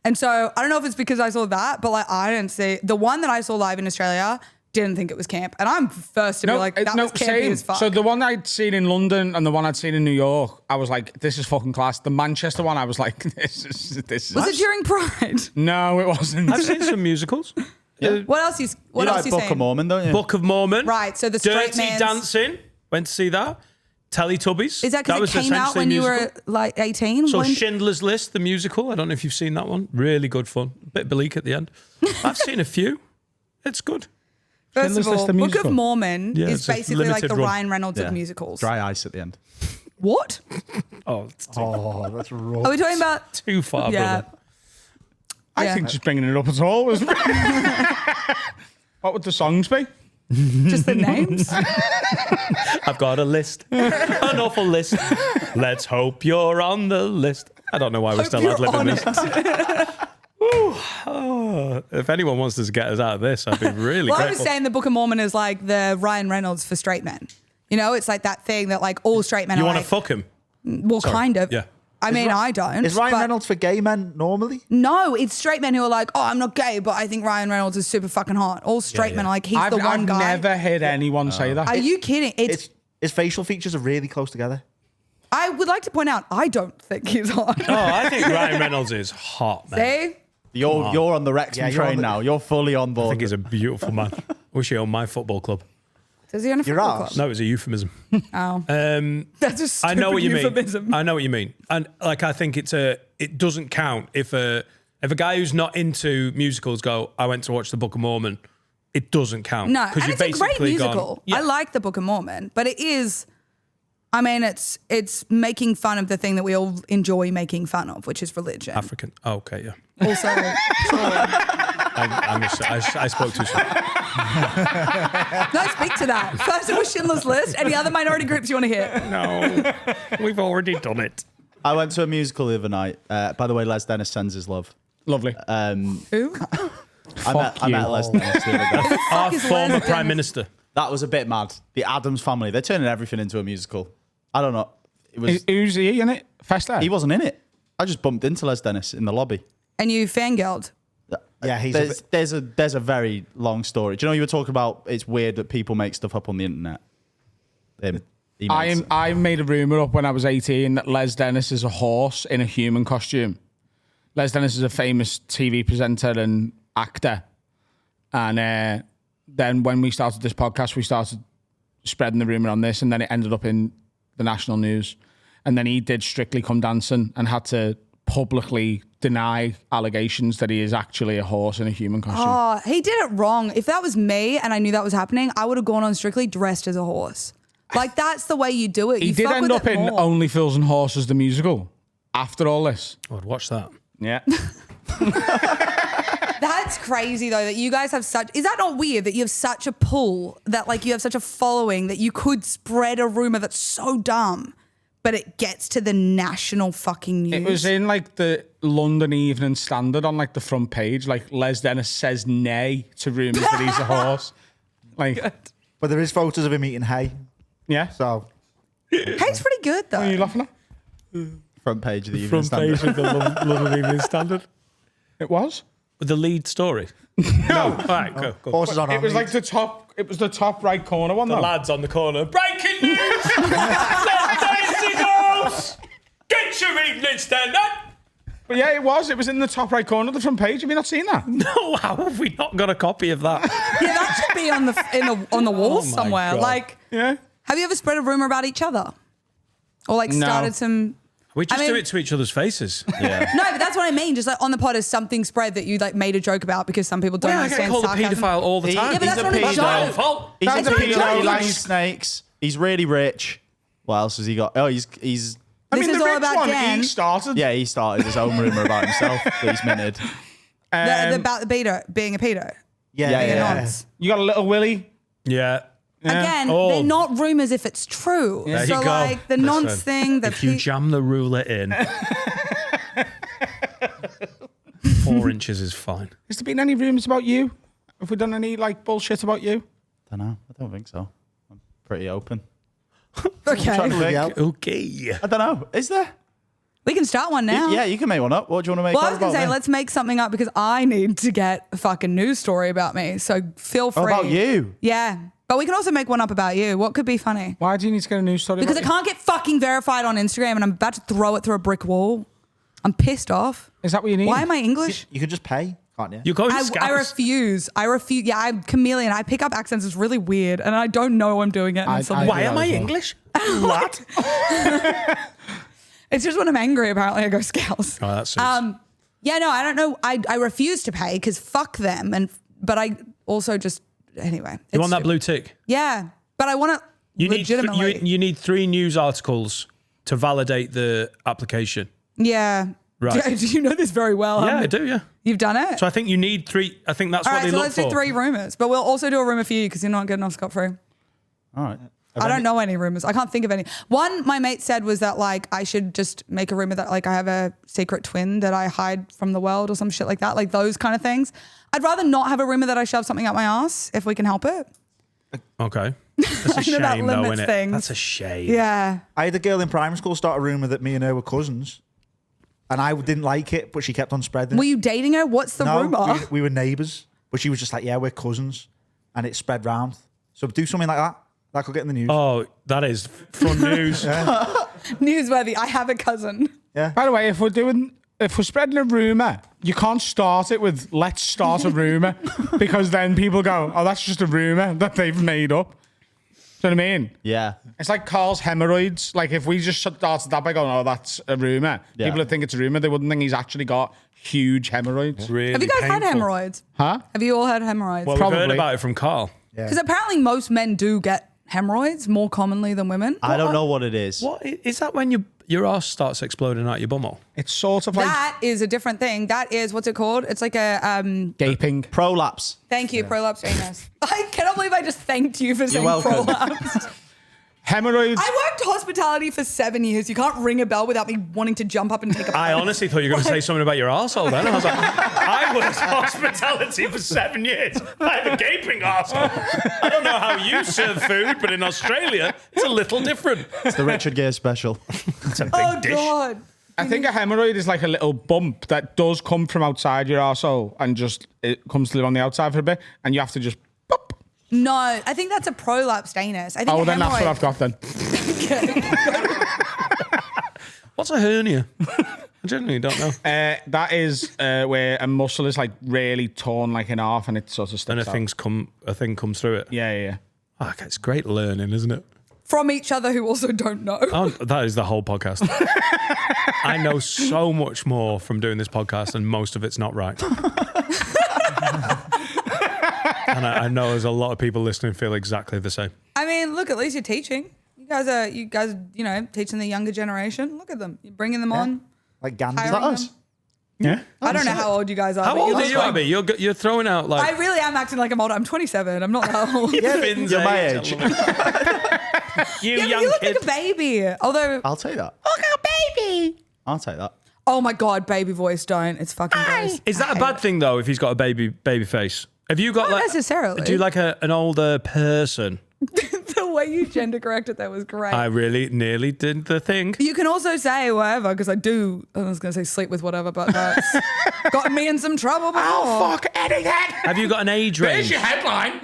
And so I don't know if it's because I saw that, but like I didn't see the one that I saw live in Australia. Didn't think it was camp, and I'm first to be like that was campy as fuck. So the one I'd seen in London and the one I'd seen in New York, I was like, "This is fucking class." The Manchester one, I was like, "This is." Was it during Pride? No, it wasn't. I've seen some musicals. What else? What You else like you Book saying? of Mormon, don't you? Book of Mormon. Right. So the straight Dirty man's Dancing. Went to see that. Teletubbies. Is that because was it came out essentially when a you were musical. like 18? So When- Schindler's List, the musical. I don't know if you've seen that one. Really good fun. A bit bleak at the end. I've seen a few. It's good. First of Schindler's List, all, the Book of musical. Mormon Yeah, is it's a basically like limited the run. Ryan Reynolds Yeah. of musicals. Dry ice at the end. What? Oh, it's That's rough. Are we talking about? too far, Yeah. brother. I Yeah. think just bringing it up at all was. What would the songs be? Just the names? I've got a list. An awful list. Let's hope you're on the list. I don't know why we're still You're ad-libbing on this. it. Ooh, oh, if anyone wants to get us out of this, I'd be really Well, I grateful. was saying the Book of Mormon is like the Ryan Reynolds for straight men. You know, it's like that thing that like all straight men you are want to like, fuck him? well, kind of. Yeah. I mean, I don't. Is Ryan but- Reynolds for gay men normally? No, it's straight men who are like, oh, I'm not gay, but I think Ryan Reynolds is super fucking hot. All straight men are like, he's I've, the one I've guy. never heard anyone say that. Are you kidding? It's. His facial features are really close together. I would like to point out, I don't think he's hot. Oh, I think Ryan Reynolds is hot, man. See? You're on the Wrexham Yeah, you're on train the- now. You're fully on I board. think he's a beautiful man. Wish he owned my football club. Does he own a Your football arse? club? No, it was a euphemism. Oh. Um, That's a stupid I know what you euphemism. mean. I know what you mean. And like, I think it doesn't count if a guy who's not into musicals go, I went to watch the Book of Mormon. It doesn't count. No, 'Cause and you've it's a great basically gone- musical. Yeah. I like the Book of Mormon, but it is. I mean, it's making fun of the thing that we all enjoy making fun of, which is religion. African. Oh, okay, yeah. Also, I spoke too soon. no, speak to that. First it was Schindler's List. Any other minority groups you want to hear? No, we've already done it. I went to a musical the other night. By the way, Les Dennis sends his love. Lovely. Who? I met Les Dennis the other day. Our is former Les Prime Dennis? Minister. That was a bit mad. The Addams Family. They're turning everything into a musical. I don't know. It was. Who's he in it? Festa? He wasn't in it. I just bumped into Les Dennis in the lobby. And you fangirled. Yeah, he's There's a very long story. Do you know you were talking about? It's weird that people make stuff up on the internet. I made a rumour up when I was 18 that Les Dennis is a horse in a human costume. Les Dennis is a famous TV presenter and actor. And then when we started this podcast, we started spreading the rumour on this, and then it ended up in the national news. And then he did Strictly Come Dancing and had to publicly deny allegations that he is actually a horse in a human costume. Oh, he did it wrong. If that was me and I knew that was happening, I would have gone on Strictly dressed as a horse. Like, that's the way you do it. He You did fuck end with up it in more. Only Fools and Horses, the musical, after all this. I'd watch that. Yeah. That's crazy though that you guys have such. Is that not weird that you have such a pull that like you have such a following that you could spread a rumor that's so dumb, but it gets to the national fucking news? It was in like the London Evening Standard on like the front page. Like Les Dennis says nay to rumours that he's a horse. Like, but there is photos of him eating hay. yeah. So Hay's pretty good though. What are you laughing at? front page of the Evening Front page Standard. of the London Evening Standard. It was. With the lead story. No. All right, go. horses on It was our like the top. It was the top right corner one. The though. lads on the corner. Breaking news! Get your evening stand up! But yeah, it was. It was in the top right corner of the front page. Have you not seen that? No, how have we not got a copy of that? Yeah, that should be on the wall Oh my somewhere. God. Like, Yeah. have you ever spread a rumor about each other, or like No. started some? We just I mean- do it to each other's faces. Yeah. No, but that's what I mean. Just like on the pod, is something spread that you like made a joke about because some people don't I get understand called a sarcasm. paedophile all the He- time. Yeah, but He's that's a not a pedo. joke. Your fault. He's That's a not a pedo. joke. He likes snakes. He's really rich. What else has he got? Oh, he's I This mean, is the all rich about one, Dan. he started. yeah. He started his own rumor about himself that he's minted. About the pedo being a pedo. yeah, Yeah, Being a yeah. nonce. You got a little Willy. Yeah. Again, Oh. they're not rumors if it's true. There So you go. like the nonce Listen, thing, the if you jam the ruler in, 4 inches is fine. Has there been any rumours about you? Have we done any like bullshit about you? don't know. I don't think so. I'm pretty open. Okay. Okay. I don't know. Is there? We can start one now. Yeah, you can make one up. What do you want to make Well, I one was going to about say, me? let's make something up because I need to get a fucking news story about me. So feel free. About you? Yeah. But we can also make one up about you. What could be funny? Why do you need to get a news story? Because I about can't get fucking verified on Instagram and I'm about to throw it through a brick wall. I'm pissed off. you? Is that what you need? Why am I English? You could just pay, can't you? You're going I refuse. I refuse. Yeah, I'm chameleon. I pick up accents. It's really weird. And I don't know I'm doing it. And it's Why am I English? What? It's just when I'm angry, apparently, I go Scouse. Oh, that suits. Yeah, no, I don't know. I refuse to pay because fuck them. But I also just, anyway. You want that blue tick? Yeah. But I want to legitimately. You need 3 news articles to validate the application. Yeah. Right. Do you know this very well? Yeah, I do, yeah. You've done it? So I think you need 3. I think that's All what right, they so look let's for. do 3 rumors. But we'll also do a rumor for you because you're not getting off scot-free. All right. I don't know any rumors. I can't think of any. One my mate said was that like I should just make a rumor that like I have a secret twin that I hide from the world or some shit like that. Like those kind of things. I'd rather not have a rumor that I shove something up my ass if we can help it. Okay. That's a know that shame, though, limits innit? things. That's a shame. Yeah. I had a girl in primary school start a rumour that me and her were cousins. And I didn't like it, but she kept on spreading Were it. you dating her? What's the No, rumor? we were neighbours. But she was just like, yeah, we're cousins. And it spread round. So do something like that. That could get in the news. Oh, that is front news. Newsworthy. I have a cousin. Yeah. By the way, if we're spreading a rumor, you can't start it with "let's start a rumor" because then people go, "Oh, that's just a rumor that they've made up." Do you know what I mean? Yeah. It's like Carl's hemorrhoids. Like if we just started that by going, "Oh, that's a rumor," Yeah. people would think it's a rumor. They wouldn't think he's actually got huge hemorrhoids. Really Have you guys had painful. hemorrhoids? Huh? Have you all had hemorrhoids? Well, we've heard Probably. about it from Carl. Because apparently most men do get hemorrhoids more commonly than women. I don't know what it is. What is that when your ass starts exploding out your bumhole? It's sort of like That is a different thing. That is, what's it called? It's like a, gaping. Prolapse. thank you, prolapse anus. I cannot believe I just thanked you for saying welcome. prolapse. Hemorrhoids. I worked hospitality for 7 years. You can't ring a bell without me wanting to jump up and take a I honestly thought you were going to say something about your arsehole then. I was like, I worked hospitality for 7 years. I have a gaping arsehole. I don't know how you serve food, but in Australia, it's a little different. It's the Richard Gere special. It's a big Oh, dish. God. I think a hemorrhoid is like a little bump that does come from outside your arsehole and just it comes to live on the outside for a bit, and you have to just. Pop. No, I think that's a prolapsed anus. I think Oh, a then that's what hemorrhoid- I've got then. What's a hernia? I genuinely don't know. That is where a muscle is like really torn like in half, and it sort of sticks And out. a thing comes through it. Yeah, yeah, yeah. Oh, okay, it's great learning, isn't it? From each other who also don't know. Oh, that is the whole podcast. I know so much more from doing this podcast, and most of it's not right. And I know there's a lot of people listening feel exactly the same. I mean, look, at least you're teaching. You guys, teaching the younger generation. Look at them. You're bringing them on. Like Gandhi. Hiring them. us? Yeah. I don't know how old you guys are. How but old you are look you, like- Abby? You're throwing out like. I really am acting like I'm older. I'm 27. I'm not that old. Finn's You're my age. age. I love it. You Yeah, but young you look kid. like a baby. Although, I'll take that. look at a baby. I'll take that. Oh my God, baby voice, don't. It's fucking gross. Is that a bad thing though? If he's got a baby face, have you got Not like necessarily. Do you like an older person? The way you gender corrected that was great. I really nearly did the thing. You can also say whatever, because I was going to say sleep with whatever, but that's got me in some trouble before. Oh, fuck anything. Have you got an age range? There's your headline. You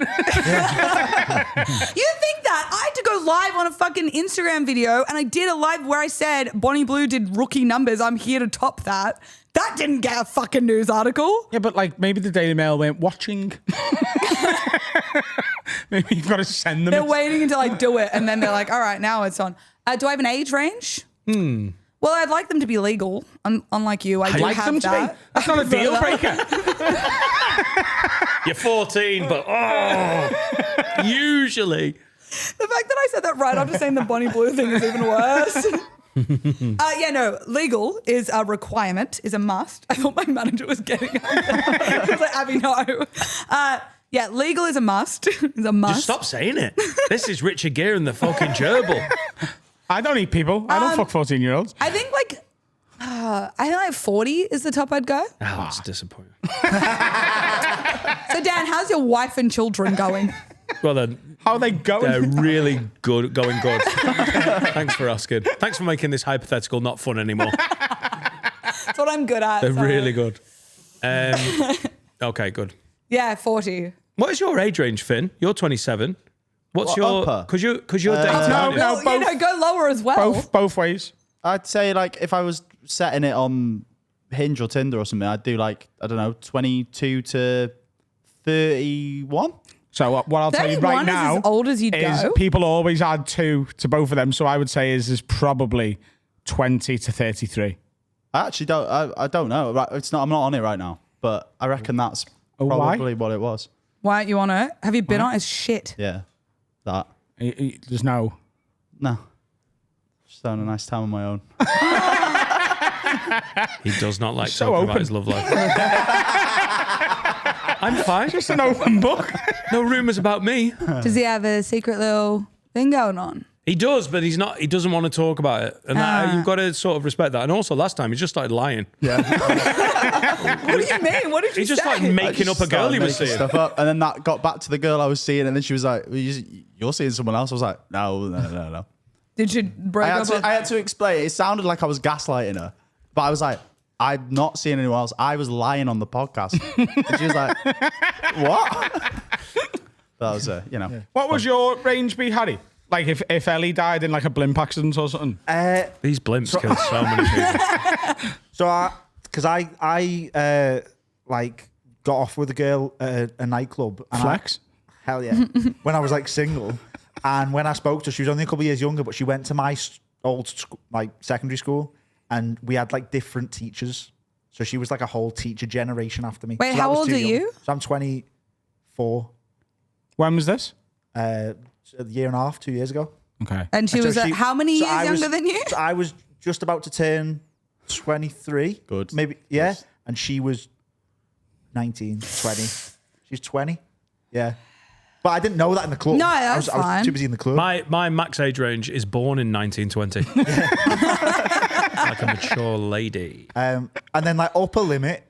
think that? I had to go live on a fucking Instagram video, and I did a live where I said Bonnie Blue did rookie numbers. I'm here to top that. That didn't get a fucking news article. Yeah, but like maybe the Daily Mail went watching. Maybe you've got to send them. They're it. waiting until I do it, and then they're like, all right, now it's on. Do I have an age range? Well, I'd like them to be legal, unlike you. I do Like have them to that. be. That's not a deal breaker. You're 14, but usually. The fact that I said that right after saying the Bonnie Blue thing is even worse. Legal is a requirement, is a must. I thought my manager was getting it. I was like, Abby, no. Legal is a must. Is a must. Just stop saying it. This is Richard Gere and the fucking gerbil. I don't eat people. I don't fuck 14-year-olds. I think I think 40 is the top I'd go. Oh, it's disappointing. So Dan, how's your wife and children going? Well, then, How are they going? they're really good, going good. Thanks for asking. Thanks for making this hypothetical not fun anymore. That's what I'm good at. They're so- really good. Okay, good. Yeah, 40. What is your age range, Finn? You're 27. What's What, your? upper? Because you're dating. no, aren't you? no. Well, both- go lower as well. Both ways. I'd say like if I was setting it on Hinge or Tinder or something, I'd do like, I don't know, 22 to 31. So what I'll tell you 31 right is now as old as you'd is go. people always add 2 to both of them. So I would say is probably 20 to 33. I actually don't. I don't know. Right, it's not. I'm not on it right now, but I reckon that's Oh, why? probably what it was. Why aren't you on it? Have you been on it? It's shit. Yeah, that. There's no. No, just having a nice time on my own. He does not like So talking open. about his love life. I'm fine. Just an open book. No rumours about me. Does he have a secret little thing going on? He does, but he's not. He doesn't want to talk about it, and you've got to sort of respect that. And also, last time he just started lying. What do you mean? What did you He just say? started making up a girl he was Making seeing. stuff up, and then that got back to the girl I was seeing, and then she was like, "You're seeing someone else." I was like, "No." Did you break I up? had to explain. It sounded like I was gaslighting her, but I was like, "I'm not seeing anyone else. I was lying on the podcast." And she was like, "What?" That was What was your range be, Harry? Like if Ellie died in like a blimp accident or something? These blimps kill so many people. So because I like got off with a girl at a nightclub. And Flex? Hell yeah. When I was like single. And when I spoke to her, she was only a couple of years younger, but she went to my old like secondary school, and we had like different teachers. So she was like a whole teacher generation after me. Wait, So that how was old too are young. you? So I'm 24. When was this? A year and a half, 2 years ago. Okay. And she So was how many years I was- younger than you? So I was just about to turn 23. Good. Maybe, yeah. And she was 19, 20. She's 20. Yeah. But I didn't know that in the club. No, I that's was fine. too busy in the club. My max age range is born in 1920. Like a mature lady. And then like upper limit,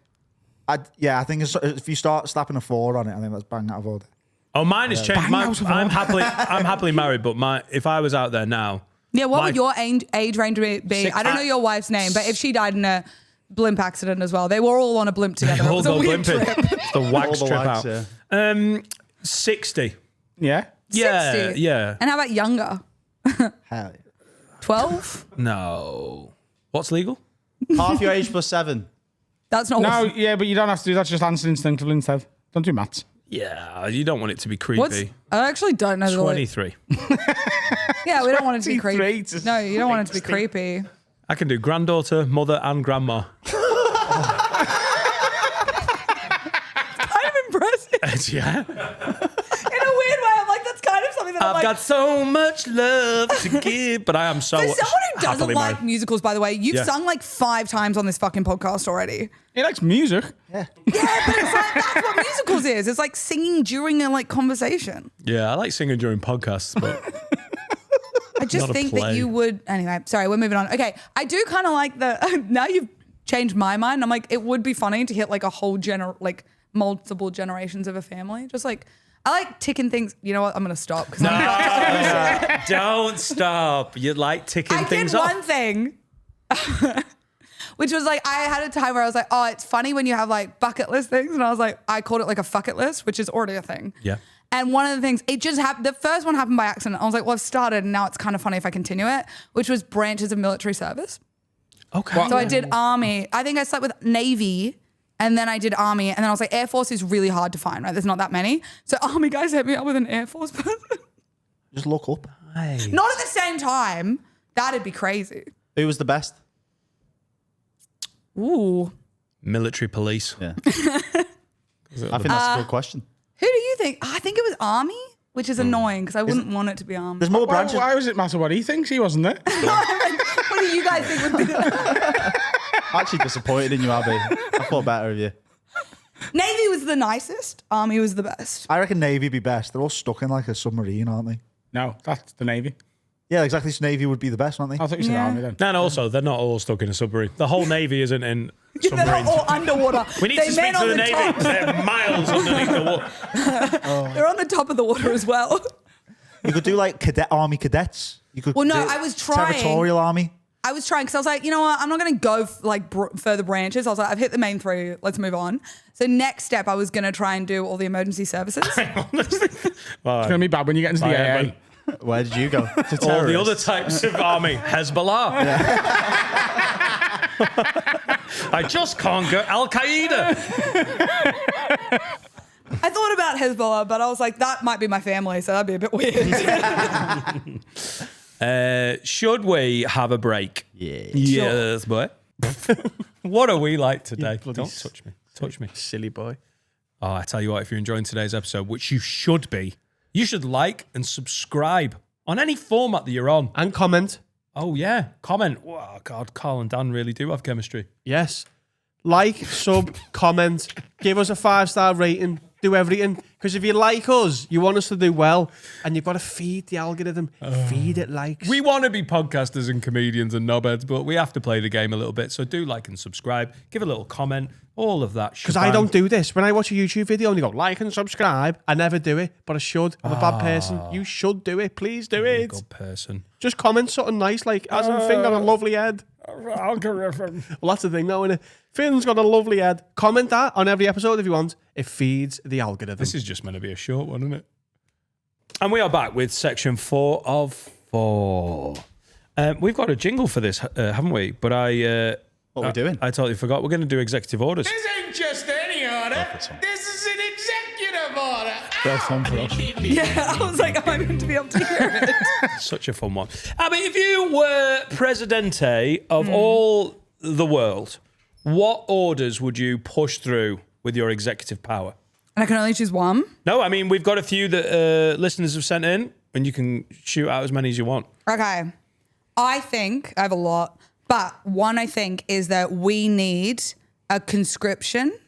I think if you start slapping a 4 on it, I think that's bang out of order. Oh, mine has changed. I'm happily married, but if I was out there now, Yeah, what my- would your age range be? I don't know your wife's name, but if she died in a blimp accident as well, they were all on a blimp together. It all was a go weird blimping. trip. It's the wax All the trip wax, out. yeah. 60. Yeah. Yeah, 60. yeah. And how about younger? Hell yeah. 12? No. What's legal? Half your age plus 7. That's not No, what... yeah, but you don't have to do that. Just answer instinctively instead. Don't do maths. Yeah, you don't want it to be creepy. What's... I actually don't know. 23. Yeah, we don't want it to be 23 creepy. to No, you don't want it to be creepy. I can do granddaughter, mother, and grandma. Kind of impressive. Yeah. In a weird way, I'm like, that's kind of something that I'm I've like... got so much love to give, but I am so For someone who doesn't happily like married. musicals, by the way, you've Yeah. sung like 5 times on this fucking podcast already. He likes music. Yeah, but it's like, that's what musicals is. It's like singing during a like conversation. Yeah, I like singing during podcasts, but I just Not a think that play. you would. Anyway, sorry, we're moving on. Okay, I do kind of like the. Now you've changed my mind. I'm like, it would be funny to hit like a whole multiple generations of a family. Just like, I like ticking things. You know what? I'm gonna stop because don't stop. You like ticking I things did off. one thing. Which was like, I had a time where I was like, oh, it's funny when you have like bucket list things. And I was like, I called it like a fucket list, which is already a thing. Yeah. And one of the things, it just happened, the first one happened by accident. I was like, well, I've started and now it's kind of funny if I continue it, which was branches of military service. Okay. So I did Army. I think I slept with Navy and then I did Army. And then I was like, Air Force is really hard to find, right? There's not that many. So Army guys hit me up with an Air Force person. Just look up. Not at the same time. That'd be crazy. Who was the best? Ooh. Military police. Yeah. I think that's a good question. Who do you think? I think it was Army, which is annoying because I wouldn't want it to be Army. There's more Why, branches. why does it matter what he thinks? He wasn't there. What do you guys think would be the... Actually disappointed in you, Abby. I thought better of you. Navy was the nicest. Army was the best. I reckon Navy be best. They're all stuck in like a submarine, aren't they? No, that's the Navy. Yeah, exactly. So Navy would be the best, aren't they? I thought you said Yeah. army then. And also, they're not all stuck in a submarine. The whole Navy isn't in They're not submarines. all underwater. We need They to speak men to on the Navy. top. They're miles underneath the water. They're on the top of the water as well. You could do like army cadets. You could. Well, no, do I was trying. Territorial army. I was trying because I was like, you know what? I'm not going to go further branches. I was like, I've hit the main 3. Let's move on. So next step, I was going to try and do all the emergency services. It's gonna be bad when you get into the AA. Where did you go? To All the other types of army. Hezbollah. I just can't go Al Qaeda. I thought about Hezbollah, but I was like, that might be my family, so that'd be a bit weird. Should we have a break? Yeah. Yes, boy. What are we like today? Don't touch me. Touch me. Silly boy. Oh, I tell you what, if you're enjoying today's episode, which you should be, you should like and subscribe on any format that you're on. And comment. Oh, yeah. Comment. Oh, God, Carl and Dan really do have chemistry. Yes. Like, sub, comment, give us a 5-star rating, do everything. Because if you like us, you want us to do well, and you've got to feed the algorithm. Feed it likes. We want to be podcasters and comedians and knobheads, but we have to play the game a little bit. So do like and subscribe, give a little comment, all of that. Because I don't do this. When I watch a YouTube video and you go, like and subscribe, I never do it, but I should. I'm a bad person. You should do it. Please do it. Good person. Just comment something nice, like, as in Finn got a lovely head. Algorithm. Well, that's the thing, though, innit? Finn's got a lovely head. Comment that on every episode if you want. It feeds the algorithm. This is just meant to be a short one, isn't it? And we are back with section 4 of 4. We've got a jingle for this, haven't we? But What are we doing? I totally forgot. We're going to do executive orders. This ain't just any order. This is an executive order. Well, fun for us. Yeah, I was like, am I meant to be able to hear it? Such a fun one. I mean, if you were presidente of all the world, what orders would you push through with your executive power? And I can only choose one. No, I mean, we've got a few that listeners have sent in, and you can shoot out as many as you want. Okay. I think I have a lot, but one I think is that we need a conscription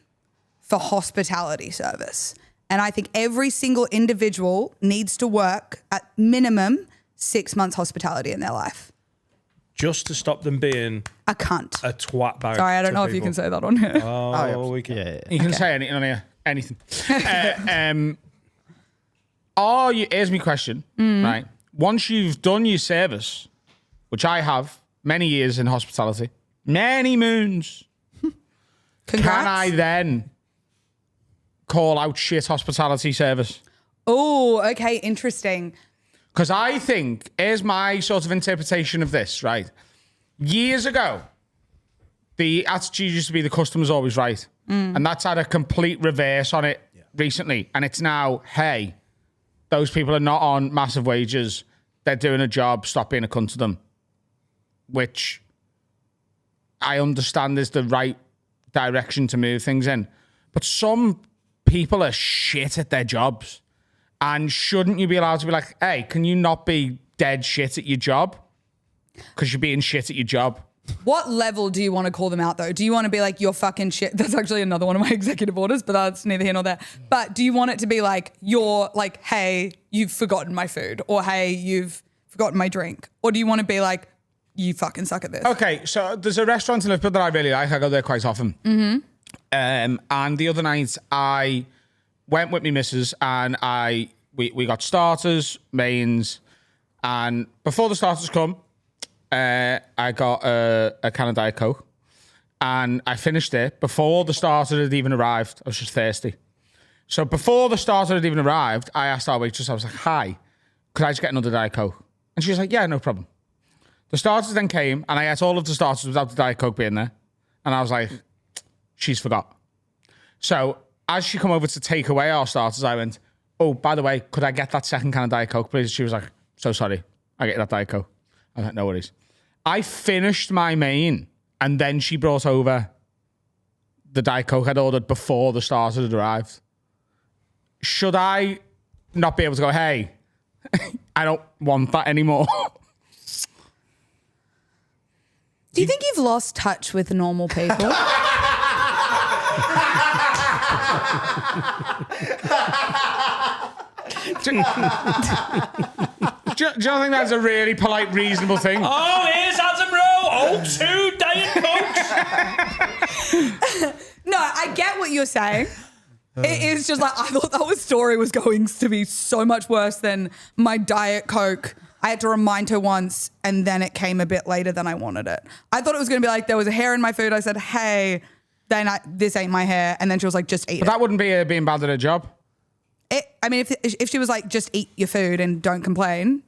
for hospitality service. And I think every single individual needs to work at minimum 6 months hospitality in their life. Just to stop them being A cunt. a twat bag. Sorry, I don't to know if you people. can say that on here. Oh, we can. Yeah. You can say anything on here. Anything. Here's my question, right? Once you've done your service, which I have many years in hospitality, many moons, Congrats. can I then call out shit hospitality service? Oh, okay, interesting. Because I think, here's my sort of interpretation of this, right? Years ago, the attitude used to be the customer's always right. And that's had a complete reverse on it recently. And it's now, hey, those people are not on massive wages. They're doing a job. Stop being a cunt to them. Which I understand is the right direction to move things in. But some people are shit at their jobs. And shouldn't you be allowed to be like, hey, can you not be dead shit at your job? Because you're being shit at your job. What level do you want to call them out, though? Do you want to be like, you're fucking shit? That's actually another one of my executive orders, but that's neither here nor there. But do you want it to be like, you're like, hey, you've forgotten my food, or hey, you've forgotten my drink? Or do you want to be like, you fucking suck at this? Okay, so there's a restaurant in Liverpool that I really like. I go there quite often. And the other night, I went with my missus and we got starters, mains, and before the starters come, I got a can of Diet Coke, and I finished it before the starter had even arrived. I was just thirsty. So before the starter had even arrived, I asked our waitress, I was like, hi, could I just get another Diet Coke? And she was like, yeah, no problem. The starters then came, and I ate all of the starters without the Diet Coke being there. And I was like, she's forgot. So as she come over to take away our starters, I went, oh, by the way, could I get that second can of Diet Coke, please? She was like, so sorry, I get that Diet Coke. I was like, no worries. I finished my main, and then she brought over the Diet Coke I'd ordered before the starter had arrived. Should I not be able to go, hey, I don't want that anymore? Do you think you've lost touch with normal people? Do you not think that's a really polite, reasonable thing? Oh, here's Adam Rowe. Oh, 2 Diet Cokes. No, I get what you're saying. It is just like, I thought that story was going to be so much worse than my Diet Coke. I had to remind her once, and then it came a bit later than I wanted it. I thought it was going to be like, there was a hair in my food. I said, hey, this ain't my hair. And then she was like, just eat But it. that wouldn't be being bad at a job. I mean, if she was like, just eat your food and don't complain.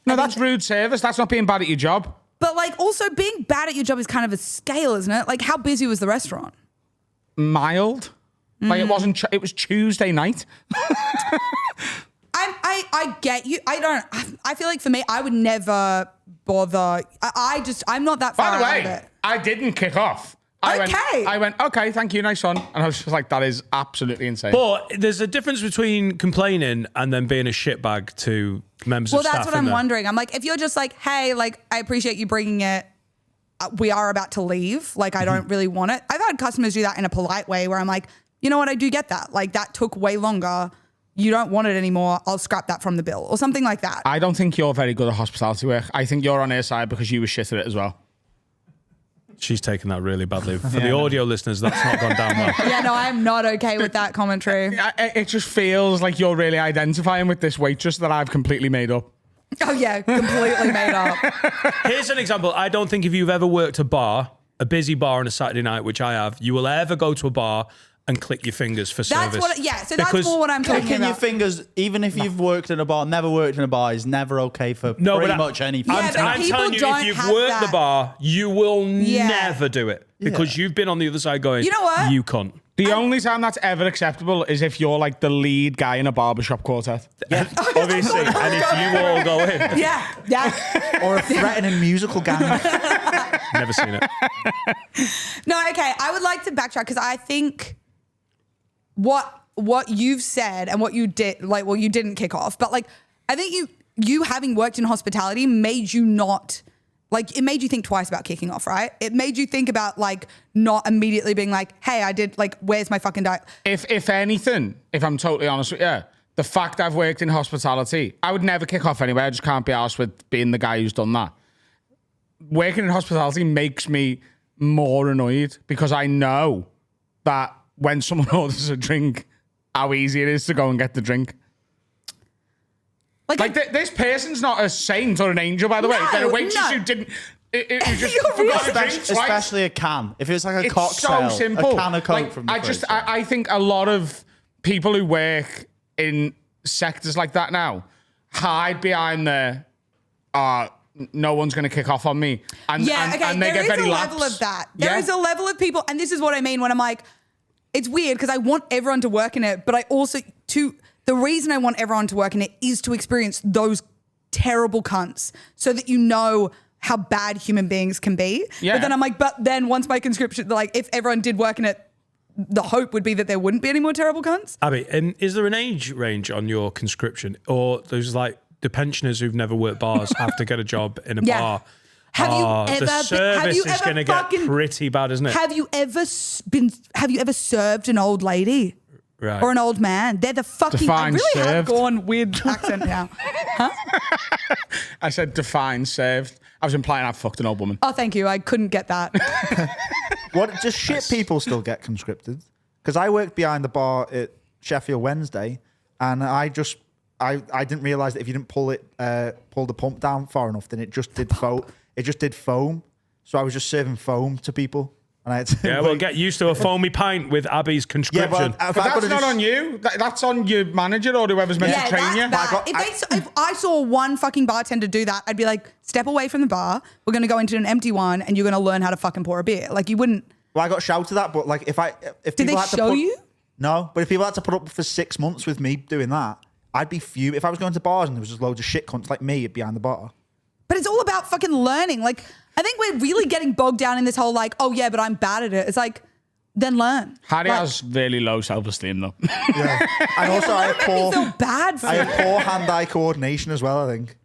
That's rude service. That's not being bad at your job. But like, also being bad at your job is kind of a scale, isn't it? Like, how busy was the restaurant? Mild. Like it wasn't. It was Tuesday night. I get you. I feel like for me, I would never bother. I'm not that far By the out of way, it. I didn't kick off. I went, okay, thank you, nice one. And I was just like, that is absolutely insane. But there's a difference between complaining and then being a shitbag to members of staff. Well, that's what I'm wondering. I'm like, if you're just like, hey, like, I appreciate you bringing it. We are about to leave. Like, I don't really want it. I've had customers do that in a polite way where I'm like, you know what? I do get that. Like, that took way longer. You don't want it anymore. I'll scrap that from the bill or something like that. I don't think you're very good at hospitality work. I think you're on her side because you were shit at it as well. She's taken that really badly. For the audio listeners, that's not gone down well. Yeah, no, I'm not okay with that commentary. It just feels like you're really identifying with this waitress that I've completely made up. Oh, yeah, completely made up. Here's an example. I don't think if you've ever worked a bar, a busy bar on a Saturday night, which I have, you will ever go to a bar and click your fingers for That's service. so that's more what I'm talking Clicking about. your fingers, even if you've worked in a bar, never worked in a bar, is never okay for pretty much any. Yeah, but I'm people telling you, don't if you've have worked that. the bar, you will Yeah. never do it because you've been on the other side going, You know what? You cunt. The only time that's ever acceptable is if you're like the lead guy in a barbershop quartet. Yeah, obviously. And if you all go in. Yeah. Or a threatening musical gang. Never seen it. No, okay. I would like to backtrack because I think what you've said and what you did, like, well, you didn't kick off, but like, I think you having worked in hospitality made you not, like, it made you think twice about kicking off, right? It made you think about like not immediately being like, hey, I did, like, where's my fucking diet? If anything, if I'm totally honest with you, the fact I've worked in hospitality, I would never kick off anyway. I just can't be arsed with being the guy who's done that. Working in hospitality makes me more annoyed because I know that when someone orders a drink, how easy it is to go and get the drink. Like this person's not a saint or an angel, by the way. They're a waitress who didn't. Who just forgot a drink twice. Especially a can. If it's like a It's cocktail, so simple. a can of Coke Like, from the fridge. I think a lot of people who work in sectors like that now hide behind no one's going to kick off on me. And, Yeah, okay. and they There get is very a lax. level of that. There is a level of people, and this is what I mean when I'm like, it's weird because I want everyone to work in it, but I also the reason I want everyone to work in it is to experience those terrible cunts so that you know how bad human beings can be. Yeah. But then I'm like, but then once my conscription, like, if everyone did work in it, the hope would be that there wouldn't be any more terrible cunts. Abby, and is there an age range on your conscription? Or there's like the pensioners who've never worked bars have to get a job in a Yeah. bar? Have you ever the service is going to get fucking- pretty bad, isn't it? Have you ever served an old lady? Right. Or an old man? They're the fucking. Define I really have served. gone weird accent now. I said define served. I was implying I fucked an old woman. Oh, thank you. I couldn't get that. What, does shit people still get conscripted? Because I worked behind the bar at Sheffield Wednesday, and I didn't realise that if you didn't pull the pump down far enough, then it just did foam. It just did foam. So I was just serving foam to people, and I had to. Yeah, well, get used to a foamy pint with Abby's conscription. but But that's not on you. That's on your manager or whoever's meant to train you. Bad. If I saw one fucking bartender do that, I'd be like, step away from the bar. We're going to go into an empty one, and you're going to learn how to fucking pour a beer. Like, you wouldn't. Well, I got shouted at, but like if Did people they had to show put, you? No, but if people had to put up for 6 months with me doing that, I'd be fuming. If I was going to bars and there was just loads of shit cunts like me behind the bar. But it's all about fucking learning. Like, I think we're really getting bogged down in this whole like, oh yeah, but I'm bad at it. It's like, then learn. Harry Like, has really low self-esteem though. Yeah, and also I have don't make me poor, feel bad for I it. have poor hand-eye coordination as well. I think.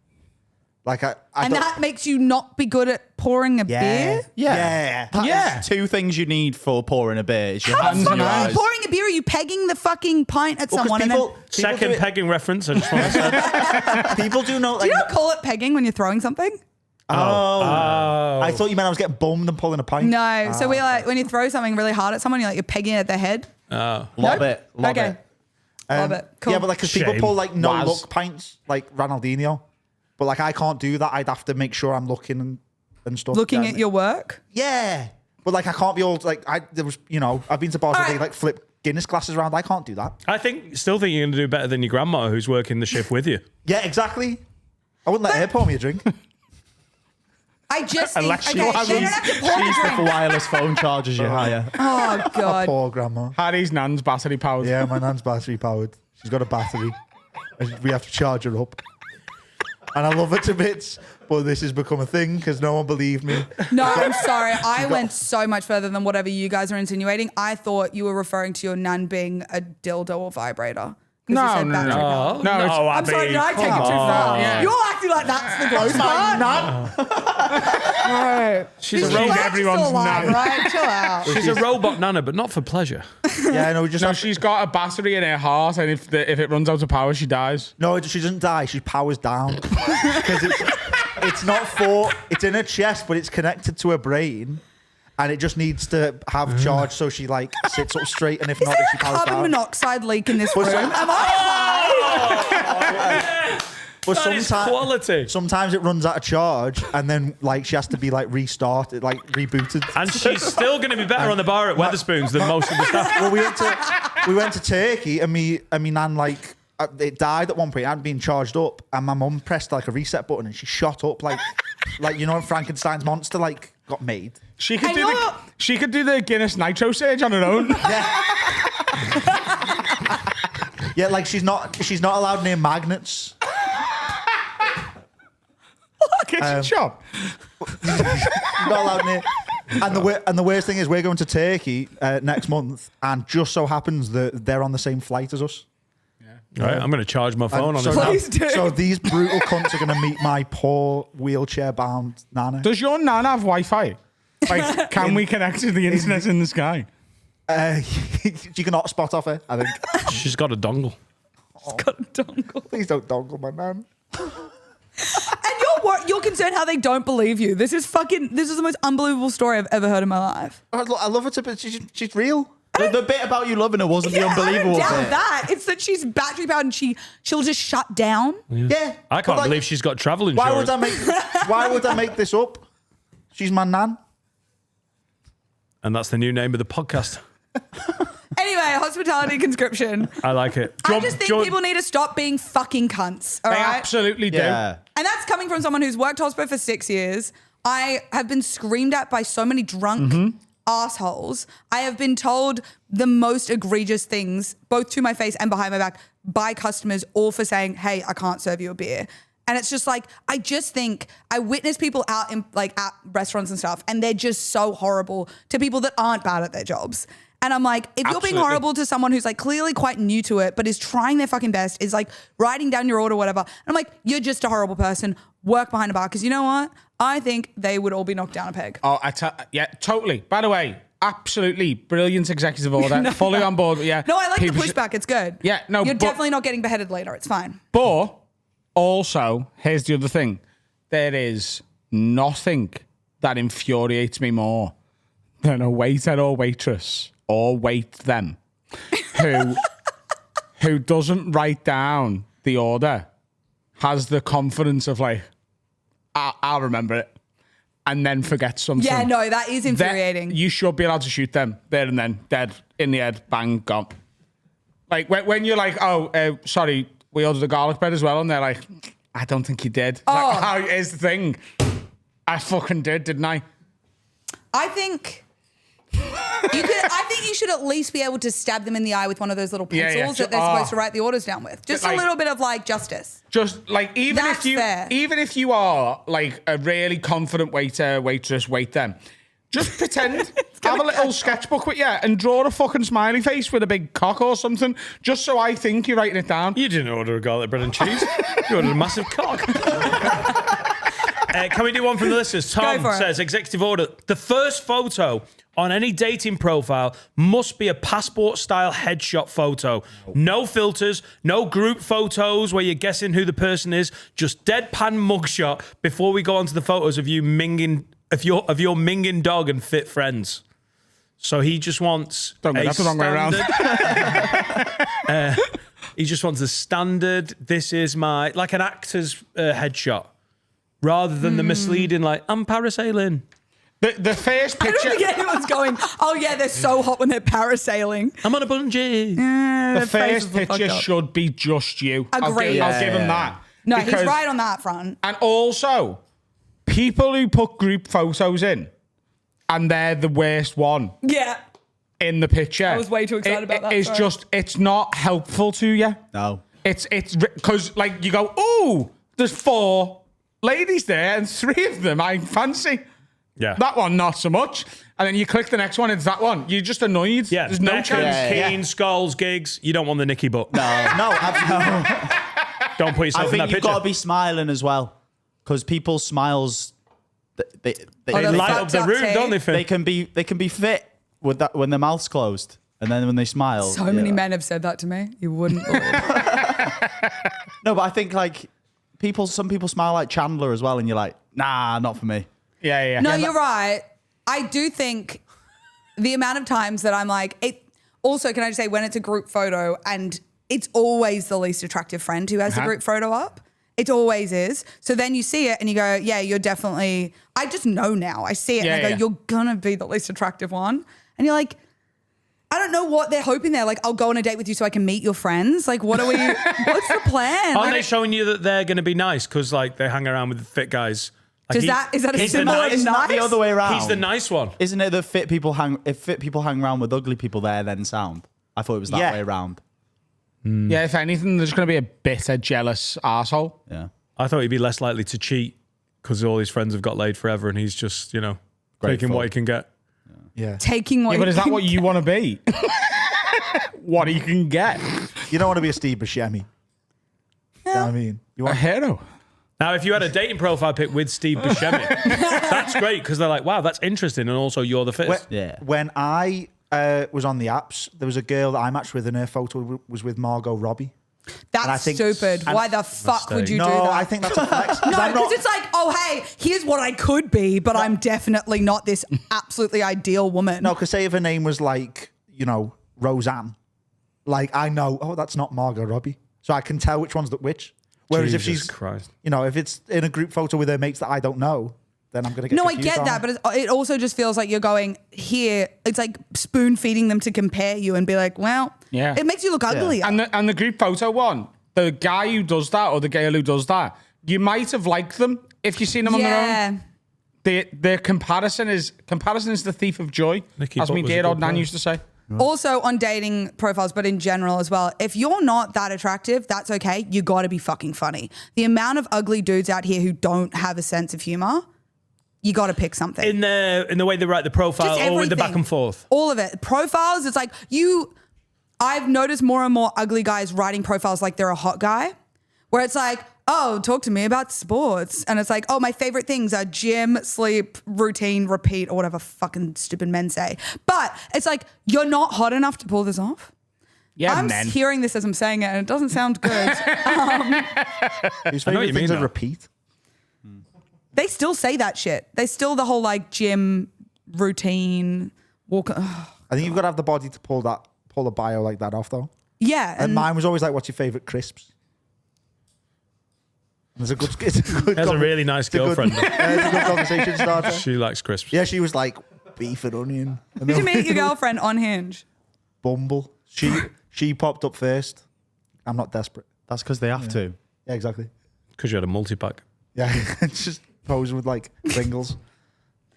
Like I And don't- that makes you not be good at pouring a beer? Yeah. That's two things you need for pouring a beer. Is your How hands and fucking your are you eyes. pouring a beer? Are you pegging the fucking pint at Well, 'cause someone? people, and Second pegging reference. I just want to say. then, people do know. do Like, you not call it pegging when you're throwing something? I thought you meant I was getting bummed and pulling a pint. No. So we like when you throw something really hard at someone, you're pegging it at their head. Love Nope. it. Love Okay. it. Love it. Cool. Yeah, but like, because people Shame. pull like no Waz. look pints, like Ronaldinho. But like, I can't do that. I'd have to make sure I'm looking and stuff. looking Yeah. at your work. Yeah. But like, I can't be all like, there was, I've been to bars where All they right. like flip Guinness glasses around. I can't do that. Still think you're going to do better than your grandma who's working the shift with you. Yeah, exactly. I wouldn't let her pour me a drink. I just think, Unless okay, you they have don't have to pour the She's the drink. wireless phone charges you hire. Oh, God. Poor grandma. Harry's nan's battery powered. Yeah, my nan's battery powered. She's got a battery. And we have to charge her up. And I love her to bits, but this has become a thing because no one believed me. No, I'm sorry. I went so much further than whatever you guys are insinuating. I thought you were referring to your nan being a dildo or vibrator. 'Cause you No, said no, battery no. powered. No, it's- I'm sorry, did I take it too far? Yeah. You're acting like that's the gross part. No. She's This a is robot. everyone's still alive, nan. right? Chill out. She's a robot nana, but not for pleasure. Yeah, no, we just No, have she's got a battery in her heart, and if it runs out of power, she dies. No, she doesn't die. She powers down because it's not it's in her chest, but it's connected to her brain, and it just needs to have charge. So she like sits up straight, and if Is not, there she a powers carbon down. monoxide leak in this room? But Am I But That is quality. sometimes it runs out of charge, and then like she has to be like restarted, like rebooted. And she's still going to be better on the bar at Weatherspoons than most of the stuff. Well, we went to Turkey, and me nan like. It died at one point. It hadn't been charged up, and my mum pressed like a reset button, and she shot up like when Frankenstein's monster like got made. She could And do you're- she could do the Guinness Nitro Surge on her own. Yeah, like she's not allowed near magnets. Kitchen shop. Not allowed near. And the worst thing is, we're going to Turkey next month, and just so happens that they're on the same flight as us. Right, I'm going to charge my phone on so, this. now- Please do. so these brutal cunts are going to meet my poor wheelchair-bound nana. Does your nan have Wi-Fi? Like, can we connect to the internet in the sky? You can hotspot off her, I think. She's got a dongle. got a dongle? Please don't dongle my nan. And you're concerned how they don't believe you. This is the most unbelievable story I've ever heard in my life. I love her to bits. She's real. The bit about you loving her wasn't the Yeah, unbelievable I don't doubt bit. that. It's that she's battery powered and she'll just shut down. Yeah. I but, can't like, believe she's got travel Why insurance. would I make this up? She's my nan. And that's the new name of the podcast. Anyway, hospitality conscription. I like it. I just think people need to stop being fucking cunts. All They right. absolutely do. Yeah. And that's coming from someone who's worked hospo for 6 years. I have been screamed at by so many drunk assholes. I have been told the most egregious things, both to my face and behind my back, by customers, all for saying, "Hey, I can't serve you a beer." And it's just like, I just think I witness people out in like at restaurants and stuff, and they're just so horrible to people that aren't bad at their jobs. And I'm like, if you're being Absolutely. horrible to someone who's like clearly quite new to it, but is trying their fucking best, is like writing down your order, whatever. And I'm like, you're just a horrible person. Work behind a bar. Because you know what? I think they would all be knocked down a peg. Oh, yeah, totally. By the way, absolutely brilliant executive order. Fully on board. Yeah. No, I like the People should- pushback. It's good. Yeah, no, You're but- definitely not getting beheaded later. It's fine. But also, here's the other thing. There is nothing that infuriates me more than a waiter or waitress or wait them who doesn't write down the order, has the confidence of like, I'll remember it, and then forget something. Yeah, no, that is infuriating. You should be allowed to shoot them there and then, dead, in the head, bang, gone. Like, when you're like, oh, sorry, we ordered the garlic bread as well, and they're like, I don't think you did. Oh. Like, oh, here's the thing. I fucking didn't I? I think I think you should at least be able to stab them in the eye with one of those little Yeah, pencils yeah. that they're supposed to write the orders down with. Just Like- a little bit of like justice. Just like That's fair. even if you are like a really confident waiter, waitress, wait them. Just pretend, have a little sketchbook with you and draw a fucking smiley face with a big cock or something, just so I think you're writing it down. You didn't order a garlic bread and cheese. You ordered a massive cock. Can we do one from the listeners? Tom for it. says, executive order. The first photo on any dating profile must be a passport-style headshot photo. No filters, no group photos where you're guessing who the person is. Just deadpan mugshot before we go on to the photos of you minging, of your minging dog and fit friends. So he just wants Don't get a that's the wrong way around. He just wants a standard, this is my, like an actor's headshot, rather than the misleading, like, I'm parasailing. The first I don't picture. think anyone's going, oh yeah, they're so hot when they're parasailing. I'm on a bungee. The first picture should be just you. Agreed. I'll give him that. No, Because- he's right on that front. And also, people who put group photos in, and they're the worst one Yeah. in the picture. I was way too excited about that, It's sorry. just, it's not helpful to you. No. It's because like you go, ooh, there's 4 ladies there and 3 of them I fancy. Yeah. That one, not so much. And then you click the next one, it's that one. You're just annoyed. Yeah, There's no Beckham, chance. Keane, Scholes, Giggs. You don't want the Nicky butt. No, absolutely. Don't put yourself I in think that you've picture. got to be smiling as well, because people's smiles, they They light up the fucked room, up don't they, teeth. Finn? they can be fit with that when their mouth's closed, and then when they smile. So many yeah. men have said that to me. You wouldn't believe. No, but I think like some people smile like Chandler as well, and you're like, nah, not for me. Yeah. No, you're right. I do think the amount of times that I'm like, it. Also, can I just say, when it's a group photo and it's always the least attractive friend who has the group photo up. It always is. So then you see it and you go, yeah, you're definitely, I just know now. I see it and I go, you're going to be the least attractive one. And you're like, I don't know what they're hoping there. Like, I'll go on a date with you so I can meet your friends. Like, what's the plan? Aren't Like, they showing you that they're going to be nice because like they hang around with the fit guys? Like is that a he's the symbol nice- of Isn't nice? that the other way around? He's the nice one. Isn't it that fit people hang around with ugly people, there then sound? I thought it was that Yeah. way around. Yeah, if anything, there's going to be a bitter, jealous arsehole. Yeah. I thought he'd be less likely to cheat because all his friends have got laid forever and he's just, taking Grateful. what he can get. Yeah. Taking what Yeah, but is that can what you want to be? What you can get? You don't want to be a Steve Buscemi. You know what I mean? You A want hero. Now, if you had a dating profile pic with Steve Buscemi, that's great because they're like, wow, that's interesting. And also, you're the fittest. Yeah. When I was on the apps, there was a girl that I matched with and her photo was with Margot Robbie. That's I think- stupid. and- Why the fuck would you no, do that? I think that's a flex. 'cause No, I'm because not- it's like, oh, hey, here's what I could be, but I'm definitely not this absolutely ideal woman. No, because say if her name was like, Roseanne, like I know, oh, that's not Margot Robbie. So I can tell which one's which. Whereas if Jesus she's, Christ. if it's in a group photo with her mates that I don't know, then I'm going to get No, I confused get on that, it. but it also just feels like you're going here. It's like spoon feeding them to compare you and be like, well, Yeah. it makes you look uglier. And the group photo one, the guy who does that or the girl who does that, you might have liked them if you've seen them on their own. The comparison is the thief of joy, Nicky as Butt me was a dear good old nan player. used to say. Also on dating profiles, but in general as well, if you're not that attractive, that's okay. You got to be fucking funny. The amount of ugly dudes out here who don't have a sense of humor, you got to pick something. In the way they write the profile Just or with the back everything. and forth. All of it. Profiles, it's like I've noticed more and more ugly guys writing profiles like they're a hot guy, where it's like, oh, talk to me about sports. And it's like, oh, my favorite things are gym, sleep, routine, repeat, or whatever fucking stupid men say. But it's like, you're not hot enough to pull this off. Yeah, I'm men. hearing this as I'm saying it, and it doesn't sound good. Whose what favorite you things mean, are though. repeat. They still say that shit. They still the whole like gym, routine, walk. I think you've got to have the body to pull a bio like that off, though. Yeah. And mine was always like, "What's your favorite crisps?" It's a good. Has a really nice it's a good- girlfriend. it's a good conversation starter. She likes crisps. Yeah, she was like beef and onion. And Did you then meet your girlfriend on Hinge? Bumble. She popped up first. I'm not desperate. That's because they have to. Yeah, exactly. Because you had a multi-pack. Yeah, just posing with like Pringles.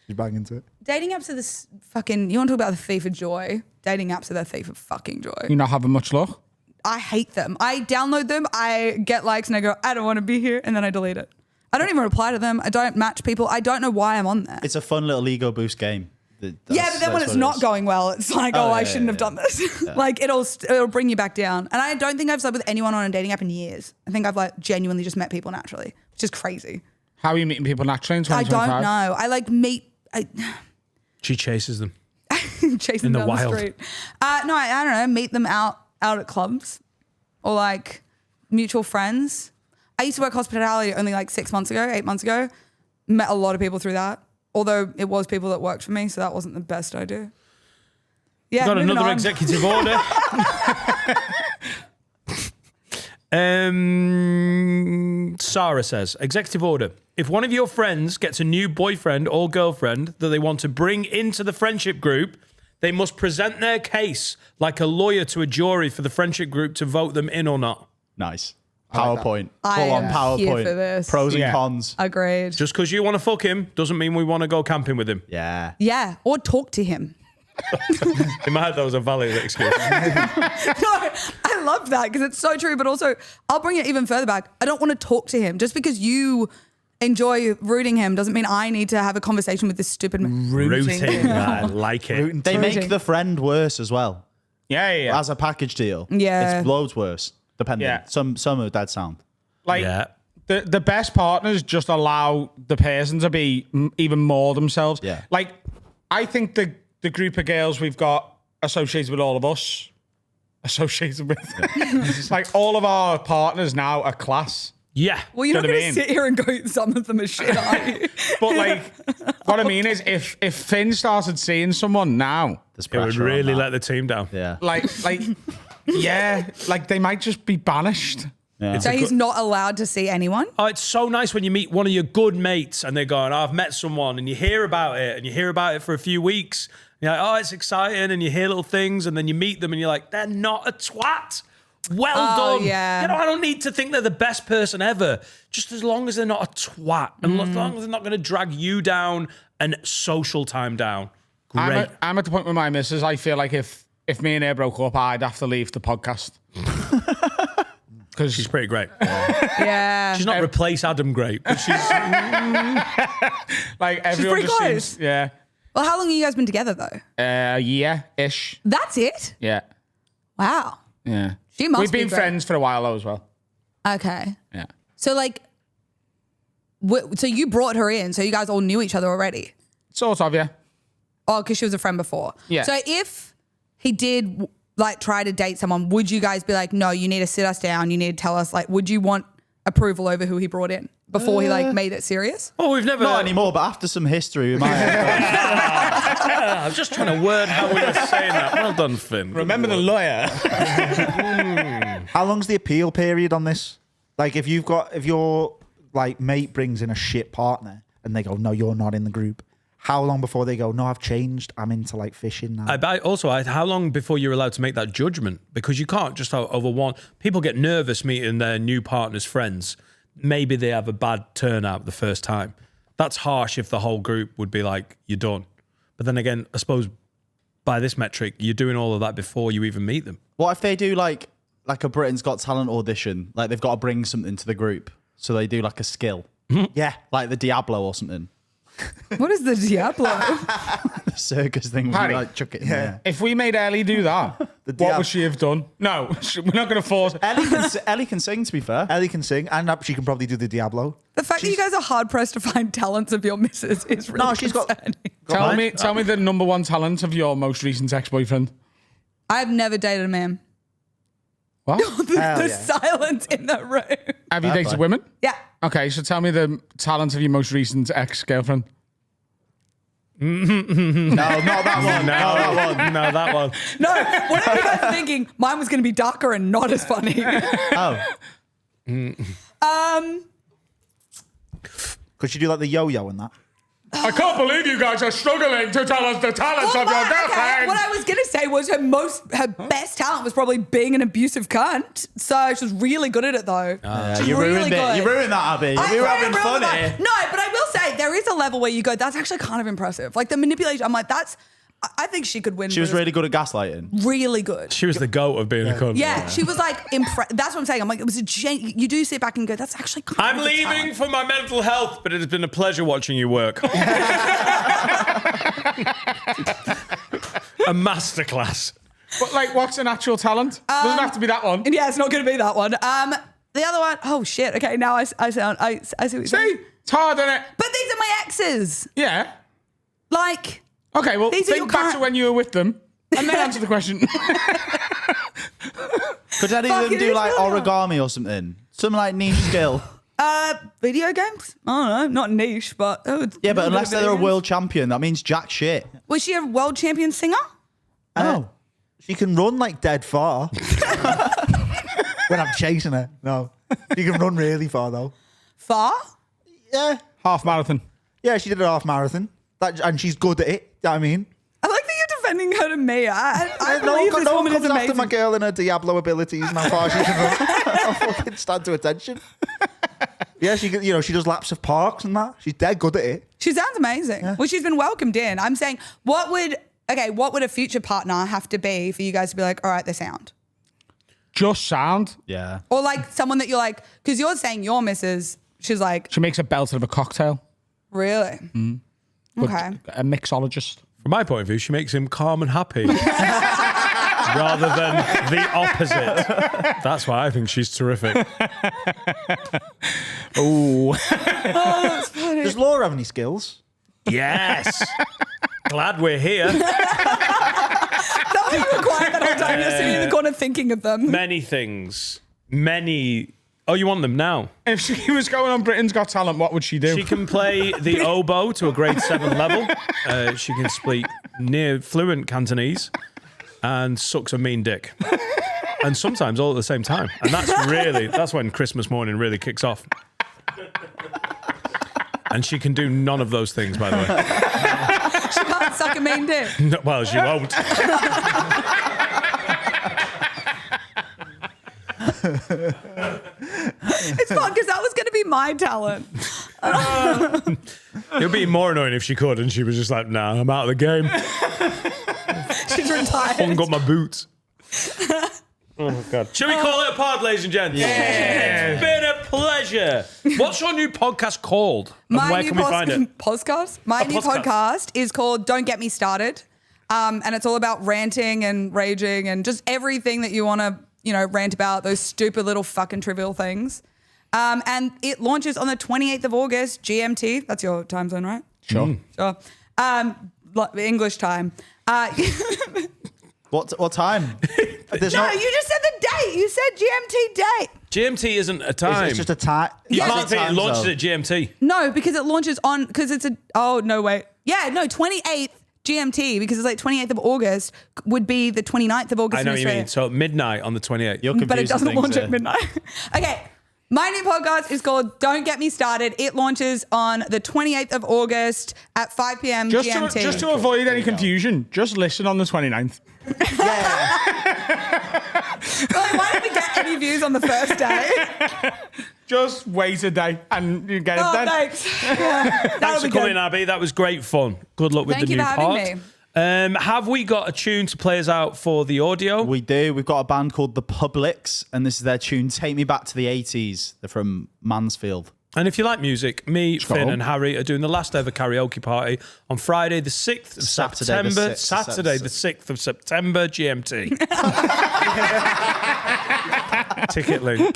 She's banging into it. Dating apps are this fucking. You want to talk about the thief of joy? Dating apps are the thief of fucking joy. You're not having much luck. I hate them. I download them, I get likes, and I go, I don't want to be here, and then I delete it. I don't even reply to them. I don't match people. I don't know why I'm on there. It's a fun little ego boost game. Yeah, but then when it's not going well, it's like, I shouldn't have done this. Like it'll bring you back down. And I don't think I've slept with anyone on a dating app in years. I think I've like genuinely just met people naturally, which is crazy. How are you meeting people naturally in I 2025? don't know. I like meet. She chases them. Chase In them the down wild. the street. No, I don't know. Meet them out at clubs or like mutual friends. I used to work hospitality only like 8 months ago. Met a lot of people through that. Although it was people that worked for me, so that wasn't the best idea. Yeah, Got moving another on. executive order. Sarah says, executive order. If one of your friends gets a new boyfriend or girlfriend that they want to bring into the friendship group, they must present their case like a lawyer to a jury for the friendship group to vote them in or not. Nice. PowerPoint. I Full on am PowerPoint. here for this. Pros and Yeah. cons. Agreed. Just because you want to fuck him doesn't mean we want to go camping with him. Yeah. Yeah, or talk to him. In my head, that was a valid excuse. No, I love that because it's so true. But also, I'll bring it even further back. I don't want to talk to him. Just because you enjoy rooting him doesn't mean I need to have a conversation with this stupid man. Rooting. I like it. They Rooting. make the friend worse as well. Yeah. As a package deal. Yeah. It's loads worse, depending. Yeah. Some are dead sound. Like, Yeah. the best partners just allow the person to be even more themselves. Yeah. Like, I think the group of girls we've got associated with all of us, like all of our partners now are class. Yeah. Well, you're Do not you know going what I to sit here and go, some of them are shit, are you? But like, what I mean is, if Finn started seeing someone now, There's It would pressure on really that. let the team down. Yeah. like, yeah, like they might just be banished. Yeah. So he's not allowed to see anyone? Oh, it's so nice when you meet one of your good mates and they're going, oh, I've met someone, and you hear about it and you hear about it for a few weeks. You're like, oh, it's exciting, and you hear little things, and then you meet them and you're like, they're not a twat. Well Oh, done. yeah. You know, I don't need to think they're the best person ever. Just as long as they're not a twat and as long as they're not going to drag you down and social time down. Great. I'm at the point with my missus. I feel like if me and her broke up, I'd have to leave the podcast. Because She's pretty great. Yeah. She's not replace Adam Great, but she's like everyone pretty just close. seems, yeah, Well, how long have you guys been together, though? yeah-ish. That's it? Yeah, Wow. yeah. She must We've be been great. friends for a while though as well. Okay. Yeah. So, like, so you brought her in, so you guys all knew each other already? Sort of, yeah. Oh, because she was a friend before. Yeah. So if he did like try to date someone, would you guys be like, no, you need to sit us down. You need to tell us, like, would you want approval over who he brought in before he like made it serious? Oh, we've never. Not anymore, but after some history, we might have. I was just trying to word how we were saying that. Well done, Finn. Remember the lawyer? How long's the appeal period on this? Like, if your like mate brings in a shit partner and they go, no, you're not in the group. How long before they go, no, I've changed. I'm into like fishing now. How long before you're allowed to make that judgment? Because you can't just over one. People get nervous meeting their new partner's friends. Maybe they have a bad turnout the first time. That's harsh if the whole group would be like, you're done. But then again, I suppose by this metric, you're doing all of that before you even meet them. What if they do like a Britain's Got Talent audition? Like they've got to bring something to the group. So they do like a skill. Yeah. Like the Diablo or something. What is the Diablo? The circus thing. Paddy. Like chuck it in there. If we made Ellie do that, what would she have done? No, we're not going to force. Ellie can sing, to be fair. Ellie can sing, and she can probably do the Diablo. The fact that you guys are hard pressed to find talents of your missus is really No, she's got- concerning. Tell me the number one talent of your most recent ex-boyfriend. I've never dated a man. What? The yeah. silence in the room. Have you dated women? Yeah. Okay, so tell me the talent of your most recent ex-girlfriend. No, not that one. No, that one. No, whatever you guys are thinking, mine was going to be darker and not as funny. Oh. Could she do like the yo-yo and that? I can't believe you guys are struggling to tell us the talents of your girlfriend. What I was going to say was her best talent was probably being an abusive cunt. So she was really good at it, though. She's You really ruined good. it. You ruined that, Abby. I We were can't having remember fun that. here. No, but I will say there is a level where you go, that's actually kind of impressive. Like the manipulation, I'm like, I think she could win. She was with really good at gaslighting. really good. She was the goat of being a cunt. Yeah, she was like that's what I'm saying. I'm like, it was you do sit back and go, that's actually kind I'm of a leaving talent. for my mental health, but it has been a pleasure watching you work. A masterclass. But like, what's an actual talent? Doesn't have to be that one. Yeah, it's not going to be that one. The other one, oh shit. Okay, now I see what you're saying. It's hard, isn't it? But these are my exes. Yeah. Like, Okay, well, These are your think back current- to when you were with them and then answer the question. Could any Fuck, of them it do is like really hard. origami or something? Something like niche skill. video games? I don't know. Not niche, but... Yeah, but unless they're a world. world champion, that means jack shit. Was she a world champion singer? Oh. She can run like dead far. When I'm chasing her. No. She can run really far though. Far? Yeah. Half marathon. Yeah, she did a half marathon. And she's good at it. Do you know what I mean? I like that you're defending her to me. I No believe one, this no one woman is comes after amazing. my girl and her Diablo abilities and how far she can run. I'll fucking stand to attention. Yeah, she does laps of parks and that. She's dead good at it. She sounds amazing. Yeah. Well, she's been welcomed in. I'm saying, what would a future partner have to be for you guys to be like, all right, they sound? Just sound. Yeah. Or like someone that you're like, because you're saying your missus, she's like, She makes a belt out of a cocktail. really? But Okay. A mixologist. From my point of view, she makes him calm and happy. Rather than the opposite. That's why I think she's terrific. Oh. Does Laura have any skills? Yes. Glad we're here. That would be required that whole time you're sitting in the corner thinking of them. Many things. Many. Oh, you want them now? If she was going on Britain's Got Talent, what would she do? She can play the oboe to a grade 7 level. She can speak near fluent Cantonese and sucks a mean dick. And sometimes all at the same time. And that's when Christmas morning really kicks off. And she can do none of those things, by the way. She can't suck a mean dick. No, well, she won't. It's fun because that was going to be my talent. It would be more annoying if she could and she was just like, nah, I'm out of the game. She's retired. Hung up my boots. Oh, God. Shall we call it a pod, ladies and gents? Yeah. It's been a pleasure. What's your new podcast called? And where can we find it? Podcast? My new podcast is called Don't Get Me Started. And it's all about ranting and raging and just everything that you want to, rant about, those stupid little fucking trivial things. And it launches on the 28th of August, GMT. That's your time zone, right? Sure. Sure. English time. What time? You just said the date. You said GMT date. GMT isn't a time. It's just a time. You Yeah. can't say it time launches zone. at GMT. No, because it launches on, because it's a, oh, no, wait. Yeah, no, 28th GMT, because it's like 28th of August would be the 29th of August I know in what you Australia. mean. So at midnight on the 28th. You're But it confusing doesn't things launch here. at midnight. Okay. My new podcast is called Don't Get Me Started. It launches on the 28th of August at 5 p.m. Just GMT. to avoid any confusion, just listen on the 29th. Like, why didn't we get any views on the first day? Just wait a day and you get it Oh, then. thanks. Yeah, Thanks for coming, Abby. That was great fun. Good luck with Thank the you new for having pod. me. Have we got a tune to play us out for the audio? We do. We've got a band called The Publics, and this is their tune, Take Me Back to the 80s. They're from Mansfield. And if you like music, me, Finn, on. and Harry are doing the last ever karaoke party on Friday, the 6th of Saturday, the September. 6th of Saturday, the 6th of September, GMT. Ticket link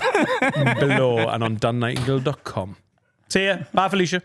below and on dannightingale.com. See ya. Bye, Felicia.